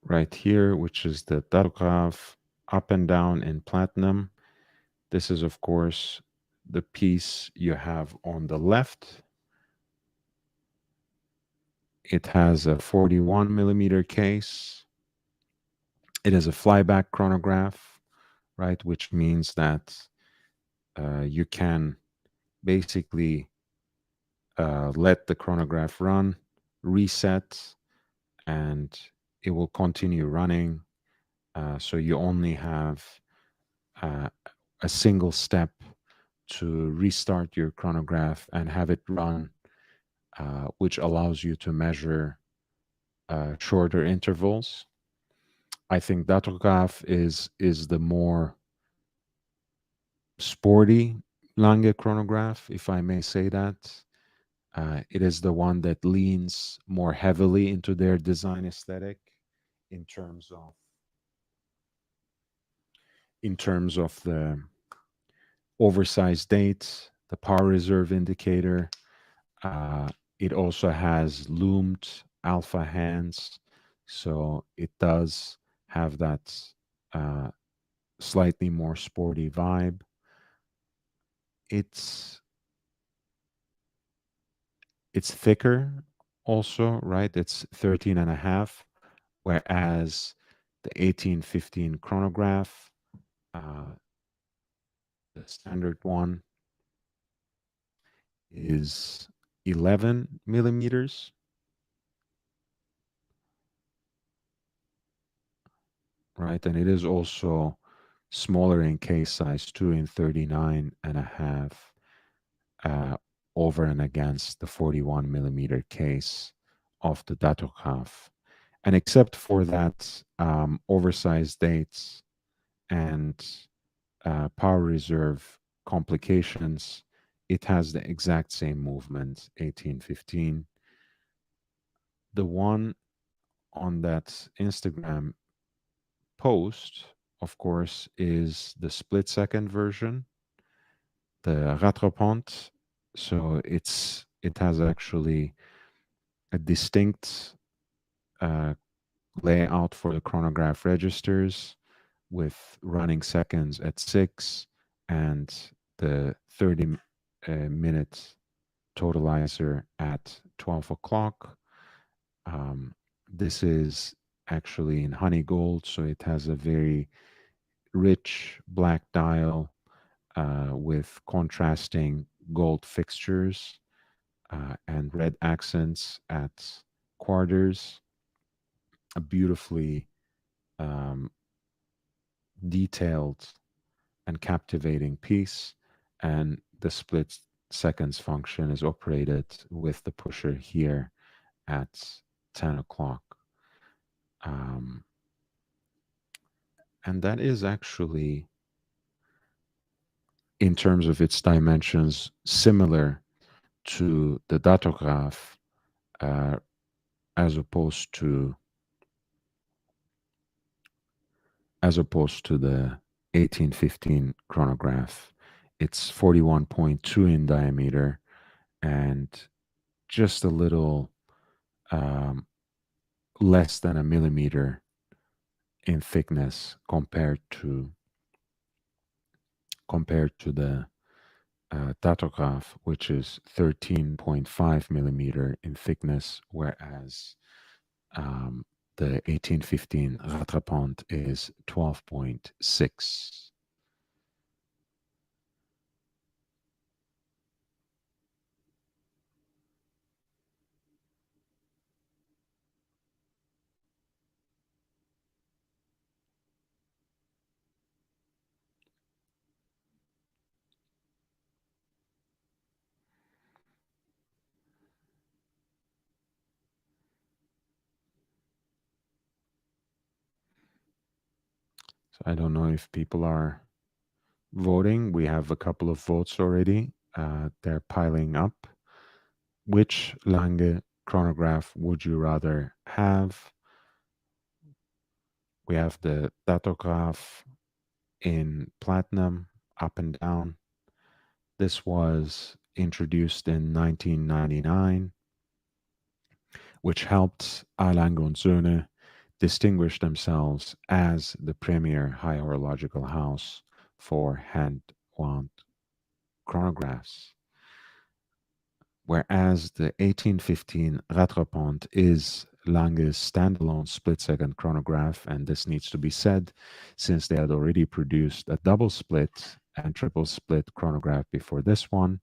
Right here, which is the Dhatograph up and down in platinum. This is, of course, the piece you have on the left. It has a 41 millimeter case. It is a flyback chronograph, right? Which means that you can basically let the chronograph run, reset, and it will continue running. So you only have uh, a single step to restart your chronograph and have it run, which allows you to measure shorter intervals. I think Dhatograph is the more sporty Lange chronograph, if I may say that. It is the one that leans more heavily into their design aesthetic in terms of the oversized dates, the power reserve indicator. Uh, it also has loomed alpha hands, so it does have that uh, slightly more sporty vibe. It's it's thicker also, right? It's 13 and a half, whereas the 1815 chronograph, uh, the standard one, is 11 millimeters, right? And it is also smaller in case size too, in 39 and a half, uh, over and against the 41 millimeter case of the Dhatograph. And except for that oversized dates and power reserve complications, it has the exact same movement, 1815. The one on that Instagram post, of course, is the split second version, the rattrapante. So it has actually a distinct uh, layout for the chronograph registers with running seconds at 6 and the 30 minute totalizer at 12 o'clock. This is actually in honey gold, so it has a very rich black dial with contrasting gold fixtures and red accents at quarters. A beautifully um, detailed and captivating piece. And the split seconds function is operated with the pusher here at 10 o'clock. Um, and that is actually, in terms of its dimensions, similar to the Dhatograph, uh, as opposed to the 1815 chronograph. It's 41.2 in diameter and just a little um, less than a millimeter in thickness compared to the Dhatograph, which is 13.5 millimeter in thickness, whereas um, the 1815 Rattrapante is 12.6. So I don't know if people are voting. We have a couple of votes already. They're piling up. Which Lange chronograph would you rather have? We have the Dhatograph in platinum, up and down. This was introduced in 1999, which helped Lange und Söhne distinguish themselves as the premier high horological house for hand-wound chronographs. Whereas the 1815 Rattrapante is Lange's standalone split-second chronograph, and this needs to be said since they had already produced a double split and triple split chronograph before this one.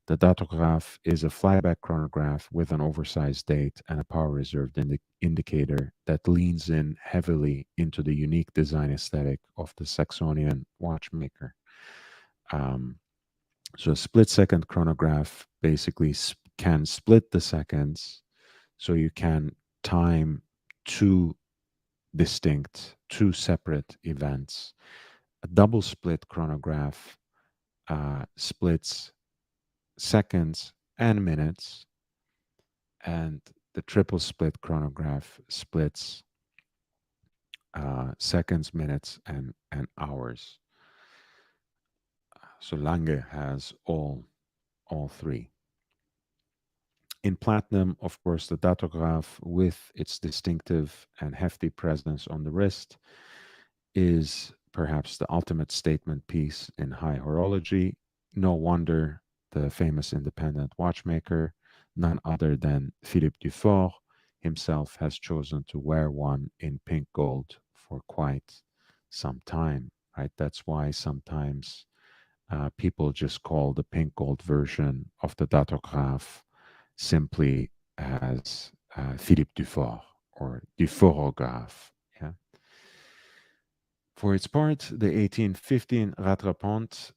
The Dhatograph is a flyback chronograph with an oversized date and a power reserved indicator that leans in heavily into the unique design aesthetic of the Saxonian watchmaker. Um, so a split second chronograph basically can split the seconds so you can time two two separate events. A double split chronograph splits seconds and minutes, and the triple split chronograph splits seconds, minutes, and hours. So Lange has all three. In platinum, of course, the Dhatograph, with its distinctive and hefty presence on the wrist, is perhaps the ultimate statement piece in high horology. No wonder the famous independent watchmaker, none other than Philippe Dufour, himself has chosen to wear one in pink gold for quite some time, right? That's why sometimes people just call the pink gold version of the Dhatograph simply as Philippe Dufour or Dufourograph. Yeah. For its part, the 1815 Rattrapante,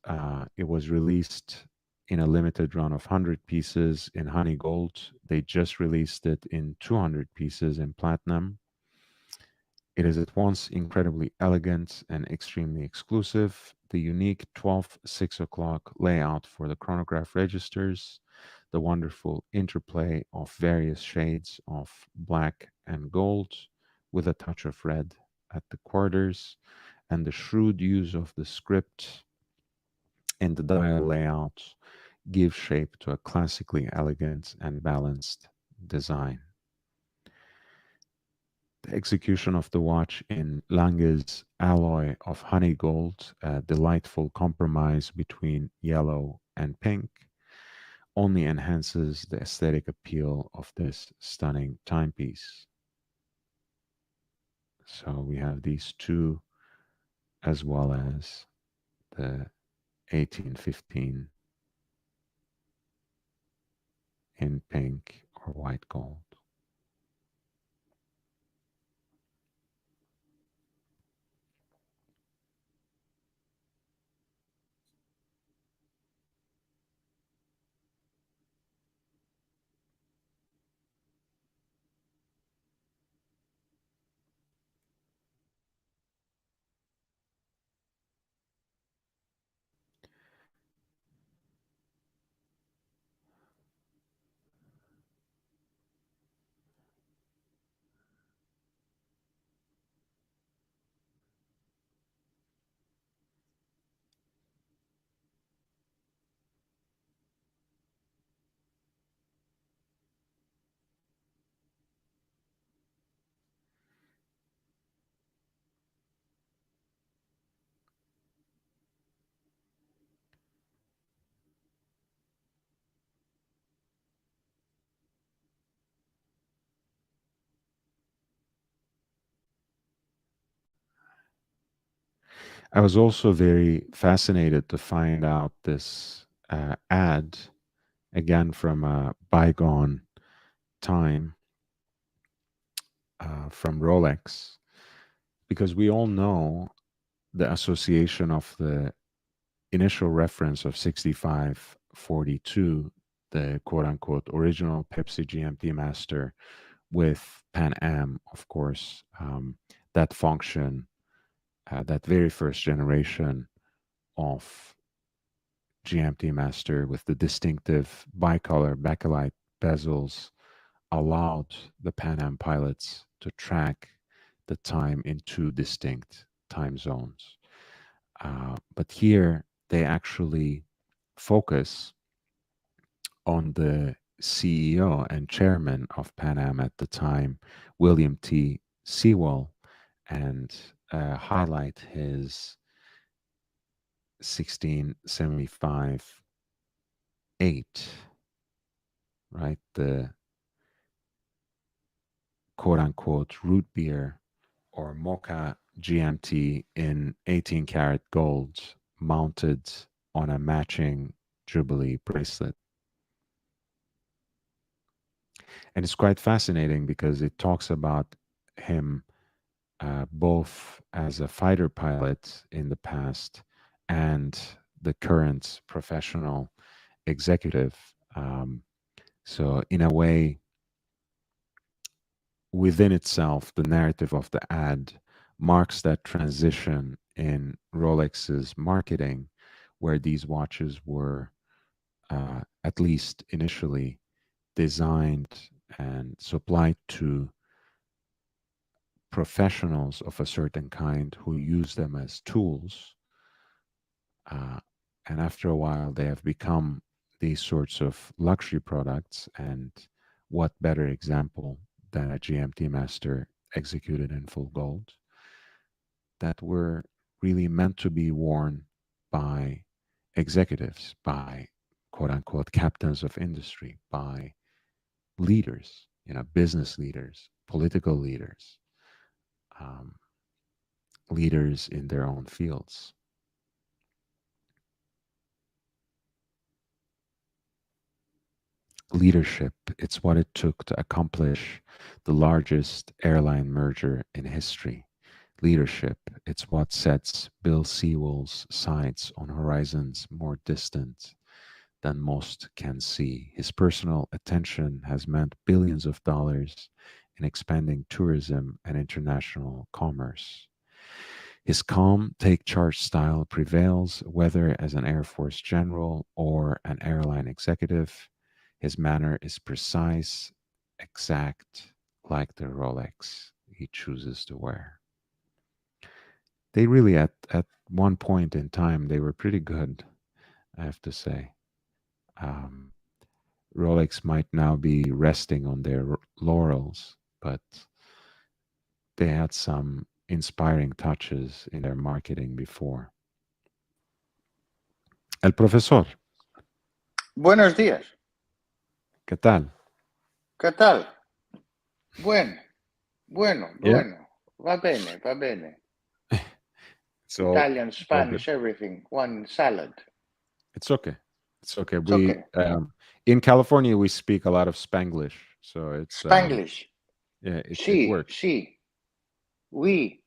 it was released in a limited run of 100 pieces in honey gold. They just released it in 200 pieces in platinum. It is at once incredibly elegant and extremely exclusive. The unique 12 6 o'clock layout for the chronograph registers, the wonderful interplay of various shades of black and gold with a touch of red at the quarters, and the shrewd use of the script and the dial layout give shape to a classically elegant and balanced design. The execution of the watch in Lange's alloy of honey gold, a delightful compromise between yellow and pink, only enhances the aesthetic appeal of this stunning timepiece. So we have these two as well as the 1815 in pink or white gold. I was also very fascinated to find out this ad again from a bygone time from Rolex, because we all know the association of the initial reference of 6542, the quote unquote original Pepsi GMT master, with Pan Am, of course, that function that very first generation of GMT Master with the distinctive bicolor bakelite bezels allowed the Pan Am pilots to track the time in two distinct time zones. But here they actually focus on the CEO and chairman of Pan Am at the time, William T. Sewell, and highlight his 1675 8, right? The quote unquote root beer or mocha GMT in 18 karat gold mounted on a matching Jubilee bracelet. And it's quite fascinating because it talks about him both as a fighter pilot in the past and the current professional executive. So, in a way, within itself, the narrative of the ad marks that transition in Rolex's marketing, where these watches were, at least initially, designed and supplied to professionals of a certain kind who use them as tools. Uh, and after a while, they have become these sorts of luxury products. And what better example than a GMT Master executed in full gold that were really meant to be worn by executives, by quote unquote captains of industry, by leaders, business leaders, political leaders, um, leaders in their own fields. Leadership, it's what it took to accomplish the largest airline merger in history. Leadership, it's what sets Bill Sewell's sights on horizons more distant than most can see. His personal attention has meant billions of dollars in expanding tourism and international commerce. His calm, take charge style prevails, whether as an Air Force general or an airline executive. His manner is precise, exact, like the Rolex he chooses to wear. They really, at one point in time, they were pretty good, I have to say. Um, Rolex might now be resting on their laurels, but they had some inspiring touches in their marketing before. El profesor, Buenos días. ¿qué tal? ¿Qué tal? Bueno, bueno, Yeah. bueno. Va bene, va bene. So Italian, all good. Spanish, everything. One salad. It's okay. It's okay. It's We okay. in California we speak a lot of Spanglish, so it's Spanglish. yeah, it Sí, works. sí. Oui.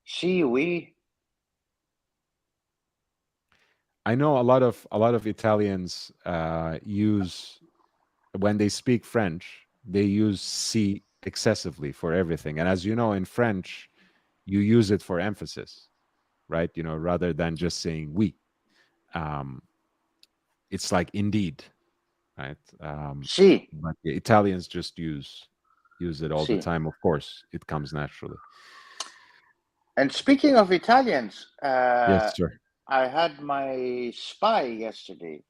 Sí, oui. I know a lot of Italians use when they speak French, they use "si" excessively for everything. And as you know, in French, you use it for emphasis, right? Rather than just saying "oui." Um, it's like "indeed," right? Sí, But the Italians just use it all the sí. time. Of course, it comes naturally. And speaking of Italians, Yes, sir. I had my spy yesterday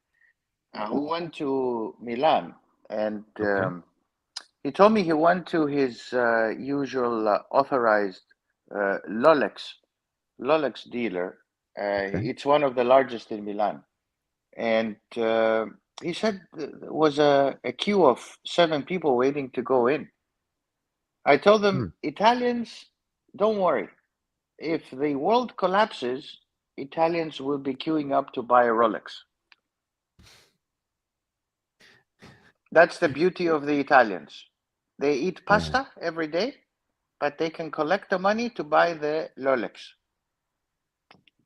who went to Milan, and Okay. he told me he went to his usual authorized Lolex dealer. Okay. It's one of the largest in Milan, and he said there was a queue of 7 people waiting to go in. I told Hmm. them, Italians, don't worry. If the world collapses, Italians will be queuing up to buy a Rolex. That's the beauty of the Italians. They eat Yeah. pasta every day, but they can collect the money to buy the Rolex.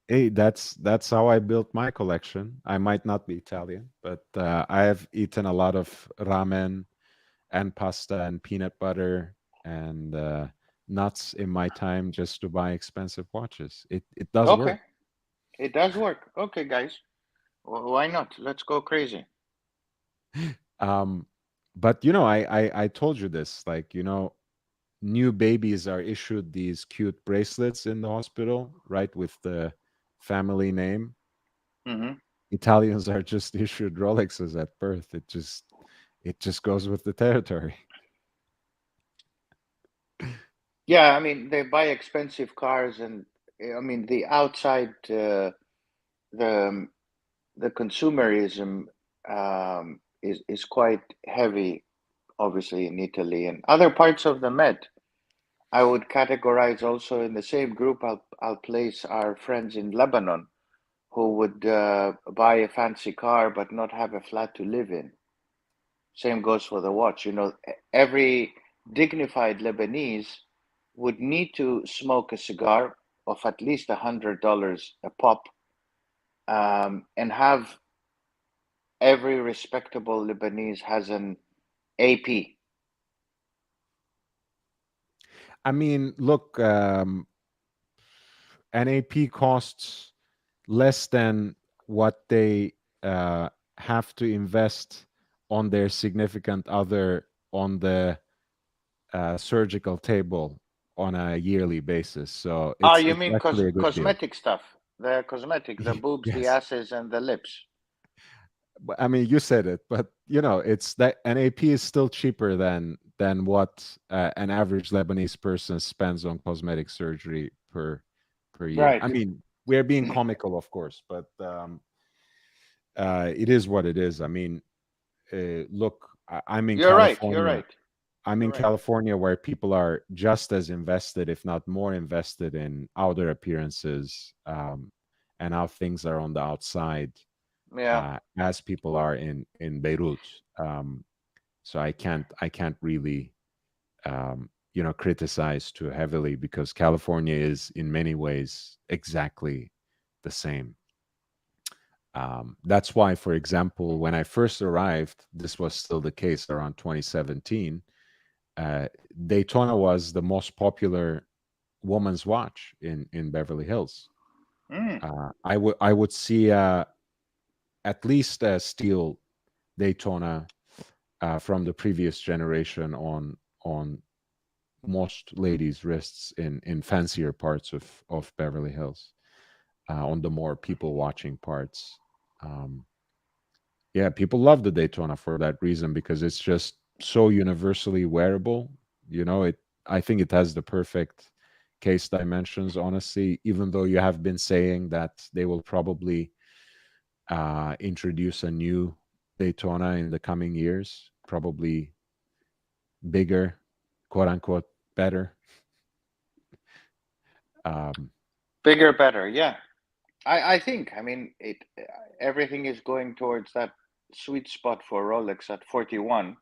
Hey, that's how I built my collection. I might not be Italian, but I have eaten a lot of ramen and pasta and peanut butter and nuts in my time just to buy expensive watches. It does work. Okay, it does work. Okay, guys, why not? Let's go crazy. Um, but I told you this, like, new babies are issued these cute bracelets in the hospital, right, with the family name. Hmm. Italians are just issued Rolexes at birth. It just goes with the territory. Yeah, I mean they buy expensive cars, and I mean the outside, the the consumerism is quite heavy, obviously in Italy and other parts of the Med. I would categorize also in the same group. I'll place our friends in Lebanon who would buy a fancy car but not have a flat to live in. Same goes for the watch. You know, every dignified Lebanese would need to smoke a cigar of at least $100 a pop, and have every respectable Lebanese has an AP. I mean, look, NAP costs less than what they have to invest on their significant other on the surgical table on a yearly basis. So Ah, it's you it's mean actually a good deal. cosmetic stuff? The cosmetic, the boobs, the Yes. asses, and the lips. I mean, you said it, but it's that an AP is still cheaper than what an average Lebanese person spends on cosmetic surgery per year. I Right. mean, we're being comical, of course, but it is what it is. I mean, look, I'm in You're right. You're California. right. I'm You're in right. California where people are just as invested, if not more invested, in outer appearances, and how things are on the outside, Yeah. as people are in Beirut. So I can't really criticize too heavily because California is in many ways exactly the same. That's why, for example, when I first arrived, this was still the case around 2017. Daytona was the most popular woman's watch in Beverly Hills. Mm. I would see at least a steel Daytona from the previous generation on most ladies' wrists in fancier parts of Beverly Hills, on the more people watching parts. Um, yeah, people love the Daytona for that reason because it's just so universally wearable. It. I think it has the perfect case dimensions. Honestly, even though you have been saying that they will probably introduce a new Daytona in the coming years, probably bigger, quote unquote, better. Um, Bigger, better. Yeah. I think. I mean, it. Everything is going towards that sweet spot for Rolex at 41,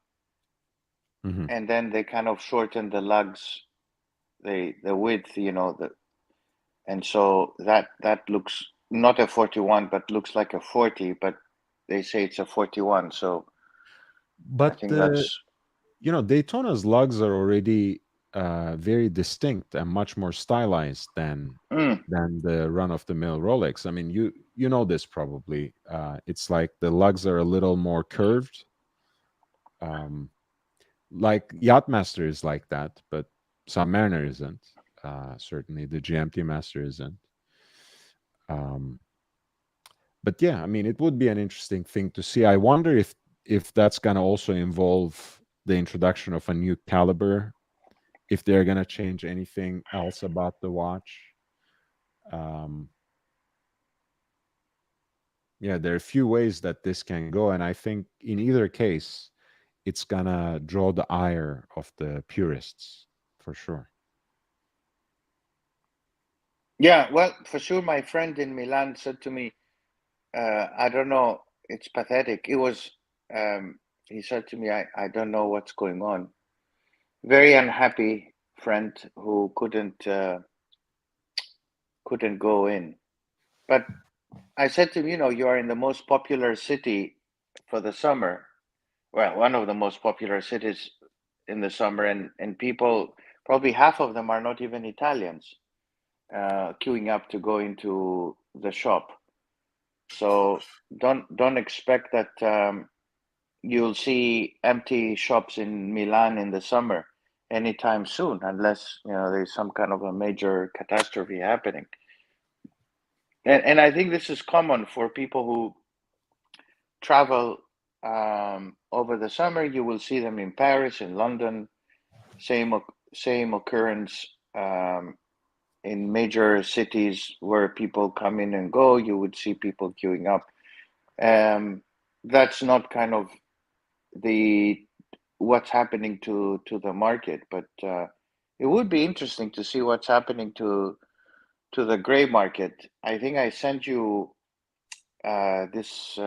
mhm. and then they kind of shorten the lugs, the width. And so that looks not a 41, but looks like a 40. But they say it's a 41. So I But think that's. Daytona's lugs are already very distinct and much more stylized Mm. than the run of the mill Rolex. I mean, you know this probably. It's like the lugs are a little more curved. Um, like Yachtmaster is like that, but Submariner isn't. Certainly, the GMT Master isn't. Um, but yeah, I mean, it would be an interesting thing to see. I wonder if that's going to also involve the introduction of a new caliber, if they're going to change anything else about the watch. Um, yeah, there are a few ways that this can go, and I think in either case, it's gonna draw the ire of the purists for sure. Yeah. Well, for sure. My friend in Milan said to me, I don't know. It's pathetic. It was. He said to me, I don't know what's going on. Very unhappy friend who couldn't go in. But I said to him, you are in the most popular city for the summer. Well, one of the most popular cities in the summer, and people probably half of them are not even Italians, queuing up to go into the shop. So don't expect that you'll see empty shops in Milan in the summer anytime soon, unless there's some kind of a major catastrophe happening. And I think this is common for people who travel over the summer. You will see them in Paris, in London. Same occurrence in major cities where people come in and go. You would see people queuing up. That's not kind of the what's happening to the market, but it would be interesting to see what's happening to the gray market. I think I sent you this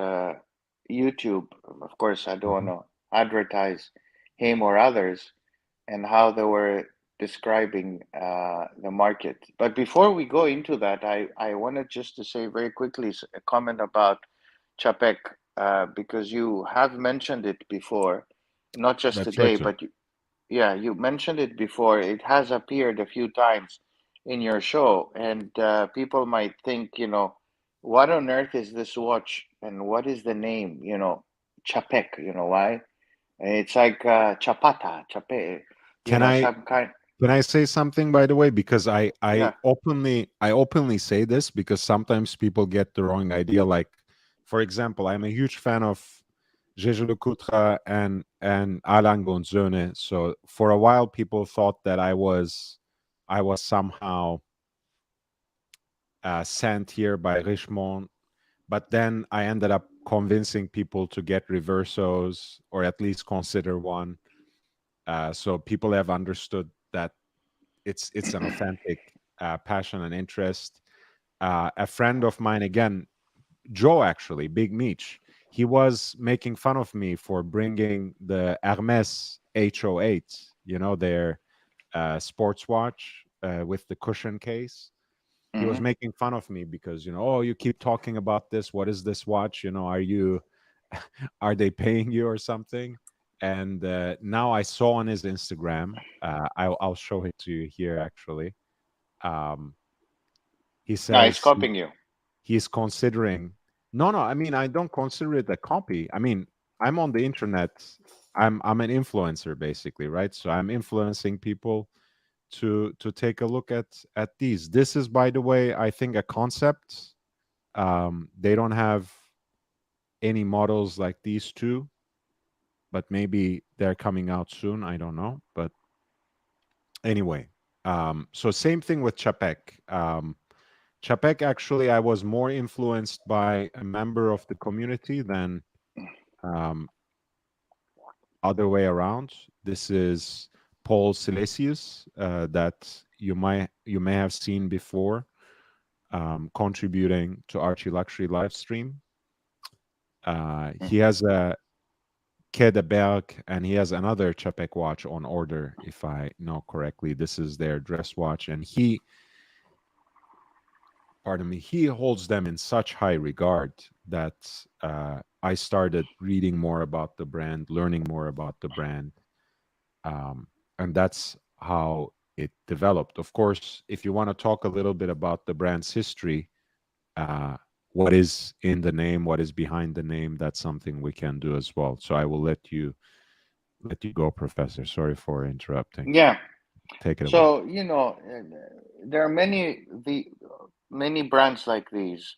YouTube. Of course, I don't want Mhm. to advertise him or others and how they were describing the market. But before we go into that, I wanted just to say very quickly a comment about Chapek, because you have mentioned it before, not just That's right, today, sir. but yeah, you mentioned it before. It has appeared a few times in your show, and people might think, what on earth is this watch, and what is the name? Chapek. You know why? It's like chapata, chape. Can I Some kind. can I say something, by the way? Because Yeah. I openly say this because sometimes people get the wrong idea. Like, for example, I'm a huge fan of Jeje Lecoultre and Alain Gonzone. So for a while, people thought that I was somehow sent here by Richemont, but then I ended up convincing people to get reversos or at least consider one. So people have understood that it's an authentic passion and interest. A friend of mine, again, Joe, actually, Big Meech, he was making fun of me for bringing the Hermes HO8, their sports watch with the cushion case. He was Hmm. making fun of me because, oh, you keep talking about this. What is this watch? Are they paying you or something? And now I saw on his Instagram, I'll show it to you here actually. Um, he No, it's says copying you. he's considering. No, I mean, I don't consider it a copy. I mean, I'm on the internet. I'm an influencer basically, right? So I'm influencing people to take a look at these. This is, by the way, I think a concept. They don't have any models like these two, but maybe they're coming out soon. I don't know. But anyway, so same thing with Chapek. Chapek, actually, I was more influenced by a member of the community than um, other way around. This is Paul Silesius that you may have seen before, contributing to Archie Luxury live stream. He has a Quai de Berg, and he has another Chapek watch on order, if I know correctly. This is their dress watch, and pardon me, he holds them in such high regard that I started reading more about the brand, learning more about the brand, and that's how it developed. Of course, if you want to talk a little bit about the brand's history, uh, what is in the name, what is behind the name, that's something we can do as well. So I will let you go, Professor. Sorry for interrupting. Yeah. Take it away. So, there are many brands like these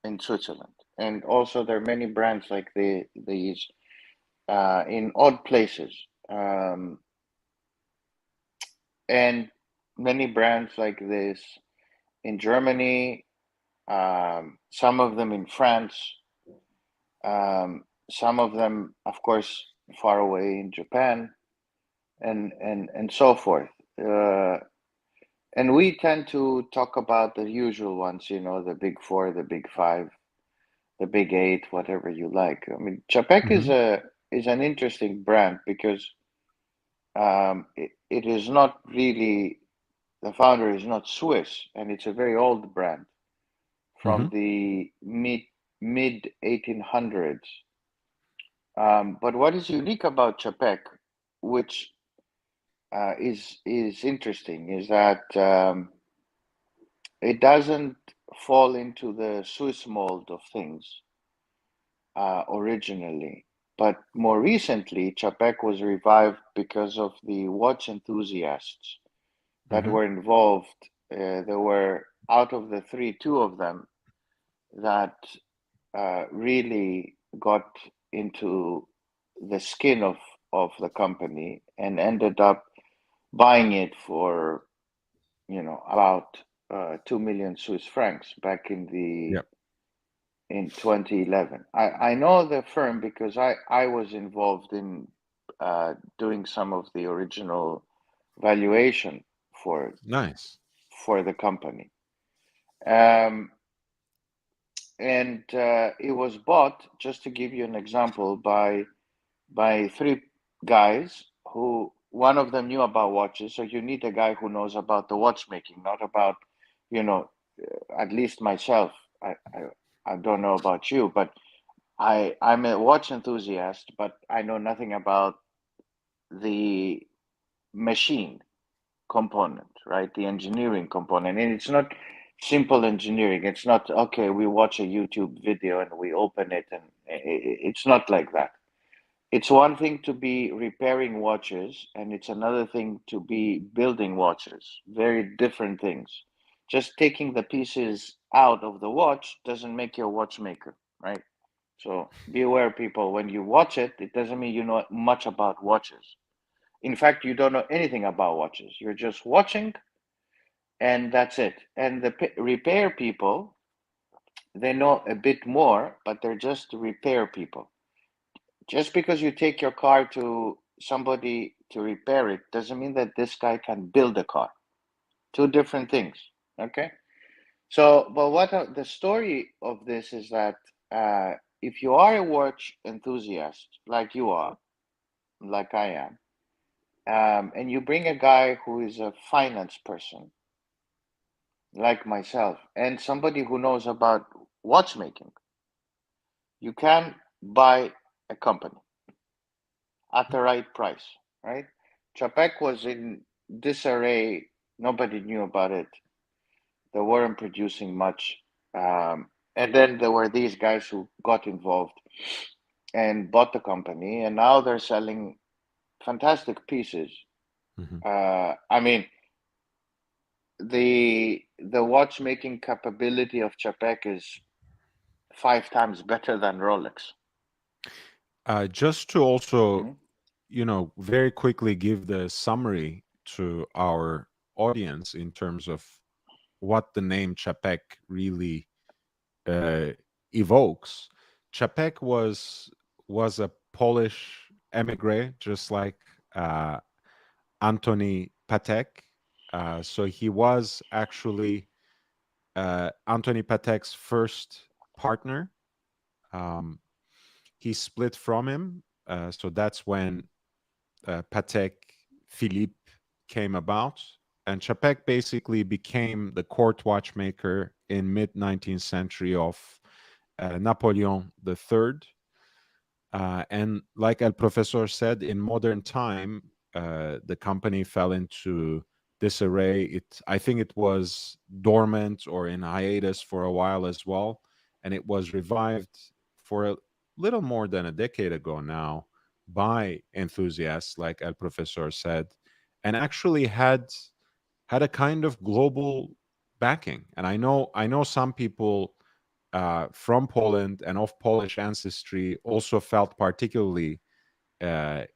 in Switzerland, and also there are many brands like these in odd places, um, and many brands like this in Germany. Some of them in France. Some of them, of course, far away in Japan, and so forth. Uh, and we tend to talk about the usual ones, the big four, the big five, the big eight, whatever you like. I mean, Chapek Hmm. is an interesting brand because it is not really, the founder is not Swiss, and it's a very old brand Hmm. from the mid 1800s. But what is unique about Chapek, which is interesting is that it doesn't fall into the Swiss mold of things originally. But more recently, Chapek was revived because of the watch enthusiasts that Hmm. were involved. There were, out of the three, two of them that really got into the skin of the company and ended up buying it for, about 2 million Swiss francs back Yeah. in 2011. I know the firm because I was involved in doing some of the original valuation for Nice. for the company. Um, and it was bought, just to give you an example, by three guys who one of them knew about watches. So you need a guy who knows about the watchmaking, not about, you know, at least myself. I don't know about you, but I'm a watch enthusiast, but I know nothing about the machine component, right? The engineering component. And it's not simple engineering. It's not, okay, we watch a YouTube video and we open it, and it's not like that. It's one thing to be repairing watches, and it's another thing to be building watches. Very different things. Just taking the pieces out of the watch doesn't make you a watchmaker, right? So be aware, people, when you watch it, it doesn't mean you know much about watches. In fact, you don't know anything about watches. You're just watching, and that's it. And the repair people, they know a bit more, but they're just repair people. Just because you take your car to somebody to repair it doesn't mean that this guy can build a car. Two different things. Okay. So, but the story of this is that if you are a watch enthusiast, like you are, like I am, and you bring a guy who is a finance person, like myself, and somebody who knows about watchmaking, you can buy a company at the right price, right? Chapek was in disarray. Nobody knew about it. They weren't producing much. And then there were these guys who got involved and bought the company, and now they're selling fantastic pieces. Hmm. I mean, the watchmaking capability of Chapek is 5 times better than Rolex. Just to also, Mhm. very quickly give the summary to our audience in terms of what the name Chapek really uh, evokes. Chapek was a Polish emigre, just like uh, Antony Patek. So he was actually Antony Patek's first partner. Um, he split from him, so that's when Patek Philippe came about, and Chapek basically became the court watchmaker in mid 19th century of Napoleon III. And like El Professor said, in modern time, the company fell into disarray. I think it was dormant or in hiatus for a while as well, and it was revived for a little more than a decade ago now by enthusiasts, like El Professor said, and actually had a kind of global backing. And I know some people from Poland and of Polish ancestry also felt particularly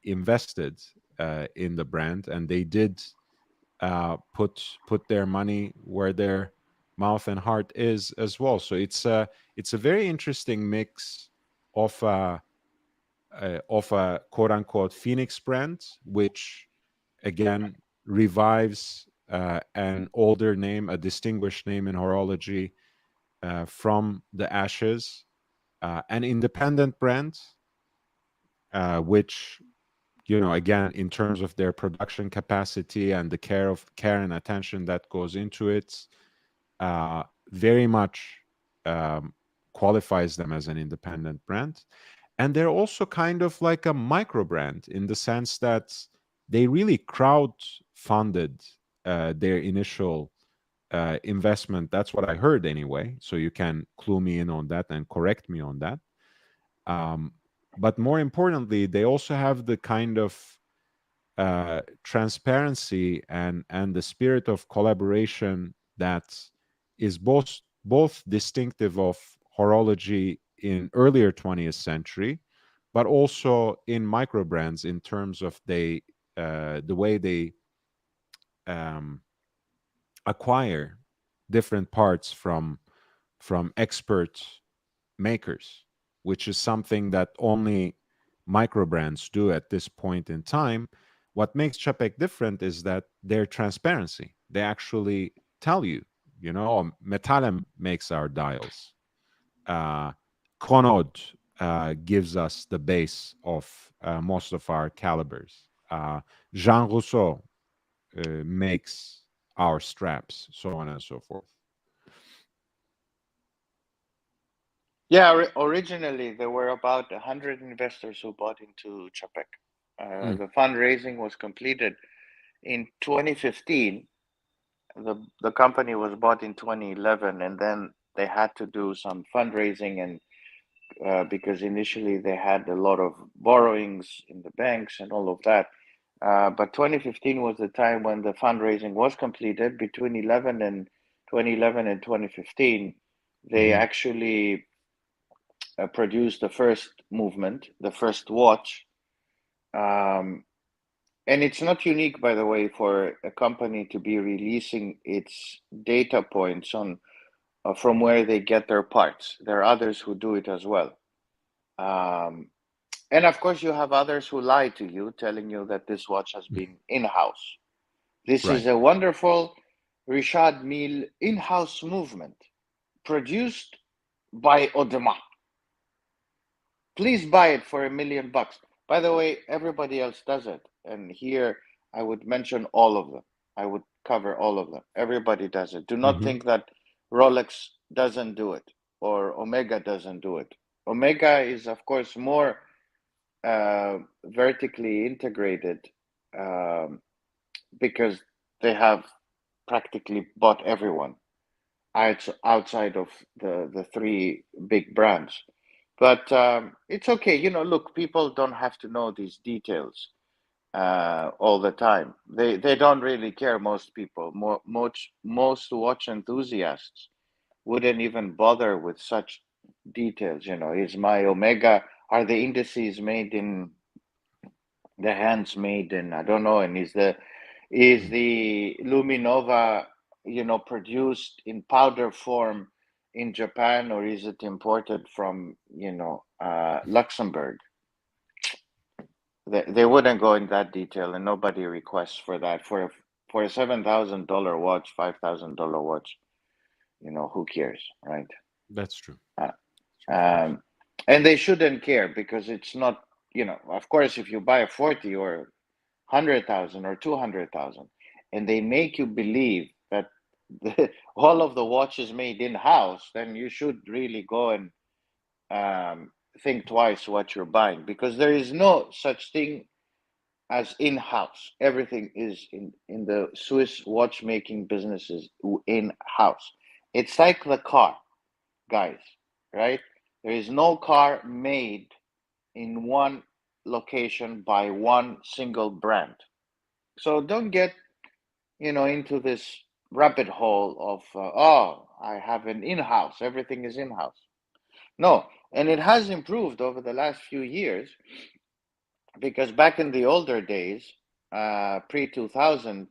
invested in the brand, and they did put their money where their mouth and heart is as well. So it's a very interesting mix of a quote unquote Phoenix brand, which again revives an older name, a distinguished name in horology from the ashes, an independent brand, which again in terms of their production capacity and the care and attention that goes into it, very much um, qualifies them as an independent brand. And they're also kind of like a micro brand in the sense that they really crowd funded their initial investment. That's what I heard anyway. So you can clue me in on that and correct me on that. Um, but more importantly, they also have the kind of transparency and the spirit of collaboration that is both distinctive of horology in earlier 20th century, but also in micro brands in terms of the way they um, acquire different parts from expert makers, which is something that only micro brands do at this point in time. What makes Chapek different is that their transparency. They actually tell you, Metalem makes our dials. Uh, Conod gives us the base of most of our calibers. Jean Rousseau makes our straps, so on and so forth. Yeah, originally there were about 100 investors who bought into Chapek. Mm, The fundraising was completed in 2015. The company was bought in 2011, and then they had to do some fundraising, and because initially they had a lot of borrowings in the banks and all of that. But 2015 was the time when the fundraising was completed. Between 2011 and 2015, they mhm, actually produced the first movement, the first watch. Um, and it's not unique, by the way, for a company to be releasing its data points on from where they get their parts. There are others who do it as well. Um, and of course, you have others who lie to you, telling you that this watch has mm. been in-house. This Right. is a wonderful Richard Mille in-house movement produced by Audemars. Please buy it for $1 million. By the way, everybody else does it. And here I would mention all of them. I would cover all of them. Everybody does it. Do not Hmm. think that Rolex doesn't do it or Omega doesn't do it. Omega is, of course, more vertically integrated um, because they have practically bought everyone outside of the three big brands. But it's okay. Look, people don't have to know these details all the time. They don't really care. Most people, most watch enthusiasts wouldn't even bother with such details. Is my Omega, are the indices made in the hands made in, I don't know, and is the Luminova, produced in powder form in Japan, or is it imported from, Luxembourg? They wouldn't go in that detail, and nobody requests for that. For a $7,000 watch, $5,000 watch, who cares, right? That's true. Uh, Of course. and they shouldn't care because it's not, of course, if you buy a 40 or 100,000 or 200,000, and they make you believe that all of the watches made in house, then you should really go and think twice what you're buying, because there is no such thing as in house. Everything is in the Swiss watchmaking businesses in house. It's like the car, guys, right? There is no car made in one location by one single brand. So don't get, into this rabbit hole of, oh, I have an in-house, everything is in-house. No, and it has improved over the last few years, because back in the older days, pre 2000,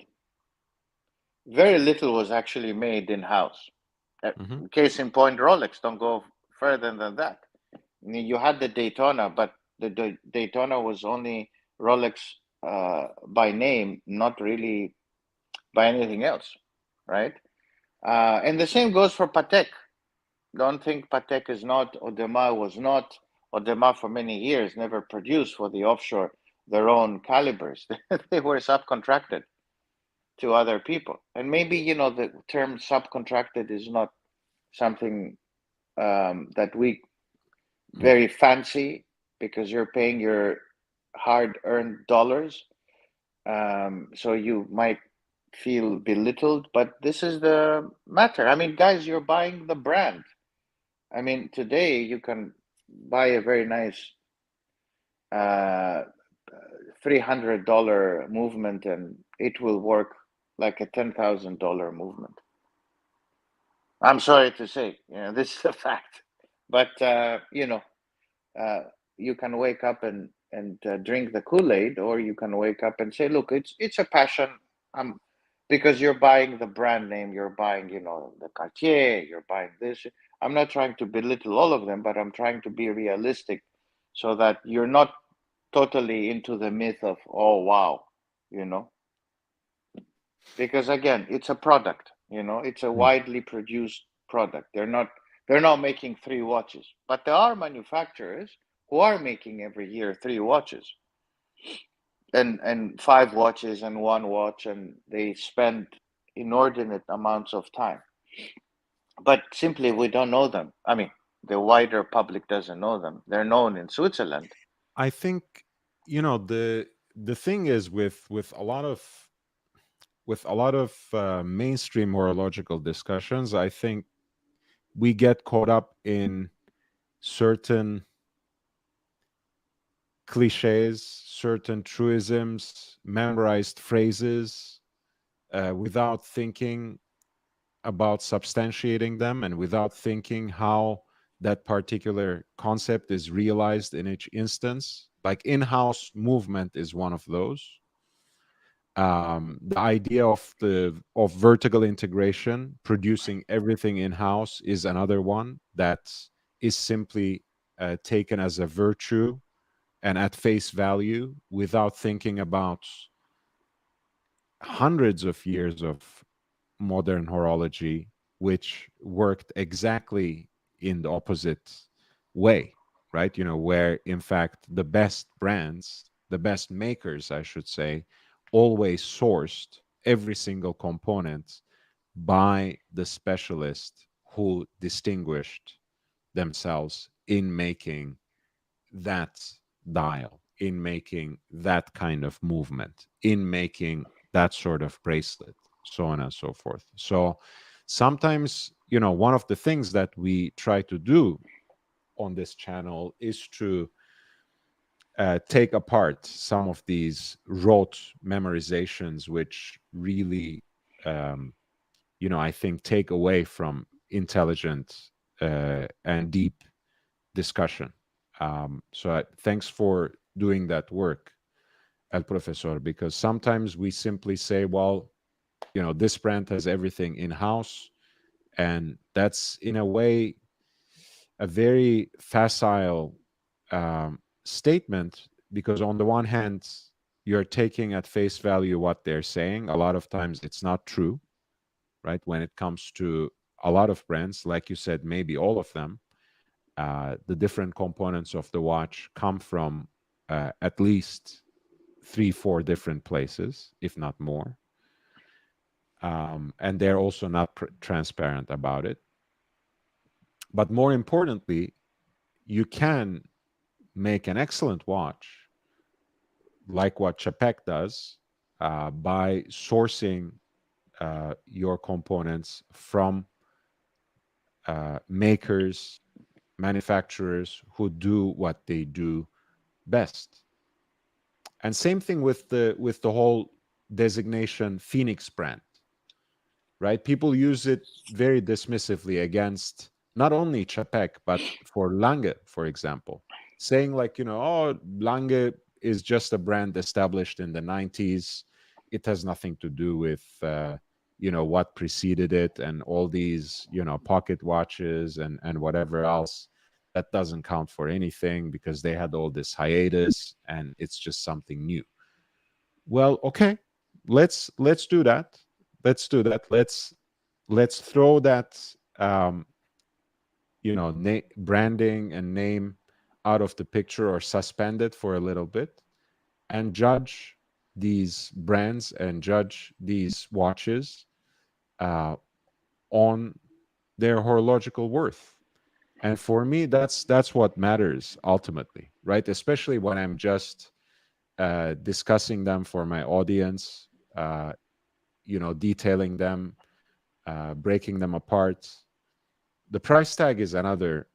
very little was actually made in-house. Hmm. Case in point, Rolex, don't go further than that. You had the Daytona, but the Daytona was only Rolex by name, not really by anything else, right? And the same goes for Patek. Don't think Patek is not, Audemars was not. Audemars for many years never produced for the offshore their own calibers. They were subcontracted to other people. And maybe, the term subcontracted is not something that we very fancy, because you're paying your hard earned dollars. So you might feel belittled, but this is the matter. I mean, guys, you're buying the brand. I mean, today you can buy a very nice uh, $300 movement and it will work like a $10,000 movement. I'm sorry to say, this is a fact. But uh, you can wake up and drink the Kool-Aid, or you can wake up and say, look, it's a passion. Because you're buying the brand name, you're buying, the Cartier, you're buying this. I'm not trying to belittle all of them, but I'm trying to be realistic so that you're not totally into the myth of, oh wow, you know, because again, it's a product, it's a Mm. widely produced product. They're not making three watches, but there are manufacturers who are making every year three watches and five watches and one watch, and they spend inordinate amounts of time. But simply we don't know them. I mean, the wider public doesn't know them. They're known in Switzerland. I think the thing is with a lot of mainstream horological discussions, I think we get caught up in certain cliches, certain truisms, memorized phrases, without thinking about substantiating them and without thinking how that particular concept is realized in each instance. Like in-house movement is one of those. The idea of vertical integration, producing everything in-house, is another one that is simply taken as a virtue and at face value without thinking about hundreds of years of modern horology, which worked exactly in the opposite way, right? Where in fact the best brands, the best makers, I should say, always sourced every single component by the specialist who distinguished themselves in making that dial, in making that kind of movement, in making that sort of bracelet, so on and so forth. So sometimes, one of the things that we try to do on this channel is to take apart some of these rote memorizations, which really, um, I think take away from intelligent and deep discussion. Thanks for doing that work, El Profesor, because sometimes we simply say, well, this brand has everything in house. And that's in a way a very facile statement, because on the one hand, you're taking at face value what they're saying. A lot of times it's not true, right? When it comes to a lot of brands, like you said, maybe all of them, the different components of the watch come from at least 3, 4 different places, if not more. And they're also not transparent about it. But more importantly, you can make an excellent watch, like what Chapek does, by sourcing your components from makers, manufacturers who do what they do best. And same thing with the whole designation Phoenix brand, right? People use it very dismissively against not only Chapek but for Lange, for example, saying like, oh, Lange is just a brand established in the 90s. It has nothing to do with what preceded it, and all these pocket watches and whatever else. That doesn't count for anything because they had all this hiatus and it's just something new. Well, okay, let's do that. Let's throw that branding and name out of the picture, or suspend it for a little bit, and judge these brands and judge these watches uh, on their horological worth. And for me, that's what matters ultimately, right? Especially when I'm just discussing them for my audience, detailing them, breaking them apart. The price tag is another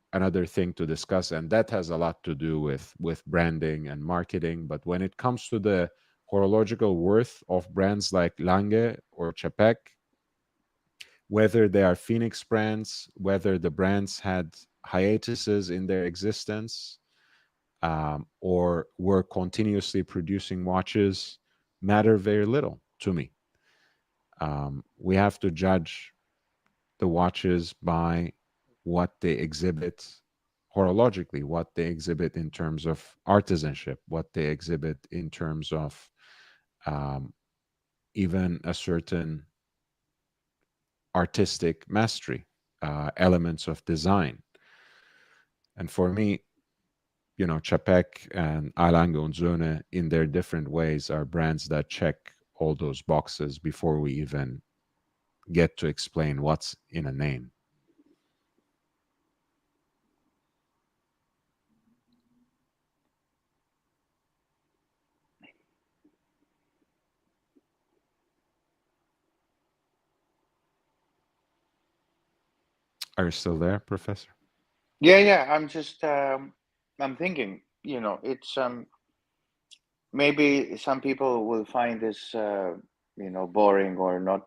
thing to discuss, and that has a lot to do with branding and marketing. But when it comes to the horological worth of brands like Lange or Chapek, whether they are Phoenix brands, whether the brands had hiatuses in their existence, or were continuously producing watches, matter very little to me. We have to judge the watches by what they exhibit horologically, what they exhibit in terms of artisanship, what they exhibit in terms of um, even a certain artistic mastery, elements of design. And for me, Chapek and Alange und Söhne, in their different ways, are brands that check all those boxes before we even get to explain what's in a name. Are you still there, Professor? Yeah. I'm thinking, it's maybe some people will find this, boring or not.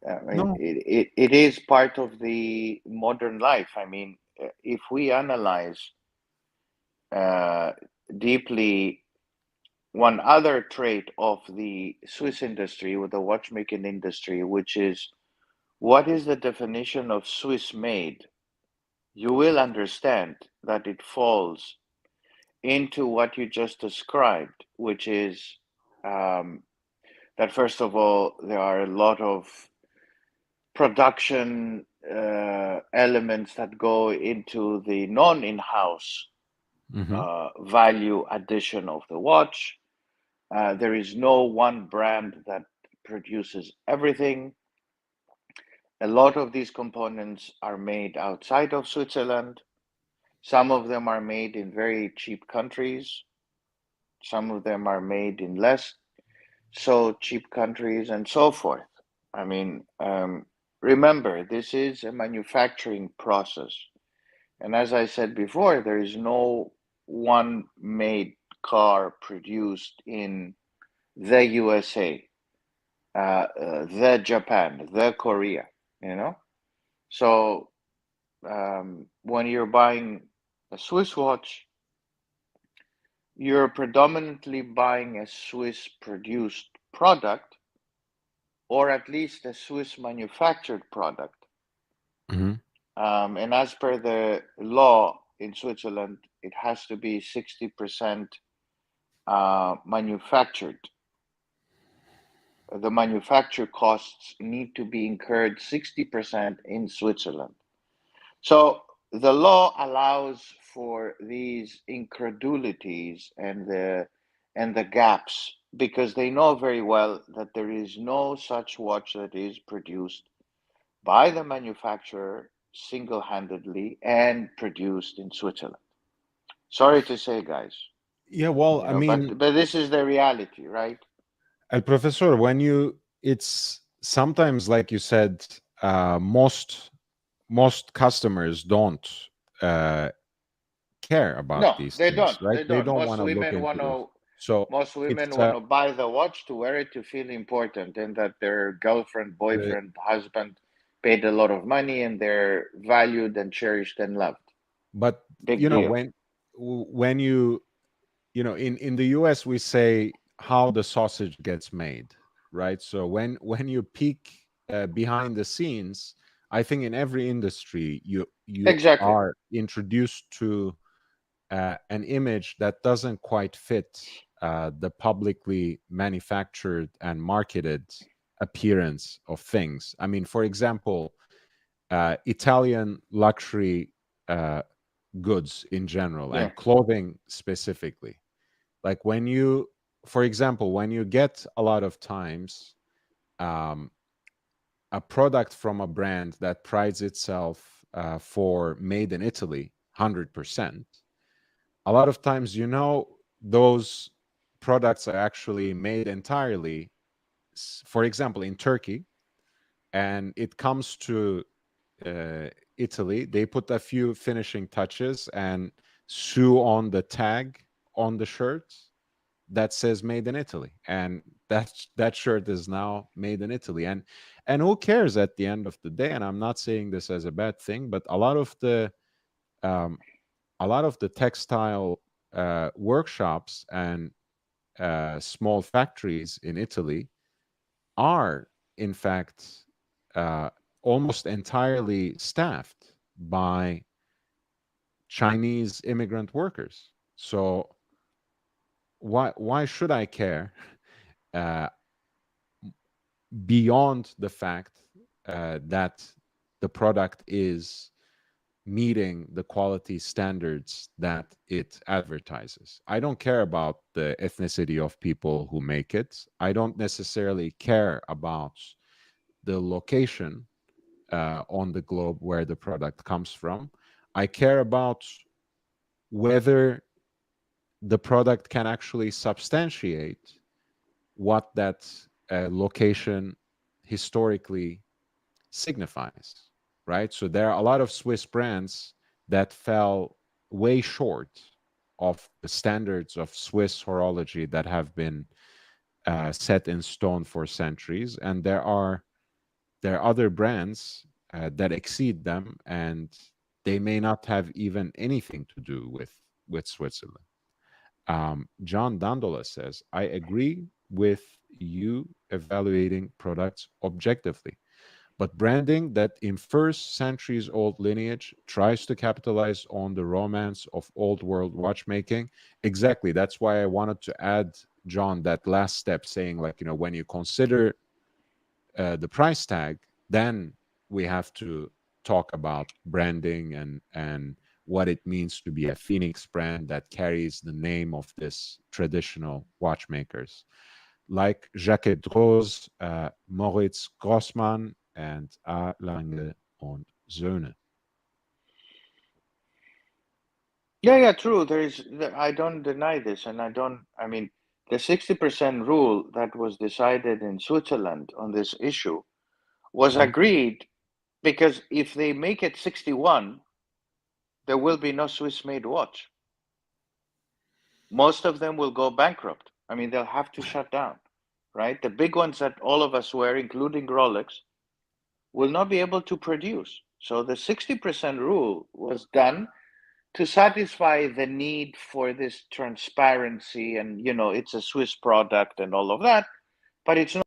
I mean, No. it is part of the modern life. I mean, if we analyze uh, deeply one other trait of the Swiss industry, with the watchmaking industry, which is what is the definition of Swiss made, you will understand that it falls into what you just described, which is um, that first of all, there are a lot of production elements that go into the non-in-house Hmm. value addition of the watch. There is no one brand that produces everything. A lot of these components are made outside of Switzerland. Some of them are made in very cheap countries. Some of them are made in less so cheap countries and so forth. I mean, remember, this is a manufacturing process. And as I said before, there is no one made car produced in the USA, the Japan, the Korea, you know? So when you're buying a Swiss watch, you're predominantly buying a Swiss produced product or at least a Swiss manufactured product. Hmm. And as per the law in Switzerland, it has to be 60% manufactured. The manufacture costs need to be incurred 60% in Switzerland. So the law allows for these incredulities and the gaps because they know very well that there is no such watch that is produced by the manufacturer single-handedly and produced in Switzerland. Sorry to say, guys, Yeah, well, I mean, but this is the reality, right? El Professor, it's sometimes, like you said, most customers don't uh, care about No, these they things, don't. right? They They don't. don't want to look into this. So Most it's women want to buy the watch to wear it to feel important and that their girlfriend, uh, boyfriend, husband paid a lot of money and they're valued and cherished and loved. but Big deal. when in the US we say how the sausage gets made, right? So when you peek behind the scenes, I think in every industry you Exactly. are introduced to an image that doesn't quite fit the publicly manufactured and marketed appearance of things. I mean, for example, Italian luxury uh, goods in general Yeah. and clothing specifically. Like for example, when you get a lot of times um, a product from a brand that prides itself for made in Italy, 100%, a lot of times, those products are actually made entirely, for example, in Turkey, and it comes to uh, Italy, they put a few finishing touches and sew on the tag on the shirt that says "Made in Italy," and that shirt is now made in Italy. And who cares at the end of the day? And I'm not saying this as a bad thing, but um, a lot of the textile workshops and small factories in Italy are, in fact, uh, almost entirely staffed by Chinese immigrant workers. So why should I care uh, beyond the fact that the product is meeting the quality standards that it advertises? I don't care about the ethnicity of people who make it. I don't necessarily care about the location on the globe where the product comes from. I care about whether the product can actually substantiate what that location historically signifies, right? So there are a lot of Swiss brands that fell way short of the standards of Swiss horology that have been set in stone for centuries, and there are other brands that exceed them, and they may not have even anything to do with Switzerland. John Dandola says, I agree with you evaluating products objectively, but branding that infers centuries old lineage tries to capitalize on the romance of old world watchmaking. Exactly. That's why I wanted to add, John, that last step, saying, like, when you consider the price tag, then we have to talk about branding and what it means to be a Phoenix brand that carries the name of this traditional watchmakers, like Jacques Droz, Moritz Grossmann, and A. Lange und Söhne. Yeah, true. I don't deny this, and I mean, the 60% rule that was decided in Switzerland on this issue was Mhm. agreed because if they make it 61, there will be no Swiss made watch. Most of them will go bankrupt. I mean, they'll have to shut down, right? The big ones that all of us wear, including Rolex, will not be able to produce. So the 60% rule was done to satisfy the need for this transparency and, it's a Swiss product and all of that, but it's not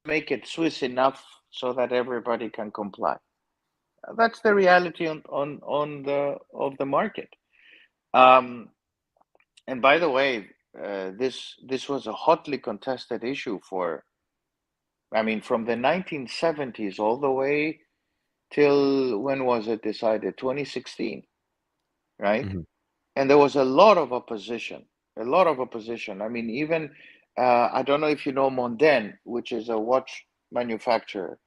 make it Swiss enough so that everybody can comply. That's the reality on the of the market. Um, and by the way, this was a hotly contested issue I mean, from the 1970s all the way till when was it decided? 2016, right? Mhm. And there was a lot of opposition, a lot of opposition. I mean, even I don't know if you know Mondaine, which is a watch manufacturer.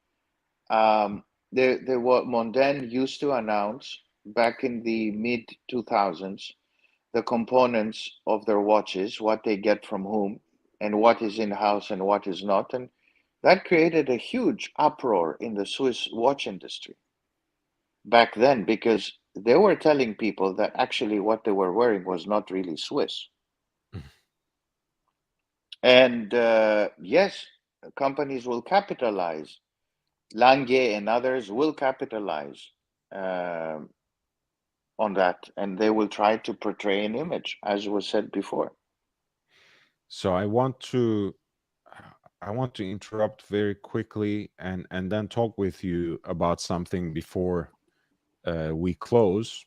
Um, what Mondaine used to announce back in the mid 2000s the components of their watches, what they get from whom, and what is in house and what is not, and that created a huge uproar in the Swiss watch industry back then because they were telling people that actually what they were wearing was not really Swiss. And yes, companies will capitalize. Lange and others will capitalize um on that, and they will try to portray an image, as was said before. So I want to interrupt very quickly and then talk with you about something before we close.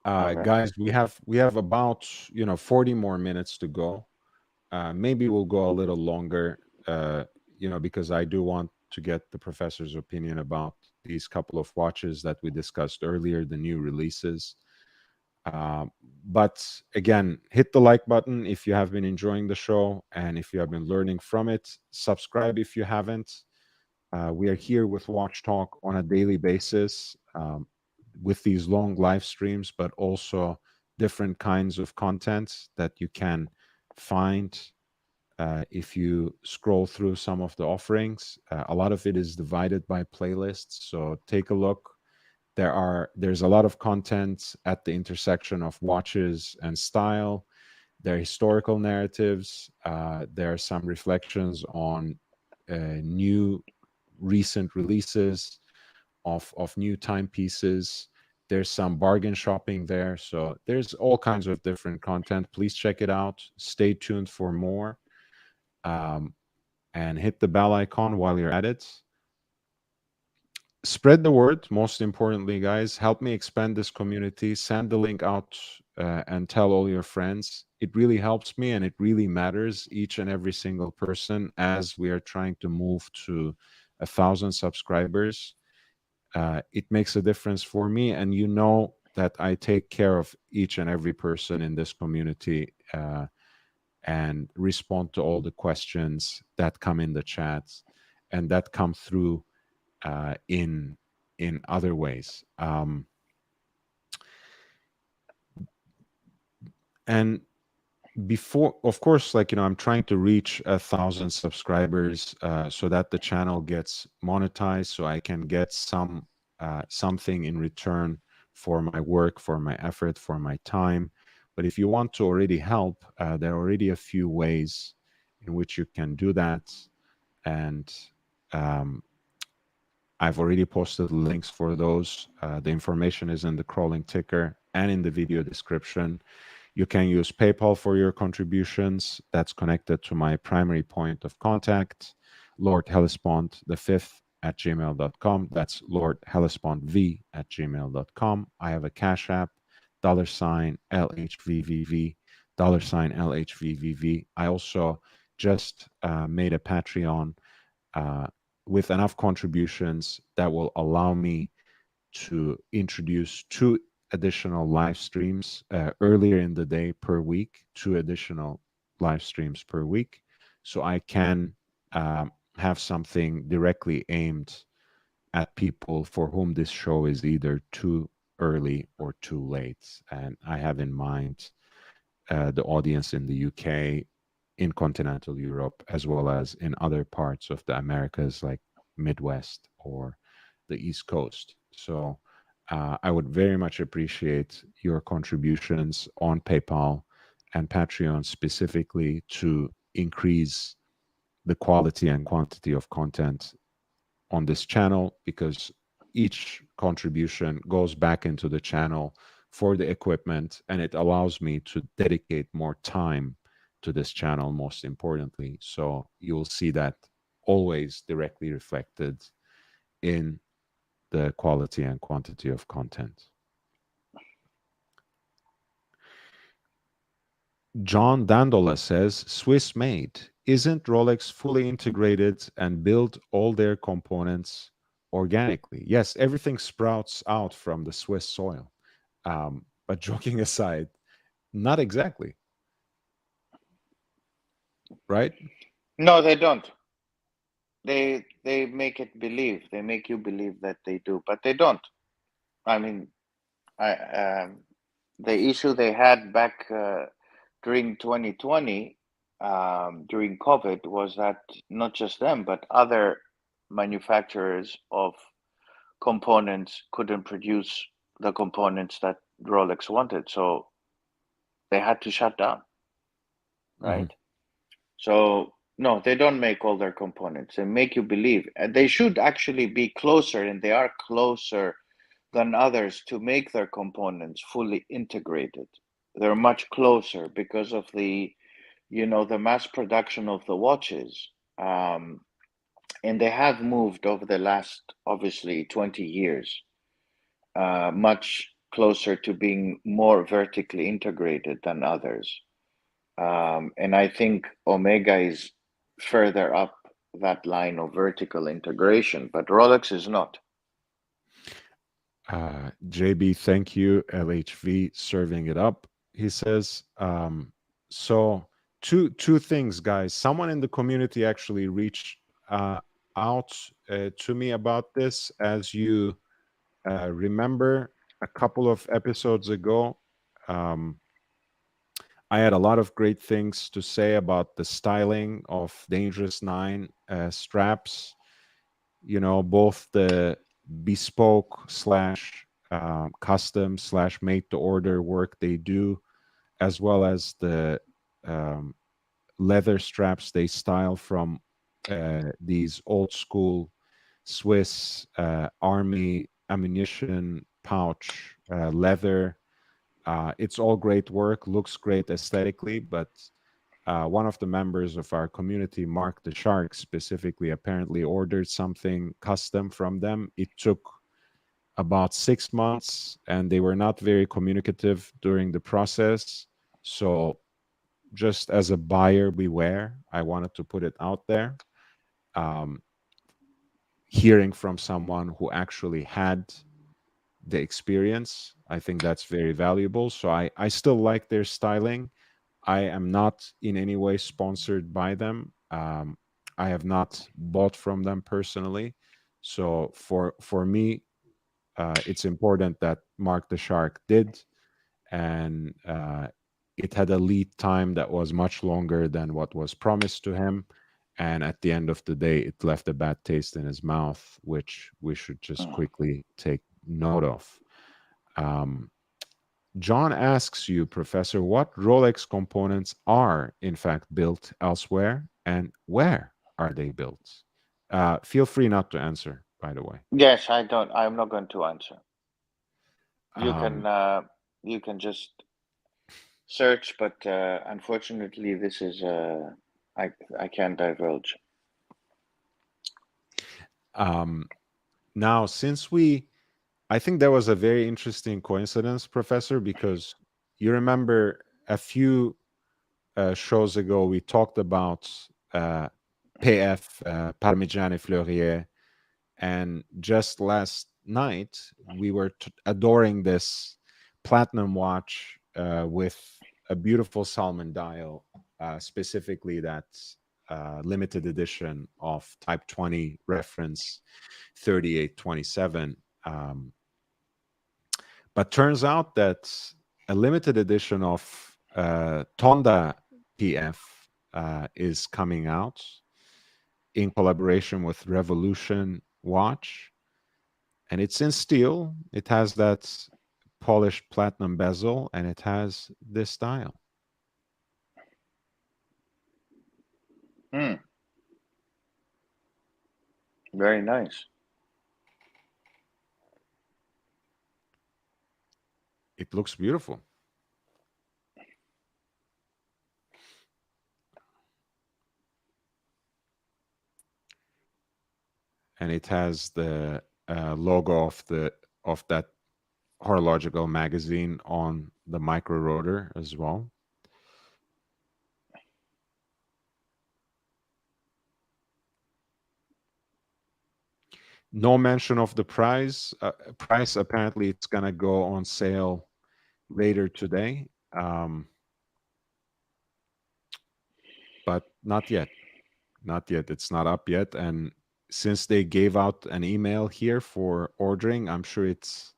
Okay. Guys, we have about 40 more minutes to go. Maybe we'll go a little longer, because I do want to get the professor's opinion about these couple of watches that we discussed earlier, the new releases. Um, but again, hit the like button if you have been enjoying the show and if you have been learning from it. Subscribe if you haven't. We are here with Watch Talk on a daily basis with these long live streams, but also different kinds of content that you can find if you scroll through some of the offerings. A lot of it is divided by playlists, so take a look. There's a lot of content at the intersection of watches and style. There are historical narratives. There are some reflections on new recent releases of new timepieces. There's some bargain shopping there. So there's all kinds of different content. Please check it out. Stay tuned for more. Um, and hit the bell icon while you're at it. Spread the word, most importantly, guys. Help me expand this community. Send the link out and tell all your friends. It really helps me, and it really matters, each and every single person, as we are trying to move to 1,000 subscribers. It makes a difference for me, and you know that I take care of each and every person in this community and respond to all the questions that come in the chats and that come through in other ways. And before, of course, like, I'm trying to reach 1,000 subscribers so that the channel gets monetized, so I can get something in return for my work, for my effort, for my time. But if you want to already help, there are already a few ways in which you can do that. And I've already posted links for those. The information is in the crawling ticker and in the video description. You can use PayPal for your contributions. That's connected to my primary point of contact, Lord Hellespont the fifth at gmail.com. That's Lord Hellespont V at gmail.com. I have a Cash App, $LHVVV, $LHVVV. I also just made a Patreon with enough contributions that will allow me to introduce 2 additional live streams earlier in the day per week, 2 additional live streams per week, so I can have something directly aimed at people for whom this show is either too early or too late. And I have in mind the audience in the UK, in continental Europe, as well as in other parts of the Americas, like Midwest or the East Coast. So I would very much appreciate your contributions on PayPal and Patreon specifically to increase the quality and quantity of content on this channel, because each contribution goes back into the channel for the equipment, and it allows me to dedicate more time to this channel, most importantly. So you'll see that always directly reflected in the quality and quantity of content. John Dandola says, Swiss made. Isn't Rolex fully integrated and build all their components organically? Yes, everything sprouts out from the Swiss soil. But joking aside, not exactly, right? No, they don't. They make it believe. They make you believe that they do, but they don't. I mean, the issue they had back during 2020, during COVID, was that not just them, but other manufacturers of components couldn't produce the components that Rolex wanted, so they had to shut down, right? So no, they don't make all their components. They make you believe, and they should actually be closer, and they are closer than others to make their components fully integrated. They're much closer because of the mass production of the watches. And they have moved over the last, obviously, 20 years, much closer to being more vertically integrated than others. And I think Omega is further up that line of vertical integration, but Rolex is not. JB, thank you. LHV serving it up, he says. So two things, guys. Someone in the community actually reached out to me about this. As you remember, a couple of episodes ago, Um, I had a lot of great things to say about the styling of Dangerous Nine straps. You know, both the bespoke slash custom slash made to order work they do, as well as the um, leather straps they style from these old school Swiss army ammunition pouch leather. It's all great work, looks great aesthetically, but one of the members of our community, Mark the Shark, specifically apparently ordered something custom from them. It took about 6 months, and they were not very communicative during the process. So, just as a buyer beware, I wanted to put it out there. Um, Hearing from someone who actually had the experience, I think that's very valuable. So, I still like their styling. I am not in any way sponsored by them. I have not bought from them personally. So for me, it's important that Mark the Shark did, and it had a lead time that was much longer than what was promised to him. And at the end of the day, it left a bad taste in his mouth, which we should just Mm. quickly take note of. Um, John asks you, Professor, what Rolex components are in fact built elsewhere and where are they built? Feel free not to answer, by the way. Yes, I don't. I'm not going to answer. You Um, can you can just search, but unfortunately, this is I can't divulge. um, Now, I think there was a very interesting coincidence, Professor, because you remember a few shows ago we talked about uh, PF, Parmigiani Fleurier. And just last night, we were adoring this platinum watch with a beautiful salmon dial, specifically that limited edition of Type 20 reference 3827. But turns out that a limited edition of Tonda PF is coming out in collaboration with Revolution Watch, and it's in steel. It has that polished platinum bezel, and it has this style. Hmm, very nice. It looks beautiful, and it has the logo of that horological magazine on the micro rotor as well. No mention of the price. Price apparently it's gonna go on sale later today, but not yet. Not yet. It's not up yet. And since they gave out an email here for ordering, I'm sure it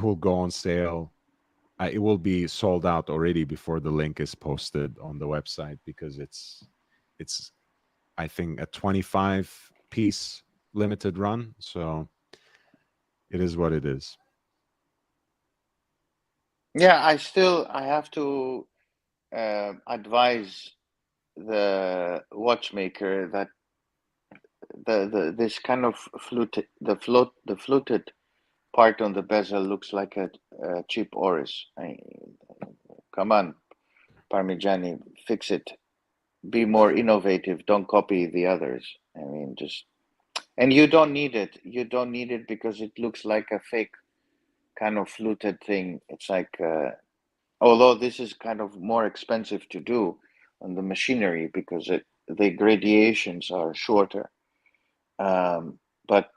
will go on sale. It will be sold out already before the link is posted on the website because it's I think a 25 piece limited run. So it is what it is. Yeah, I have to advise the watchmaker that the this kind of the fluted part on the bezel looks like a cheap Oris. Come on, Parmigiani, fix it. Be more innovative. Don't copy the others. I mean, just and you don't need it. You don't need it because it looks like a fake kind of fluted thing. It's like, although this is kind of more expensive to do on the machinery because the gradations are shorter. But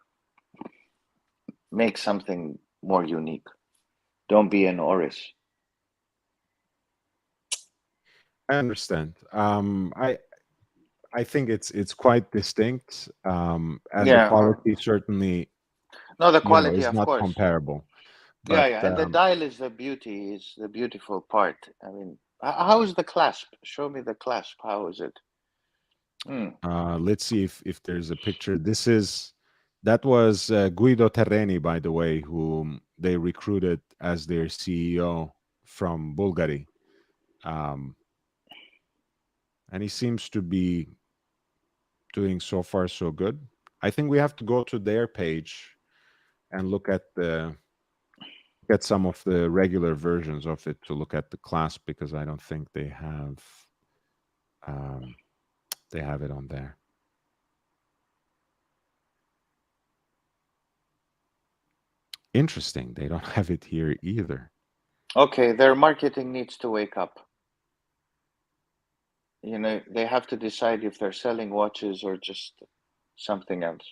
make something more unique. Don't be an Oris. I understand. I think it's quite distinct, and the Yeah. quality certainly No, the quality, is of not course. comparable. Yeah, But yeah, and the dial is the beauty, is the beautiful part. I mean, how is the clasp? Show me the clasp. How is it? Hmm. let's see if there's a picture. That was Guido Terreni, by the way, whom they recruited as their CEO from Bulgari. Um, and he seems to be doing so far so good. I think we have to go to their page and get some of the regular versions of it to look at the clasp, because I don't think um, they have it on there. Interesting. They don't have it here either. Okay, their marketing needs to wake up. You know, they have to decide if they're selling watches or just something else.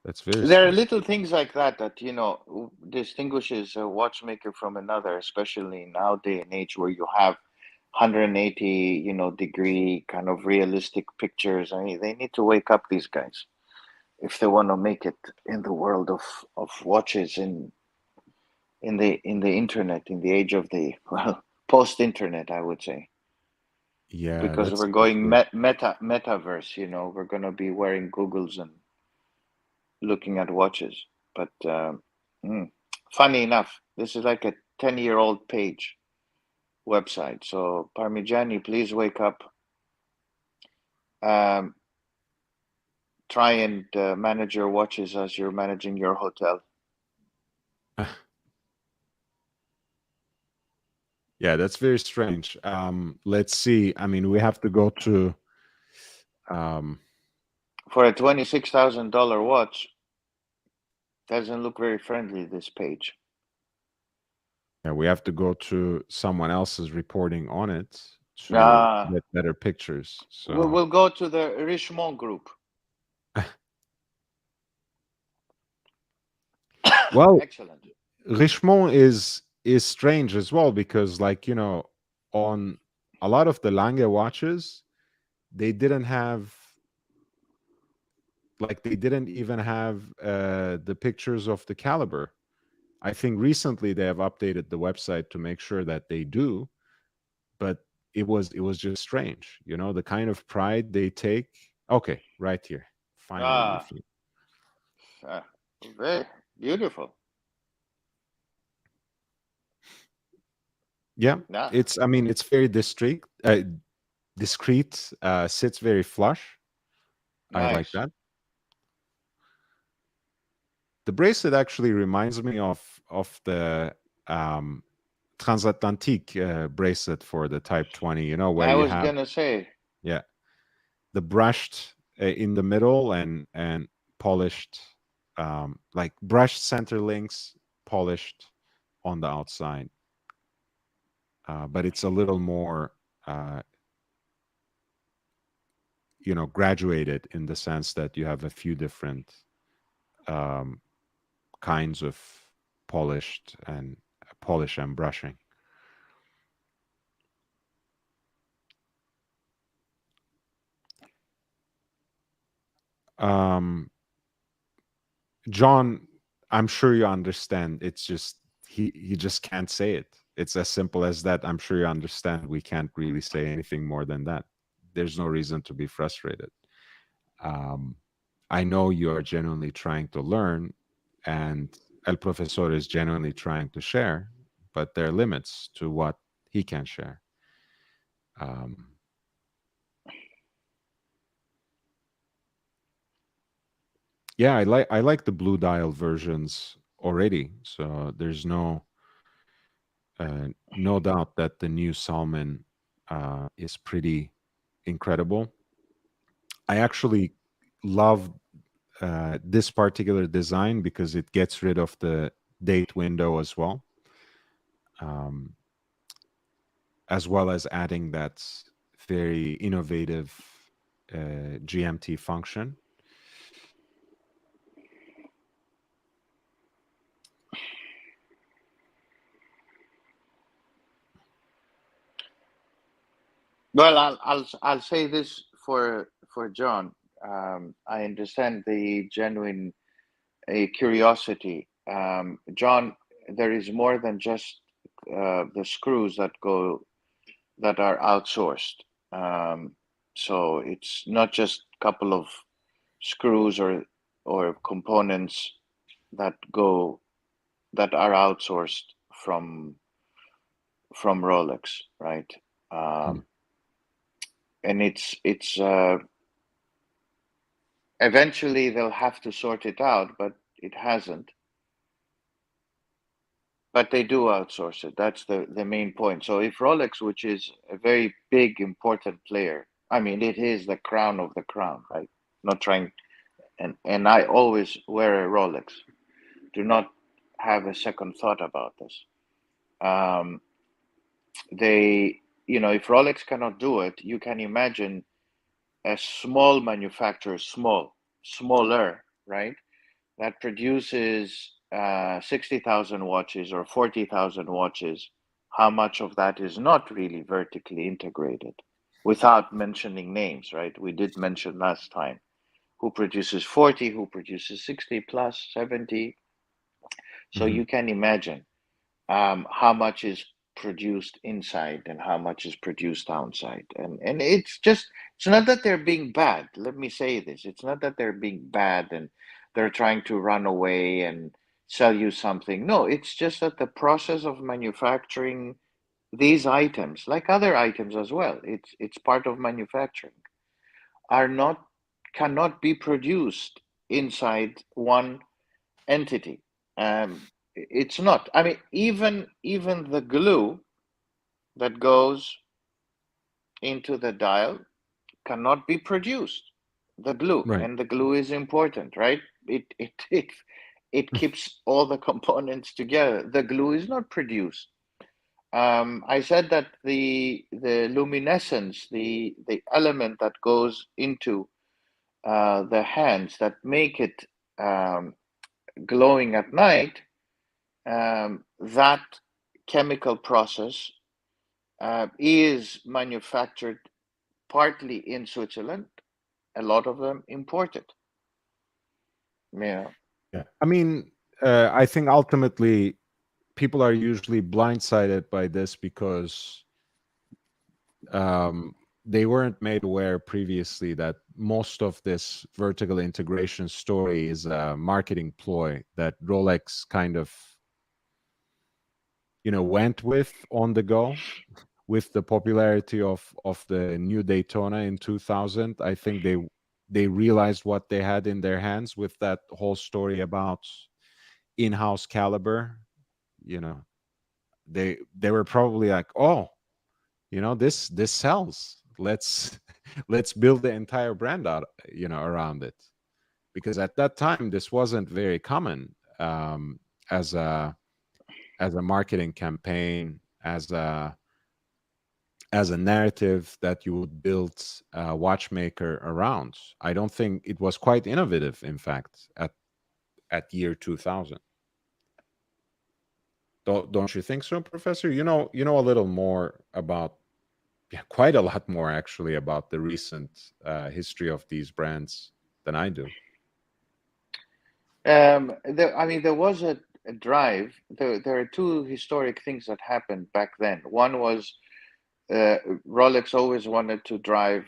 That's very There are strange. little things like that that, you know, distinguishes a watchmaker from another, especially nowadays and age where you have 180, you know, degree kind of realistic pictures. I mean, they need to wake up, these guys, if they want to make it in the world of watches in the internet, in the age of the, well, post-internet, I would say, Yeah, because we're that's going very metaverse. You know, we're gonna be wearing googles and looking at watches. But mm, funny enough, this is like a 10-year-old page website. So Parmigiani, please wake up. Um, try and manage your watches as you're managing your hotel. yeah, that's very strange. Let's see. I mean, we have to go to um, For a $26,000 watch, doesn't look very friendly, this page. yeah, we have to go to someone else's reporting on it to Ah, get better pictures. So, we'll go to the Richemont group. well, Excellent. Richemont is strange as well, because, like, on a lot of the Lange watches, they didn't have they didn't even have the pictures of the caliber. I think recently they have updated the website to make sure that they do, but it was just strange, the kind of pride they take. Okay, right here. Finally, we Ah, found. uh, very beautiful. Yeah, Yeah, I mean, it's very discreet, sits very flush. I like nice. that. The bracelet actually reminds me of the um transatlantic bracelet for the Type 20, where I you was have, gonna say, yeah, the brushed in the middle, and polished, like brushed center links, polished on the outside. But it's a little more, uh, graduated, in the sense that you have a few different um, kinds of polished and polish and brushing. Um, John, I'm sure you understand. It's just he just can't say it. It's as simple as that. I'm sure you understand. We can't really say anything more than that. There's no reason to be frustrated. Um, I know you are genuinely trying to learn, and El Profesor is genuinely trying to share, but there are limits to what he can share. Um, yeah, I like the blue dial versions already, so there's no doubt that the new Salmon is pretty incredible. I actually love this particular design because it gets rid of the date window um, as well as adding that very innovative GMT function. well, I'll say this for John. I understand the genuine curiosity John, there is more than just the screws that are outsourced. So it's not just a couple of screws or components that go that are outsourced from from Rolex, right? Mm. Um, and it's eventually they'll have to sort it out, but it hasn't. But they do outsource it. That's the main point. So if Rolex, which is a very big, important player, I mean, it is the crown of the crown, right? Not trying, and I always wear a Rolex. Do not have a second thought about this. Um, they, if Rolex cannot do it, you can imagine a small manufacturer, smaller, right? That produces 60,000 watches or 40,000 watches, how much of that is not really vertically integrated? Without mentioning names, right? We did mention last time who produces 40, who produces 60 plus 70. So Hmm. you can imagine how much is produced inside and how much is produced outside. And it's not that they're being bad. Let me say this. It's not that they're being bad and they're trying to run away and sell you something. No, it's just that the process of manufacturing these items, like other items as well, it's part of manufacturing, are not cannot be produced inside one entity. It's not. I mean, even the glue that goes into the dial cannot be produced. The glue, Right. and the glue is important, right? It keeps all the components together. The glue is not produced. I said that the luminescence, the element that goes into the hands that make it glowing at night, that chemical process is manufactured partly in Switzerland, a lot of them imported. Yeah. Yeah. I mean, I think ultimately people are usually blindsided by this because um, they weren't made aware previously that most of this vertical integration story is a marketing ploy that Rolex kind of, went with on the go with the popularity of the new Daytona in 2000. I think they realized what they had in their hands with that whole story about in-house caliber. You know, they were probably like, oh, this sells. Let's let's build the entire brand out, around it, because at that time this wasn't very common, as a marketing campaign, as a narrative that you would build a watchmaker around. I don't think it was quite innovative, in fact, at year 2000. Don't you think so, Professor? You know a little more about, yeah, quite a lot more actually, about the recent history of these brands than I do. I mean, there was a drive. There are two historic things that happened back then. One was uh, Rolex always wanted to drive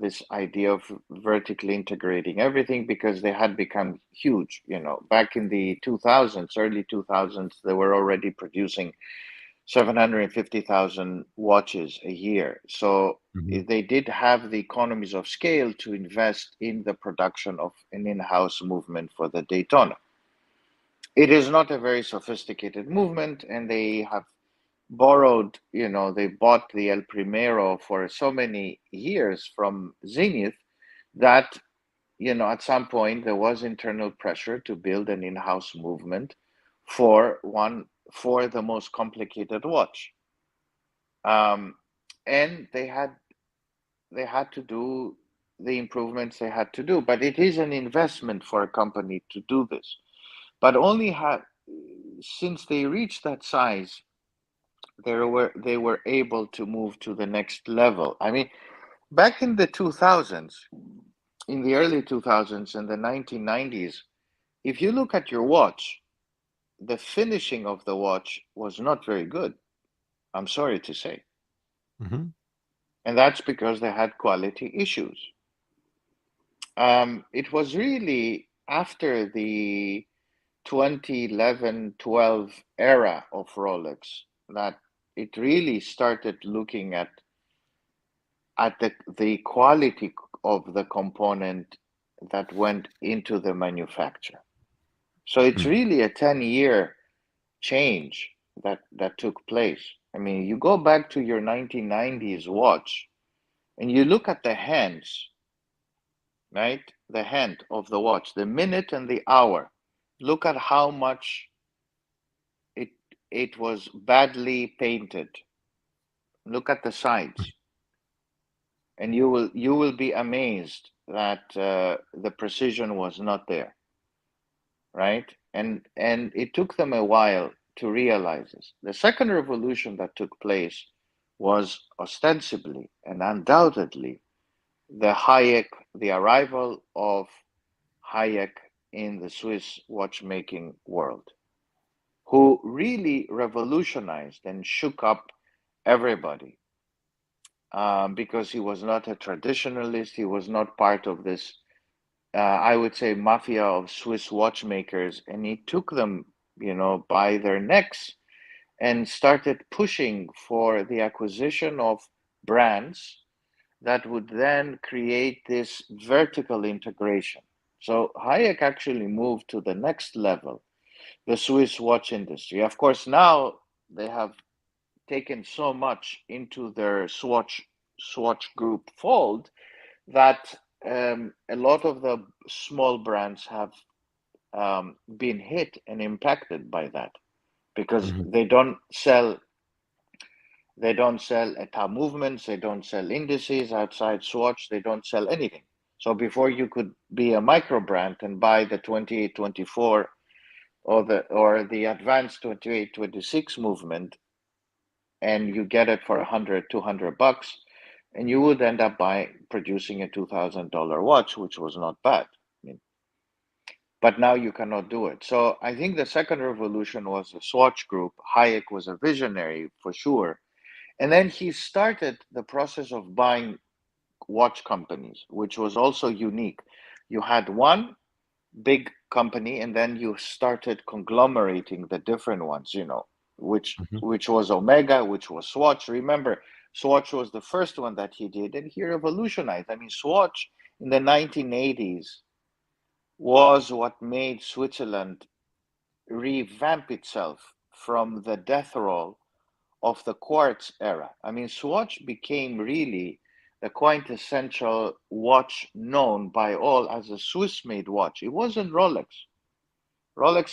this idea of vertically integrating everything because they had become huge. Back in the 2000s, early 2000s, they were already producing 750,000 watches a year. So Hmm. they did have the economies of scale to invest in the production of an in-house movement for the Daytona. It is not a very sophisticated movement, and they have borrowed, they bought the El Primero for so many years from Zenith that, at some point there was internal pressure to build an in-house movement for the most complicated watch. Um, and they had to do the improvements they had to do, but it is an investment for a company to do this. But only have since they reached that size, they were able to move to the next level. I mean, back in the 2000s, in the early 2000s and the 1990s, if you look at your watch, the finishing of the watch was not very good. I'm sorry to say. Hmm. And that's because they had quality issues. It was really after the 2011-12 era of Rolex that it really started looking at the quality of the component that went into the manufacture. So it's really a 10-year change that took place. I mean, you go back to your 1990s watch and you look at the hands, right? The hand of the watch, the minute and the hour. Look at how much it it was badly painted. Look at the sides, and you will be amazed that the precision was not there, right? And it took them a while to realize this. The second revolution that took place was ostensibly and undoubtedly the arrival of Hayek in the Swiss watchmaking world, who really revolutionized and shook up everybody, because he was not a traditionalist. He was not part of this, I would say, mafia of Swiss watchmakers, and he took them, by their necks and started pushing for the acquisition of brands that would then create this vertical integration. So Hayek actually moved to the next level, the Swiss watch industry. Of course, now they have taken so much into their Swatch Group fold that a lot of the small brands have been hit and impacted by that because Hmm. they don't sell ETA movements, they don't sell indices outside Swatch, they don't sell anything. So before you could be a micro brand and buy the 2824 or the advanced 2826 movement, and you get it for 100, $200, and you would end up producing a $2,000 watch, which was not bad. I mean, but now you cannot do it. So I think the second revolution was the Swatch Group. Hayek was a visionary for sure. And then he started the process of buying watch companies, which was also unique. You had one big company, and then you started conglomerating the different ones, which Hmm. which was Omega, which was Swatch. Remember, Swatch was the first one that he did, and he revolutionized. I mean, Swatch in the 1980s was what made Switzerland revamp itself from the death roll of the quartz era. I mean, Swatch became really the quintessential watch known by all as a Swiss made watch. It wasn't Rolex.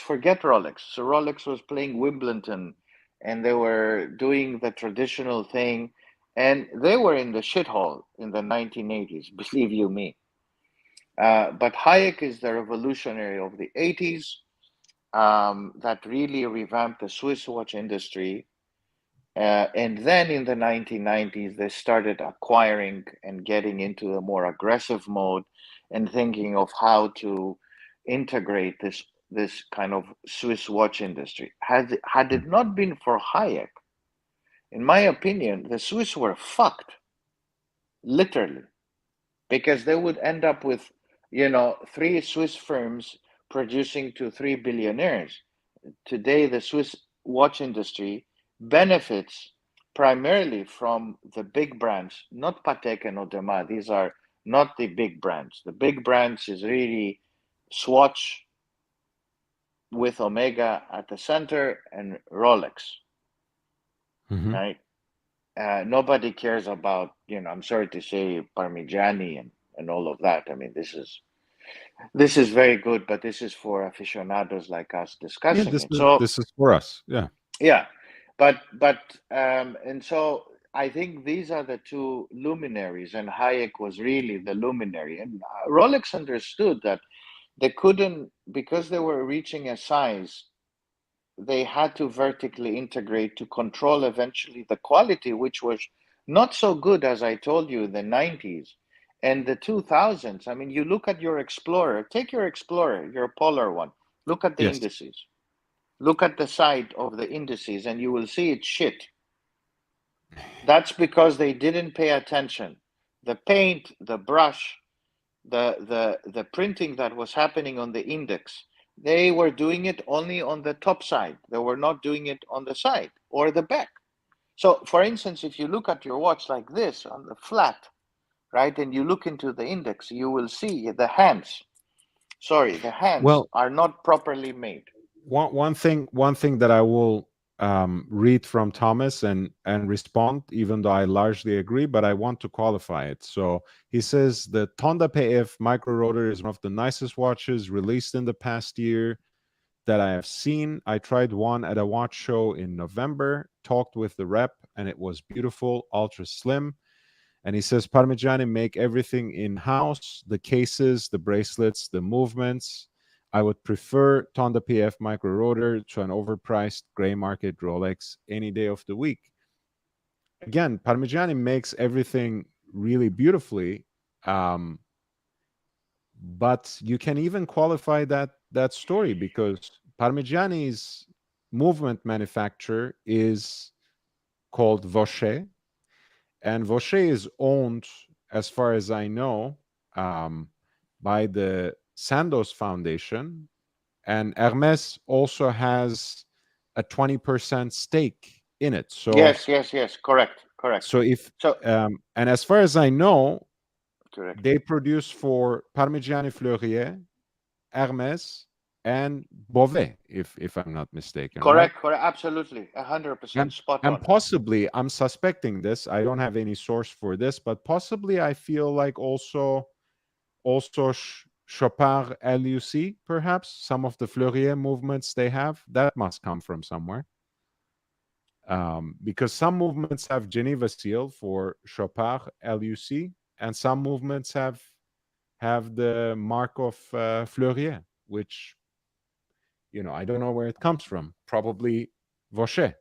Forget Rolex. So Rolex was playing Wimbledon and they were doing the traditional thing, and they were in the shithole in the 1980s, believe you me. But Hayek is the revolutionary of the 80s, that really revamped the Swiss watch industry. And then in the 1990s, they started acquiring and getting into a more aggressive mode and thinking of how to integrate this kind of Swiss watch industry. Had it not been for Hayek, in my opinion, the Swiss were fucked, literally, because they would end up with, three Swiss firms producing to three billionaires. Today, the Swiss watch industry benefits primarily from the big brands, not Patek and Audemars. These are not the big brands. The big brands is really Swatch with Omega at the center and Rolex, Hmm. right? Nobody cares about, I'm sorry to say, Parmigiani and all of that. I mean, this is very good, but this is for aficionados like us Yeah, discussing this it. is So this is for us. Yeah. yeah, and so I think these are the two luminaries, and Hayek was really the luminary. And Rolex understood that they couldn't, because they were reaching a size, they had to vertically integrate to control eventually the quality, which was not so good, as I told you, in the 90s and the 2000s. I mean, you look at your Explorer, take your Explorer, your Polar one, look at the Yes. indices. Look at the side of the indices and you will see it's shit. That's because they didn't pay attention. The paint, the brush, the printing that was happening on the index, they were doing it only on the top side. They were not doing it on the side or the back. So, for instance, if you look at your watch like this on the flat, right, and you look into the index, you will see the hands. Sorry, the hands Well, are not properly made. one thing that I will read from Thomas and respond, even though I largely agree, but I want to qualify it. So he says the Tonda PF micro rotor is one of the nicest watches released in the past year that I have seen. I tried one at a watch show in November, talked with the rep, and it was beautiful, ultra slim. And he says Parmigiani make everything in house, the cases, the bracelets, the movements. I would prefer Tonda PF micro rotor to an overpriced gray market Rolex any day of the week. Again, Parmigiani makes everything really beautifully, um, but you can even qualify that story because Parmigiani's movement manufacturer is called Vaucher, and Vaucher is owned, as far as I know, um, by the Sandoz Foundation, and Hermes also has a 20% stake in it. So, Yes, yes, yes. Correct, correct. so if So, and as far as I know, correct. they produce for Parmigiani Fleurier, Hermes, and Beauvais, if I'm not mistaken, right? Correct, correct. Absolutely. 100% And spot and on. possibly, I'm suspecting this. I don't have any source for this, but possibly I feel like also Chopard LUC, perhaps some of the Fleurier movements they have that must come from somewhere. Because some movements have Geneva seal for Chopard LUC, and some movements have the mark of Fleurier, which I don't know where it comes from. Probably Vaucher.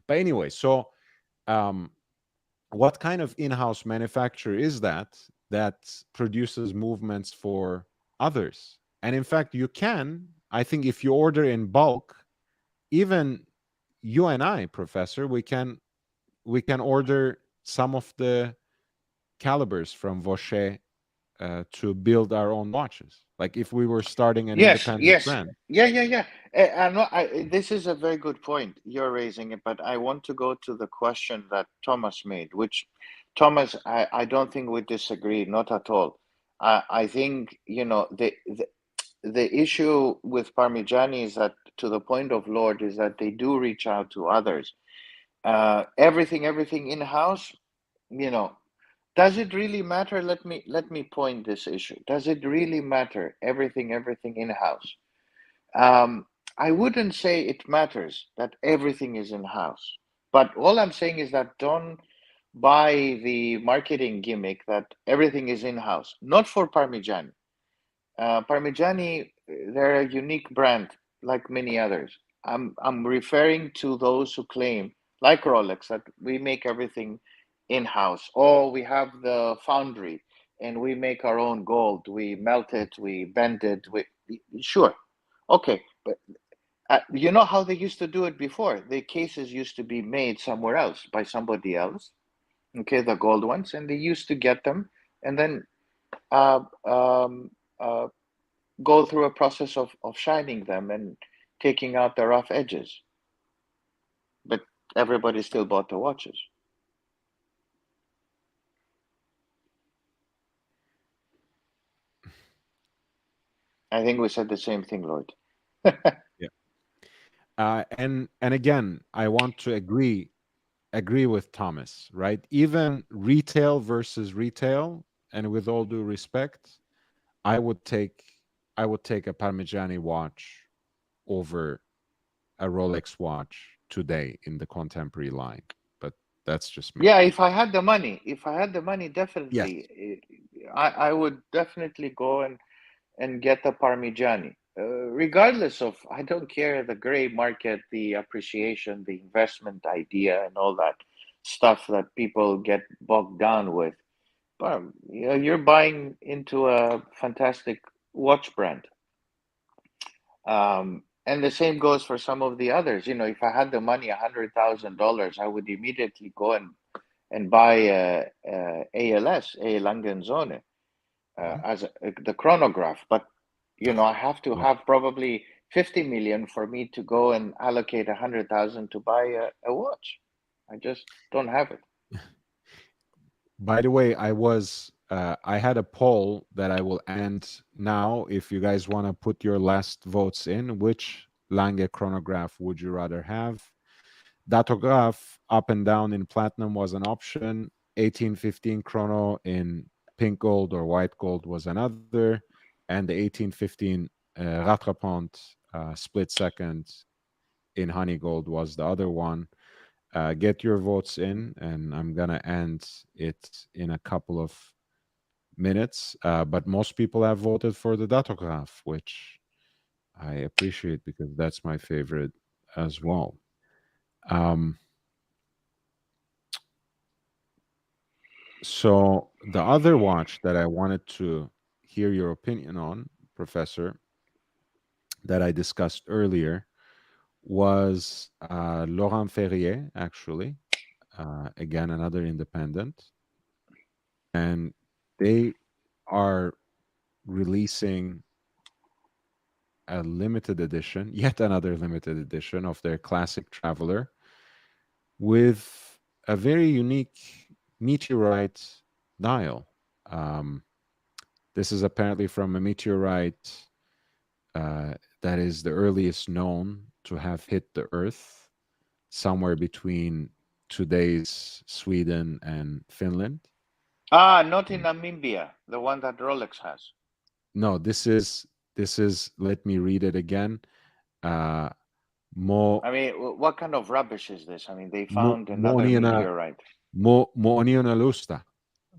But anyway, so um, what kind of in-house manufacturer is that produces movements for others? And in fact, you can, I think, if you order in bulk, even you and I, Professor, we can order some of the calibers from Vaucher to build our own watches. Like if we were starting an Yes, independent yes. brand. Yeah, yeah, yeah. This is a very good point. You're raising it, but I want to go to the question that Thomas made, which Thomas, I don't think we disagree, not at all. I think, the issue with Parmigiani is that to the point of Lord is that they do reach out to others. Everything in-house, you know, does it really matter? Let me point this issue. Does it really matter? Everything in-house. Um, I wouldn't say it matters that everything is in-house, but all I'm saying is that don't buy the marketing gimmick that everything is in-house. Not for Parmigiani. Parmigiani, they're a unique brand like many others. I'm referring to those who claim, like Rolex, that we make everything in-house. Oh, we have the foundry and we make our own gold. We melt it, we bend it. Sure, okay, but you know how they used to do it before? The cases used to be made somewhere else by somebody else. Okay, the gold ones, and they used to get them and then uh, um, uh, go through a process of shining them and taking out the rough edges. But everybody still bought the watches. I think we said the same thing, Lloyd. Yeah. And again, I want to agree with Thomas, right? Even retail versus retail, and with all due respect, I would take I would take a Parmigiani watch over a Rolex watch today in the contemporary line. But that's just me. Yeah, if I had the money, Yes. definitely, I would definitely go and get the Parmigiani. Regardless of, I don't care the gray market, the appreciation, the investment idea, and all that stuff that people get bogged down with. But you're buying into a fantastic watch brand. And the same goes for some of the others. You know, if I had the money, $100,000, I would immediately go and buy ALS, A Langenzone, Mhm. as the chronograph. But you know, I have to Yeah. have probably 50 million for me to go and allocate 100,000 to buy a watch. I just don't have it. By the way, I had a poll that I will end now. If you guys want to put your last votes in, which Lange chronograph would you rather have? Dhatograph up and down in platinum was an option. 1815 chrono in pink gold or white gold was another, and the 1815 Rattrapante split second in honey gold was the other one. Get your votes in, and I'm gonna end it in a couple of minutes. But most people have voted for the Dhatograph, which I appreciate because that's my favorite as well. Um, so the other watch that I wanted to hear your opinion on, Professor, that I discussed earlier was Laurent Ferrier, actually. Again, another independent. And they are releasing a limited edition, yet another limited edition of their classic Traveler with a very unique meteorite dial. Um, this is apparently from a meteorite that is the earliest known to have hit the Earth, somewhere between today's Sweden and Finland. Ah, not in Namibia, the one that Rolex has. No, this is. Let me read it again. Uh, Mo I mean, what kind of rubbish is this? I mean, they Mo found another Mooniana meteorite. Moonianalusta.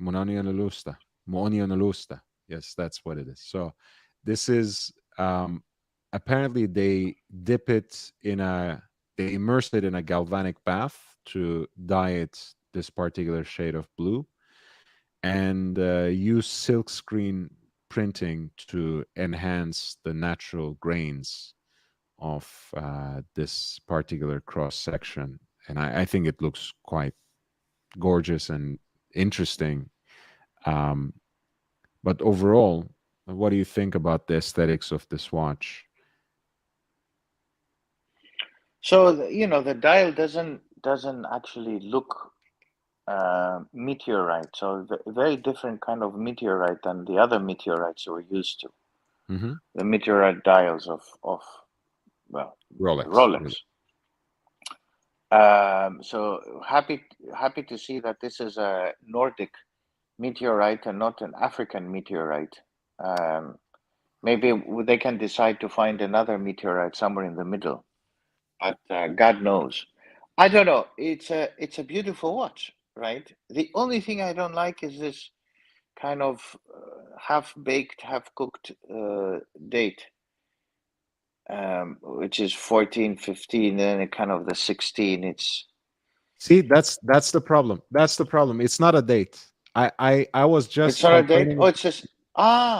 Moonianalusta. Moonianalusta. Yes, that's what it is. So this is apparently they dip it in a they immerse it in a galvanic bath to dye it this particular shade of blue and use silkscreen printing to enhance the natural grains of this particular cross section. And I think it looks quite gorgeous and interesting. Um, but overall, what do you think about the aesthetics of this watch? So you know, the dial doesn't actually look meteorite. So very different kind of meteorite than the other meteorites we're used to. Hmm. The meteorite dials of well, Rolex, Rolex. really. So happy to see that this is a Nordic meteorite and not an African meteorite. Um, Maybe they can decide to find another meteorite somewhere in the middle, but God knows. I don't know. It's a beautiful watch, right? The only thing I don't like is this kind of half baked, half cooked date, which is 14, 15, and then kind of the 16. See, that's the problem. That's the problem. It's not a date. I was It's just not a date. Oh, complaining. it's just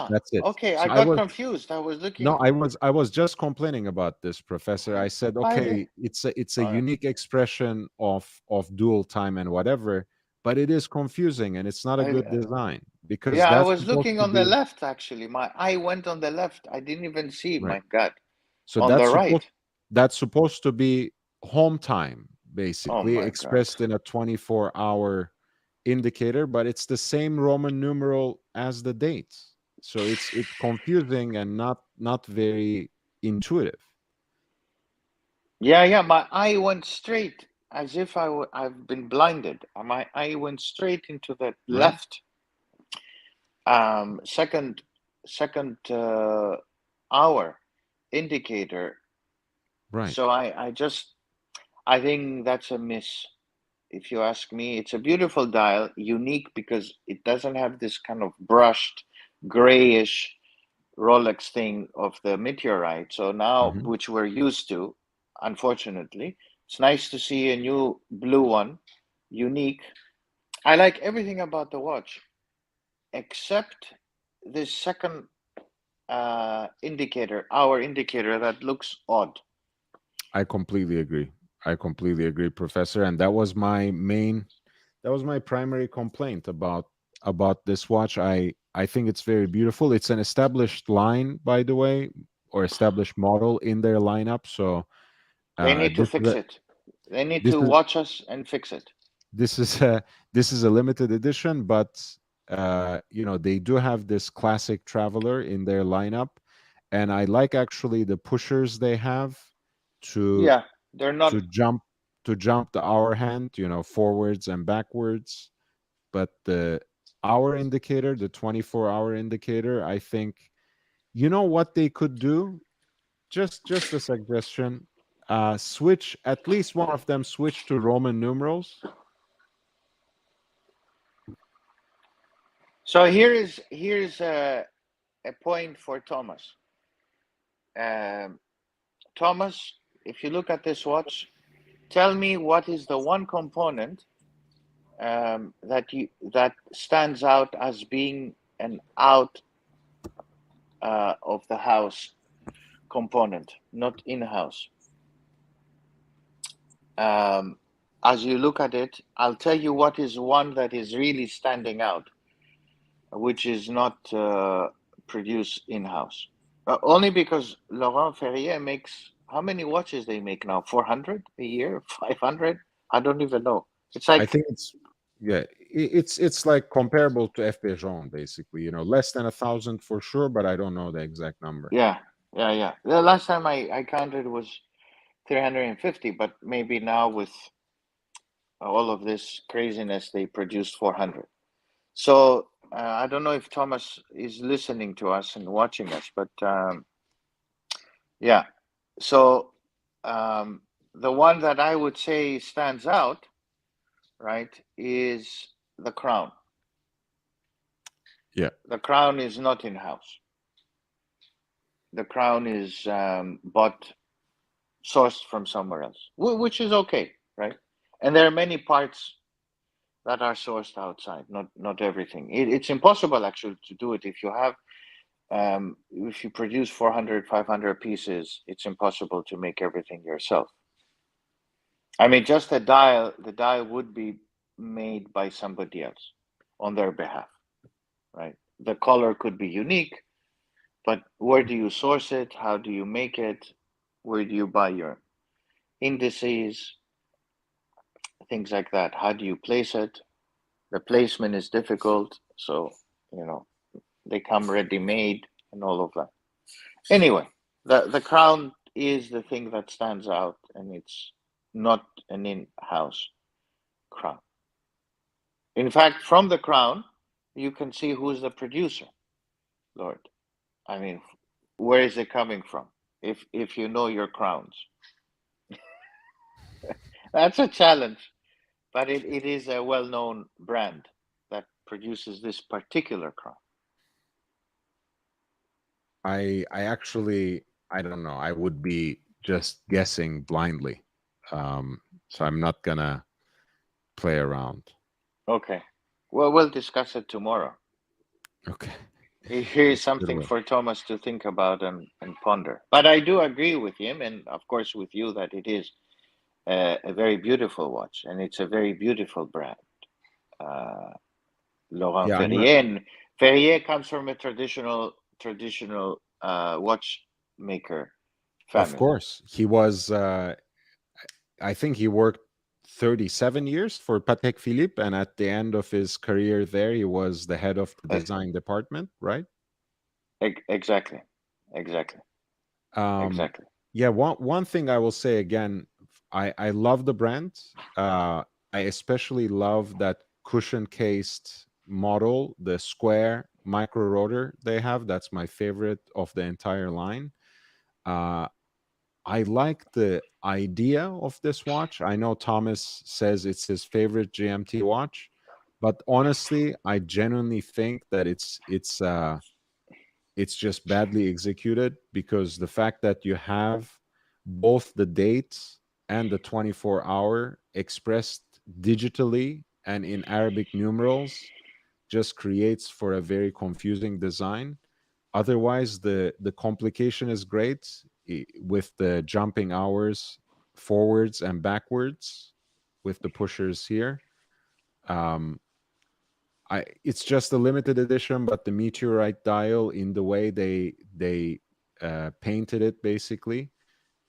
That's it. okay. I So I got was confused. I was no, looking. I was just complaining about this, Professor. I said, I did. okay, it's a Uh, unique expression of dual time and whatever, but it is confusing and it's not a I, good design because yeah, I that's was supposed looking to on the be left actually. My eye went on the left. I didn't even see. right. My God, So on the right. that's supposed to be home time, Oh basically my God. expressed in a 24-hour indicator, but it's the same Roman numeral as the date. So it's confusing and not very intuitive. Yeah, yeah. My eye went straight as if I've been blinded. My eye went straight into the Right? left second hour indicator. Right. So I think that's a miss. If you ask me, it's a beautiful dial, unique because it doesn't have this kind of brushed grayish Rolex thing of the meteorite. So now, Mhm. which we're used to, unfortunately, it's nice to see a new blue one, unique. I like everything about the watch except this second indicator, hour indicator, that looks odd. I completely agree. I completely agree, Professor. And that was my primary complaint about this watch. I think it's very beautiful. It's an established line, by the way, or established model in their lineup. So They need to this is fix it. They need this to is watch us and fix it. this is a this is a limited edition, but they do have this classic traveler in their lineup, and I like actually the pushers they have to Yeah, they're not. to jump the hour hand, forwards and backwards. But the hour indicator, the 24-hour indicator, I think, what they could do, just a suggestion, switch, at least one of them switch to Roman numerals. So here's a point for Thomas. Um, Thomas, if you look at this watch, tell me what is the one component that stands out as being an out of the house component, not in house. As you look at it, I'll tell you what is one that is really standing out, which is not produced in house. Only because Laurent Ferrier makes, how many watches they make now? 400 a year? 500? I don't even know. It's I like, think it's like comparable to FP Jaune, basically. Less than 1,000 for sure, but I don't know the exact number. yeah, yeah, yeah. The last time I counted was 350, but maybe now with all of this craziness, they produced 400. So I don't know if Thomas is listening to us and watching us, but yeah. So um, the one that I would say stands out, right, is the crown. Yeah. The crown is not in house. The crown is bought, sourced from somewhere else, which is okay, right? And there are many parts that are sourced outside, not everything. It's impossible actually to do it if you produce 400, 500 pieces. It's impossible to make everything yourself. I mean, just the dial would be made by somebody else on their behalf, right? The color could be unique, but where do you source it? How do you make it? Where do you buy your indices? Things like that. How do you place it? The placement is difficult, so you know they come ready made and all of that. Anyway, the crown is the thing that stands out, and it's not an in-house crown. In fact, from the crown, you can see who's the producer, Lord. I mean, where is it coming from? If you know your crowns, that's a challenge, but it is a well-known brand that produces this particular crown. I actually, I don't know. I would be just guessing blindly. So I'm not gonna play around. Okay, well, we'll discuss it tomorrow. Okay. Here's That's a good something one. for Thomas to think about and ponder. But I do agree with him, and of course with you, that it is a very beautiful watch, and it's a very beautiful brand, uh, Laurent Yeah, I'm not. Ferrier. And Ferrier comes from a traditional watchmaker Of family. course, he was. I think he worked 37 years for Patek Philippe, and at the end of his career there, he was the head of the Uh, design department, right? exactly, exactly, Um, exactly. yeah. One thing I will say again, I love the brand. I especially love that cushion cased model, the square micro rotor they have. That's my favorite of the entire line. Uh, I like the idea of this watch. I know Thomas says it's his favorite GMT watch, but honestly, I genuinely think that it's just badly executed, because the fact that you have both the dates and the 24-hour expressed digitally and in Arabic numerals just creates for a very confusing design. Otherwise, the complication is great with the jumping hours forwards and backwards with the pushers here. Um, it's just a limited edition, but the meteorite dial, in the way they painted it, basically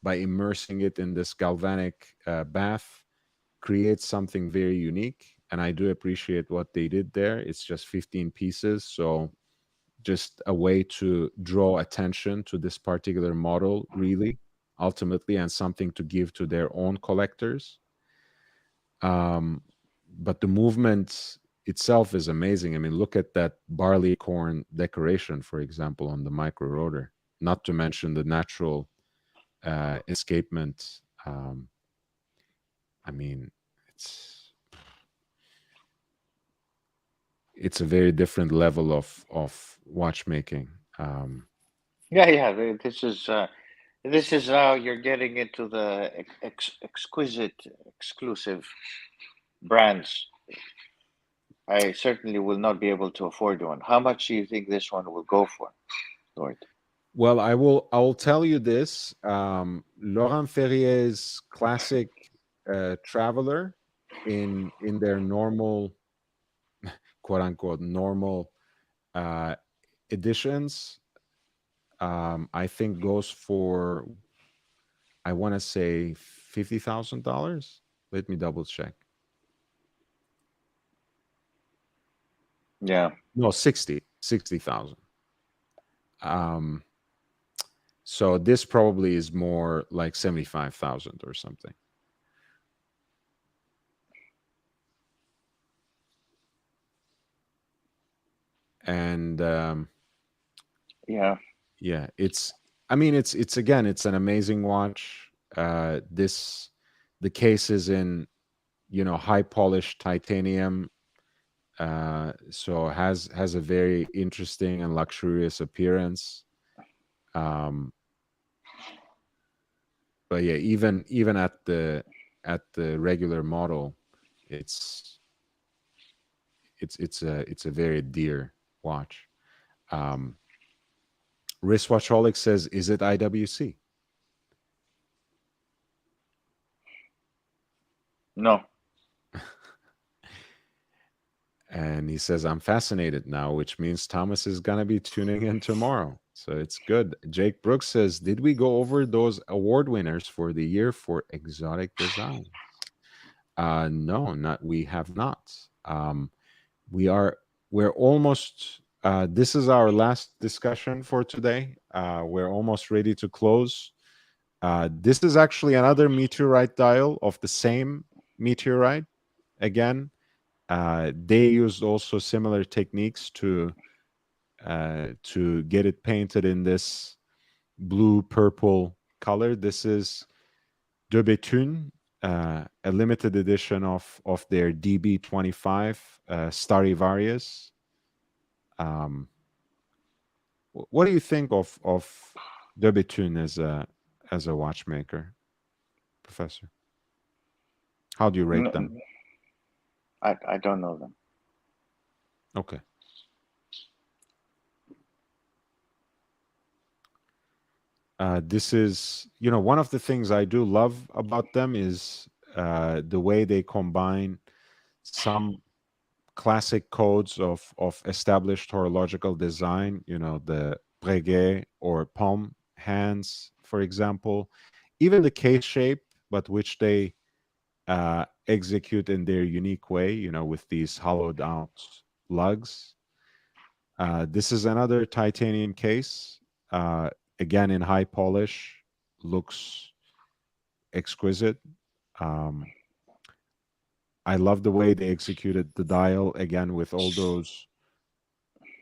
by immersing it in this galvanic bath, creates something very unique. And I do appreciate what they did there. It's just 15 pieces, so just a way to draw attention to this particular model, really, ultimately, and something to give to their own collectors. But the movement itself is amazing. I mean, look at that barley corn decoration, for example, on the micro rotor, not to mention the natural escapement. I mean, it's a very different level of watchmaking. Yeah. This is how you're getting into the exquisite, exclusive brands. I certainly will not be able to afford one. How much do you think this one will go for, Lord? Well, I will tell you this. Laurent Ferrier's classic Traveler, in their normal, quote unquote, normal uh, editions, I think goes for, I want to say, $50,000. Let me double check. Yeah. No, 60,000. Um, so this probably is more like 75,000 or something. And Yeah. yeah, I mean, it's again, it's an amazing watch. This The case is in, high polished titanium, so has a very interesting and luxurious appearance. Um, but yeah, even at the regular model, it's it's a very dear watch. Um, Wristwatcholic says, "Is it IWC?" No. And he says, "I'm fascinated now," which means Thomas is gonna be tuning in tomorrow. So it's good. Jake Brooks says, "Did we go over those award winners for the year for exotic design?" No, not we have not. We are we're almost. This is our last discussion for today. We're almost ready to close. This is actually another meteorite dial of the same meteorite. Again, they used also similar techniques to get it painted in this blue purple color. This is De Bethune, a limited edition of their DB25 Stradivarius. Um, what do you think of De Bethune as a watchmaker, Professor? How do you rate them? I don't know them. Okay. This is, one of the things I do love about them is the way they combine some classic codes of established horological design, the Breguet or palm hands, for example, even the case shape, but which they execute in their unique way, with these hollowed out lugs. This is another titanium case, uh, again in high polish, looks exquisite. Um, I love the way they executed the dial, again with all those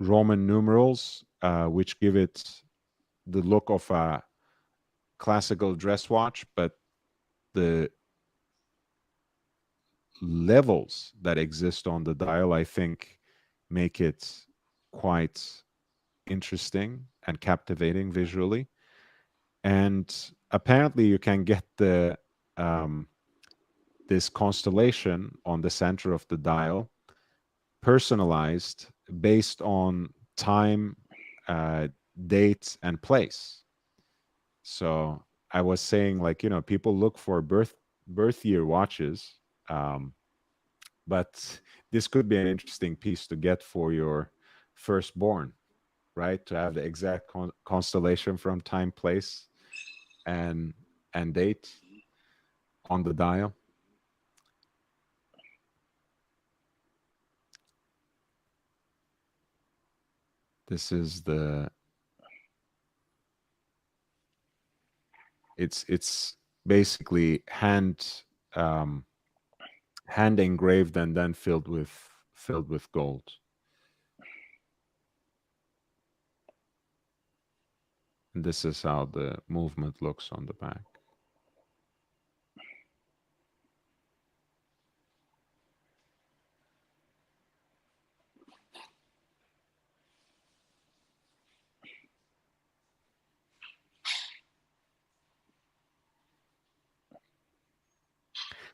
Roman numerals, which give it the look of a classical dress watch, but the levels that exist on the dial, I think, make it quite interesting and captivating visually. And apparently, you can get um, this constellation on the center of the dial personalized based on time date and place. So I was saying, like, people look for birth year watches, um, but this could be an interesting piece to get for your firstborn, right? To have the exact constellation from time, place, and date on the dial. This is the it's basically um, hand engraved and then filled with gold. And this is how the movement looks on the back.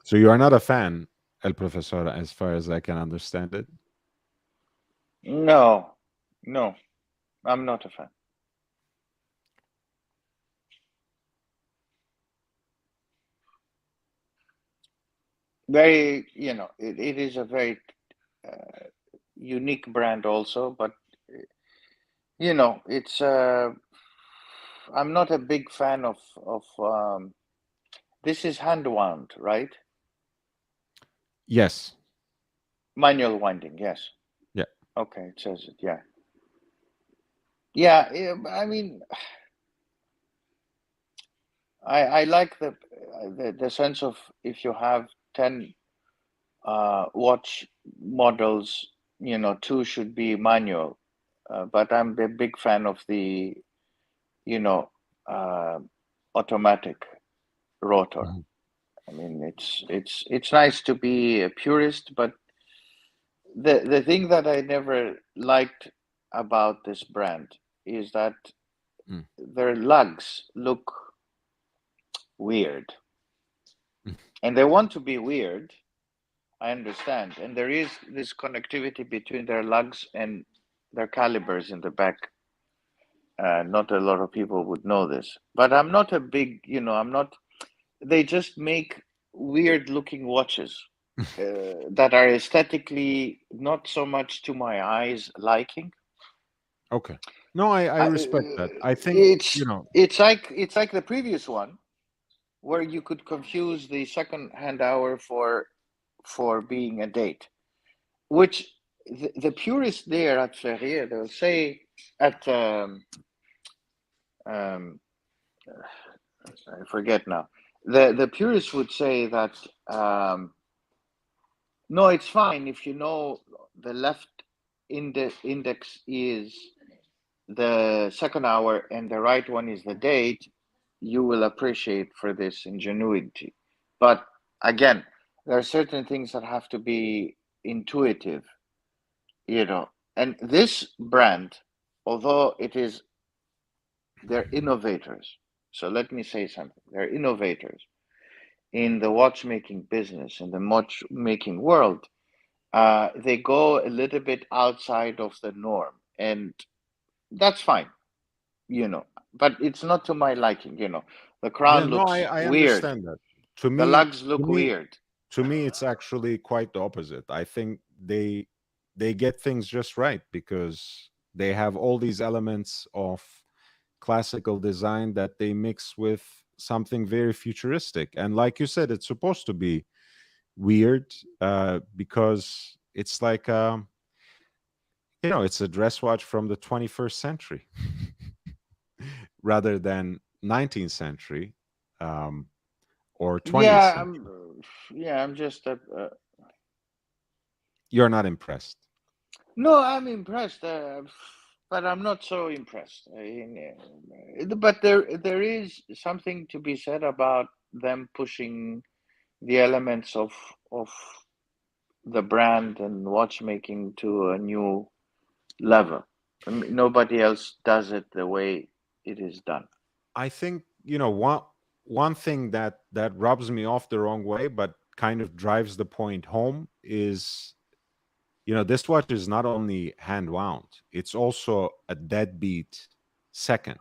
So you are not a fan, El Profesor, as far as I can understand it. No, no, I'm not a fan. Very, it is a very unique brand also, but it's I'm not a big fan of this is hand wound, right? Yes. Manual winding, yes. Yeah. Okay, it says it, yeah. Yeah, I mean, I like the sense of if you have 10 watch models, two should be manual. But I'm a big fan of the, you know, uh, automatic rotor. Mhm. I mean, it's nice to be a purist, but the thing that I never liked about this brand is that Mm. their lugs look weird, Mm. and they want to be weird. I understand, and there is this connectivity between their lugs and their calibers in the back. Not a lot of people would know this, but I'm not a big, I'm not. They just make weird looking watches that are aesthetically not so much to my eyes liking. Okay. No, I I, respect that. I think, it's like the previous one where you could confuse the second hand hour for being a date, which the purists there at Ferrier, they'll say at um, I forget now. The purists would say that no, it's fine if you know the left index is the second hour and the right one is the date, you will appreciate for this ingenuity. But again, there are certain things that have to be intuitive, you know. And this brand, although they're innovators. So let me say something. They're innovators in the watchmaking business, in the watchmaking world. They go a little bit outside of the norm, and that's fine, you know. But it's not to my liking, you know. The yeah, crown no, looks I weird. understand that. To The me, lugs to look me, weird. it's actually quite the opposite. I think they get things just right because they have all these elements of classical design that they mix with something very futuristic. And like you said, it's supposed to be weird because it's like it's a dress watch from the 21st century rather than 19th century um, or 20th Yeah, century. I'm just You're not impressed. no, I'm impressed, but I'm not so impressed. But there is something to be said about them pushing the elements of the brand and watchmaking to a new level. I mean, nobody else does it the way it is done. I think one thing that rubs me off the wrong way, but kind of drives the point home is this watch is not only hand wound; it's also a deadbeat second.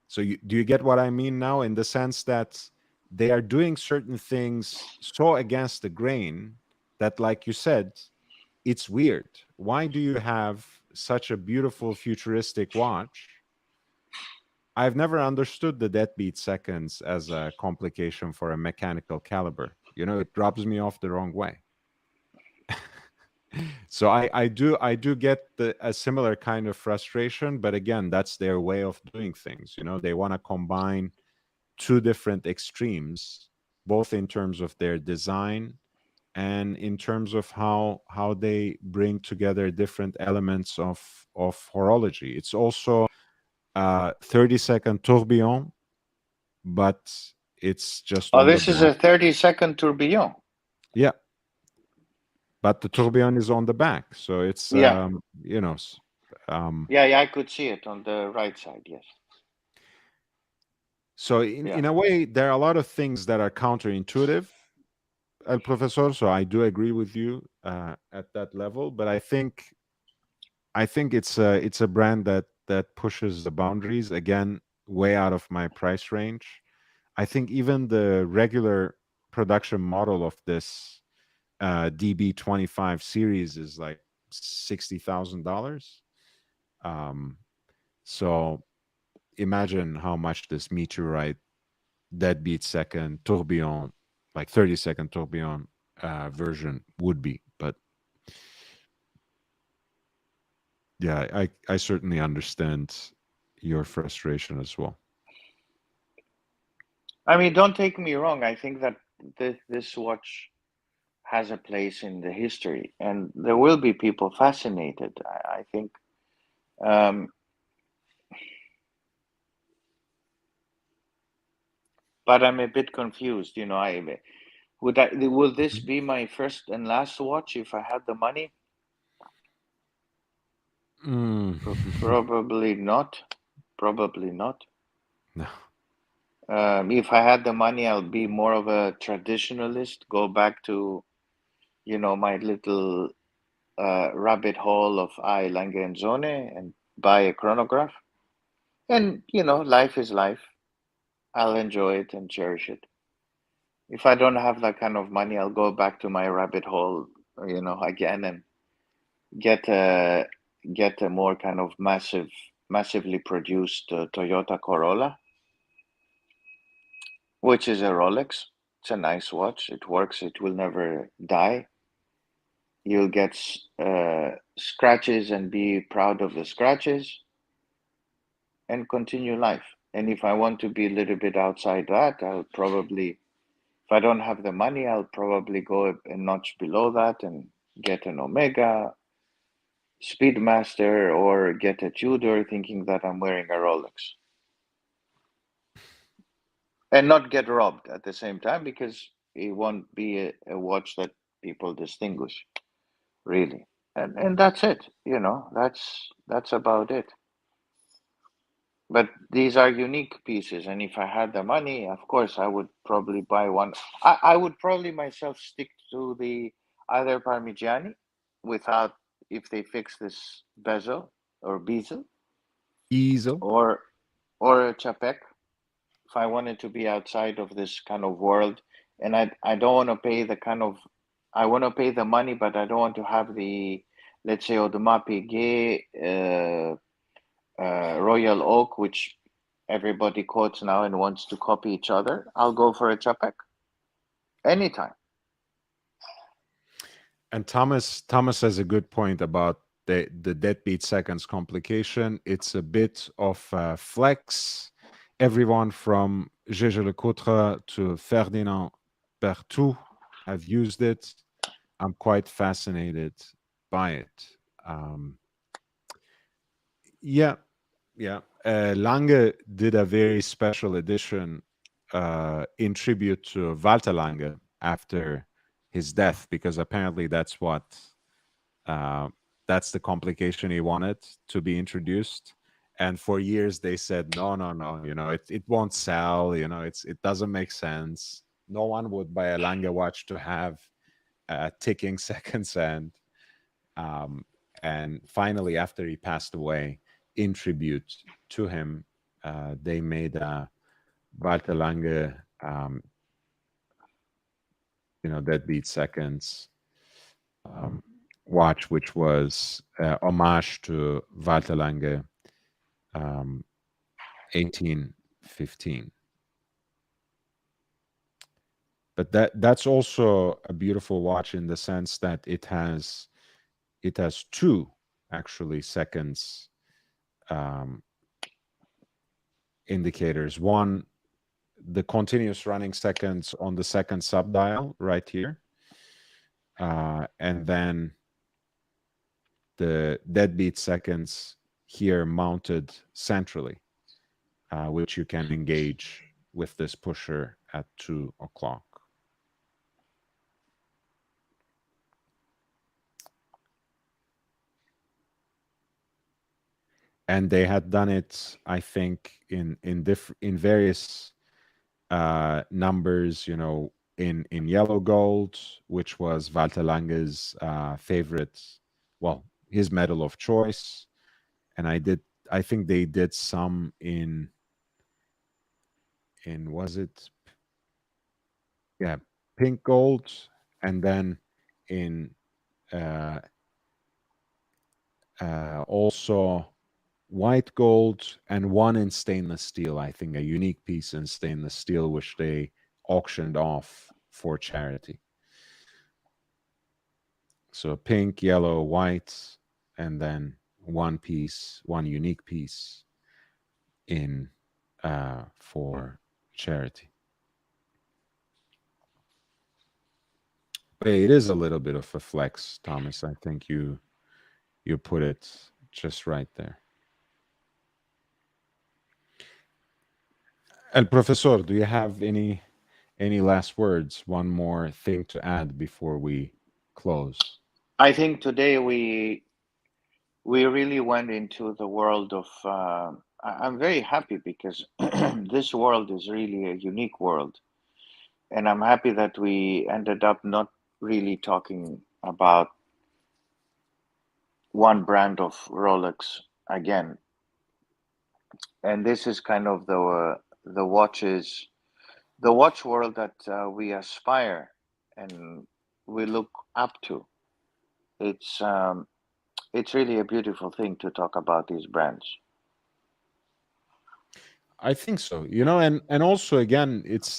So do you get what I mean now, in the sense that they are doing certain things so against the grain that, like you said, it's weird. Why do you have such a beautiful futuristic watch? I've never understood the deadbeat seconds as a complication for a mechanical caliber. It rubs me off the wrong way. So I do get a similar kind of frustration, but again, that's their way of doing things. They want to combine two different extremes, both in terms of their design and in terms of how they bring together different elements of horology. It's also 30-second tourbillon, but it's just Oh, on the this is a back. 30-second tourbillon. Yeah, but the tourbillon is on the back, so it's Yeah. Yeah, I could see it on the right side. Yes. So in a way, there are a lot of things that are counterintuitive, El Professor. So I do agree with you at that level, but I think it's a brand that pushes the boundaries, again, way out of my price range. I think even the regular production model of this DB25 series is like $60,000. So imagine how much this meteorite deadbeat second tourbillon, like 30-second tourbillon version would be. But yeah, I certainly understand your frustration as well. I mean, don't take me wrong. I think that this watch has a place in the history, and there will be people fascinated. I think, um, but I'm a bit confused. Will this be my first and last watch if I had the money? Probably not. Probably not. No. If I had the money, I'll be more of a traditionalist. Go back to, my little rabbit hole of I, Lange and Zone, and buy a chronograph. And, life is life. I'll enjoy it and cherish it. If I don't have that kind of money, I'll go back to my rabbit hole, again, and get a more kind of massively produced Toyota Corolla, which is a Rolex. It's a nice watch. It works. It will never die. You'll get scratches and be proud of the scratches and continue life. And if I want to be a little bit outside that, if I don't have the money, I'll probably go a notch below that and get an Omega Speedmaster or get a Tudor thinking that I'm wearing a Rolex. And not get robbed at the same time, because it won't be a watch that people distinguish, really. And that's it, that's about it. But these are unique pieces, and if I had the money, of course, I would probably buy one. I would probably myself stick to the either Parmigiani, without, if they fix this bezel, Easel. or a Chapek, if I wanted to be outside of this kind of world, and I don't want to pay I want to pay the money, but I don't want to have the, let's say, Audemars Piguet, Royal Oak, which everybody quotes now and wants to copy each other. I'll go for a Chapek anytime. And Thomas has a good point about the deadbeat seconds complication. It's a bit of flex. Everyone from Gégé Lecoutre to Ferdinand Berthoud have used it. I'm quite fascinated by it. Yeah. Lange did a very special edition in tribute to Walter Lange after his death, because apparently that's the complication he wanted to be introduced. And for years they said, no, it won't sell. It doesn't make sense. No one would buy a Lange watch to have ticking seconds. And finally, after he passed away, in tribute to him, they made a Walter Lange, Deadbeat Seconds watch, which was homage to Walter Lange, 1815. But that's also a beautiful watch in the sense that it has two actually seconds indicators. One, the continuous running seconds on the second subdial right here, and then the deadbeat seconds here mounted centrally, which you can engage with this pusher at 2 o'clock. And they had done it, I think, in various numbers, in yellow gold, which was Walter Lange's favorite, well, his medal of choice. And I think they did some in was it, yeah, pink gold, and then in also white gold, and one in stainless steel, I think a unique piece in stainless steel, which they auctioned off for charity. So pink, yellow, white, and then one unique piece in for charity. But it is a little bit of a flex, Thomas. I think you put it just right there. El Profesor, do you have any last words? One more thing to add before we close? I think today we really went into the world of. I'm very happy because this world is really a unique world, and I'm happy that we ended up not really talking about one brand of Rolex again. And this is kind of the watches, the watch world that we aspire and we look up to. It's really a beautiful thing to talk about these brands. I think so. And also again, it's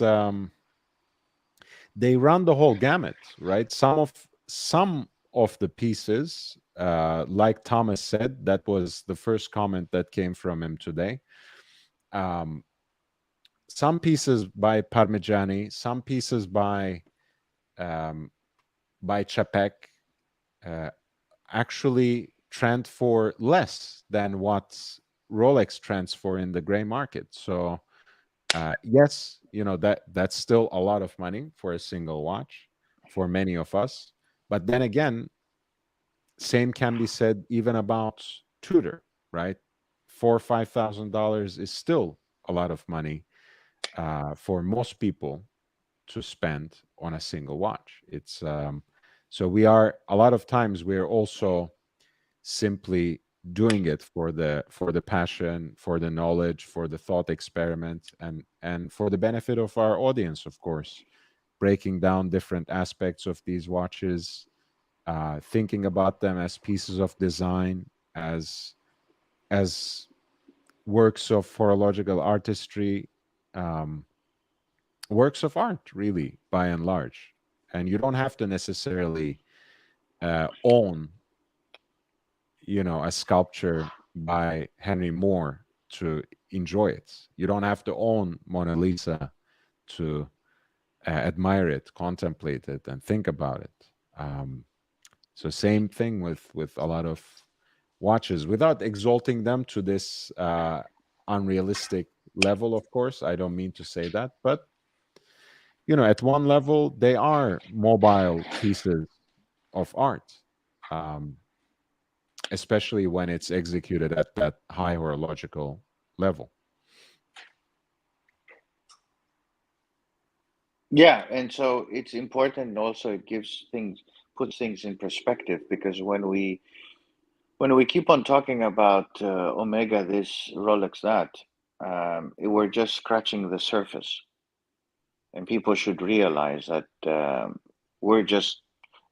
they run the whole gamut, right? Some of the pieces, like Thomas said, that was the first comment that came from him today. Some pieces by Parmigiani, some pieces by Chapek, actually trend for less than what Rolex trends for in the gray market. So yes, that's still a lot of money for a single watch for many of us. But then again, same can be said even about Tudor, right? $4,000-$5,000 is still a lot of money for most people to spend on a single watch. It's so we are a lot of times we're also simply doing it for the passion, for the knowledge, for the thought experiment, and for the benefit of our audience, of course, breaking down different aspects of these watches, thinking about them as pieces of design, as works of horological artistry, works of art, really, by and large. And you don't have to necessarily own a sculpture by Henry Moore to enjoy it. You don't have to own Mona Lisa to admire it, contemplate it, and think about it. So same thing with a lot of watches, without exalting them to this unrealistic level. Of course, I don't mean to say that, but at one level, they are mobile pieces of art. Especially when it's executed at that high horological level. Yeah, and so it's important also it puts things in perspective because when we When we keep on talking about Omega, this, Rolex, that, we're just scratching the surface, and people should realize that we're just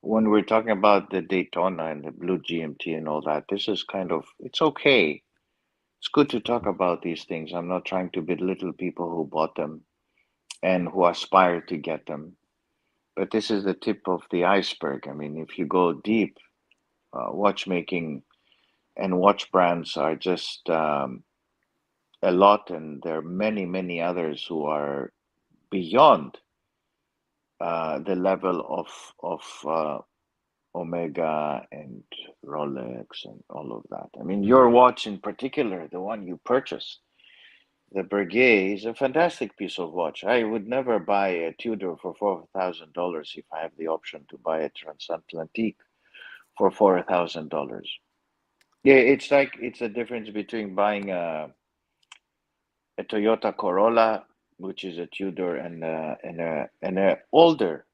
when we're talking about the Daytona and the Blue GMT and all that. This is kind of it's okay. It's good to talk about these things. I'm not trying to belittle people who bought them and who aspire to get them, but this is the tip of the iceberg. I mean, if you go deep, watchmaking and watch brands are just a lot, and there are many, many others who are beyond the level of Omega and Rolex and all of that. I mean, Mhm. your watch in particular, the one you purchased, the Breguet, is a fantastic piece of watch. I would never buy a Tudor for $4,000 if I have the option to buy a Transatlantique for $4,000. Yeah, it's like it's a difference between buying a Toyota Corolla, which is a Tudor, and a older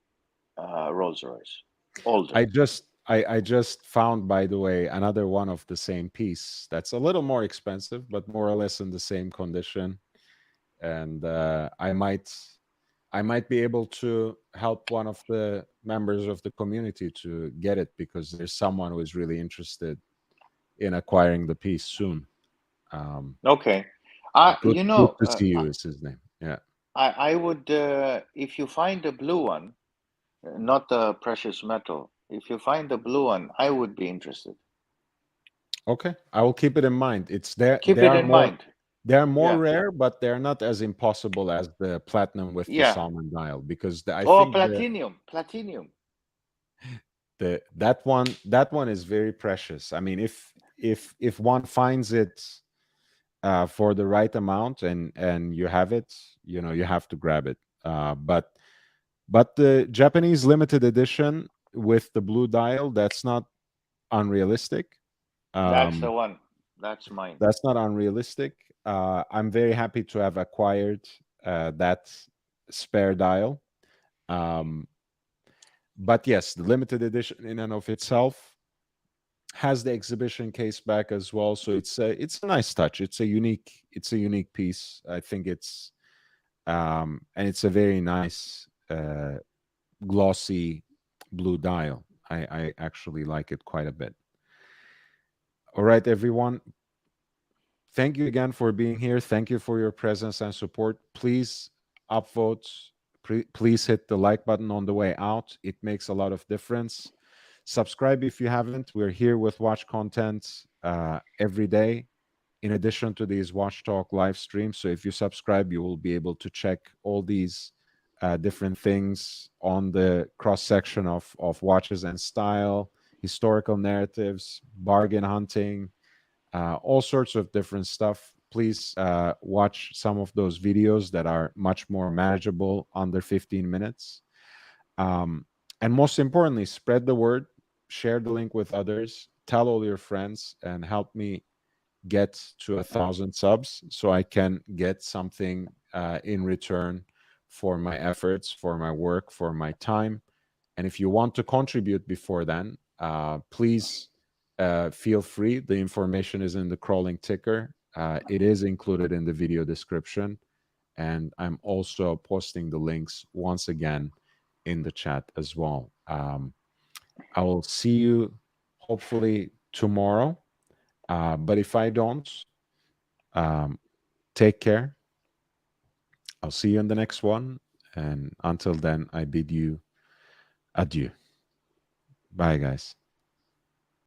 Rolls Royce. Older. I just found, by the way, another one of the same piece that's a little more expensive, but more or less in the same condition. And I might be able to help one of the members of the community to get it, because there's someone who is really interested in acquiring the piece soon. Um, Okay. good to see you is his name. Yeah. I would, if you find a blue one, not the precious metal, if you find the blue one, I would be interested. Okay, I will keep it in mind. It's there. Keep it in mind. They are more Yeah. rare, but they're not as impossible as the platinum with the Yeah. salmon dial, because I Oh, think platinum. Platinum. the that one is very precious. I mean, if one finds it for the right amount, and you have it, you have to grab it. But the Japanese limited edition with the blue dial, that's not unrealistic. That's the Um, one. That's mine. that's not unrealistic. I'm very happy to have acquired that spare dial. Um, but yes, the limited edition in and of itself has the exhibition case back as well, so it's a nice touch. It's a unique piece. I think and it's a very nice glossy blue dial. I actually like it quite a bit. All right, everyone. Thank you again for being here. Thank you for your presence and support. Please upvote. Please hit the like button on the way out. It makes a lot of difference. Subscribe if you haven't. We're here with watch content every day, in addition to these Watch Talk live streams. So if you subscribe, you will be able to check all these different things on the cross section of watches and style, historical narratives, bargain hunting, all sorts of different stuff. Please watch some of those videos that are much more manageable, under 15 minutes. Um, and most importantly, spread the word, share the link with others, tell all your friends, and help me get to 1,000 subs so I can get something in return for my efforts, for my work, for my time. And if you want to contribute before then, please feel free. The information is in the crawling ticker. It is included in the video description. And I'm also posting the links once again in the chat as well. I will see you hopefully tomorrow. But if I don't, um, take care. I'll see you in the next one. And until then, I bid you adieu. Bye, guys.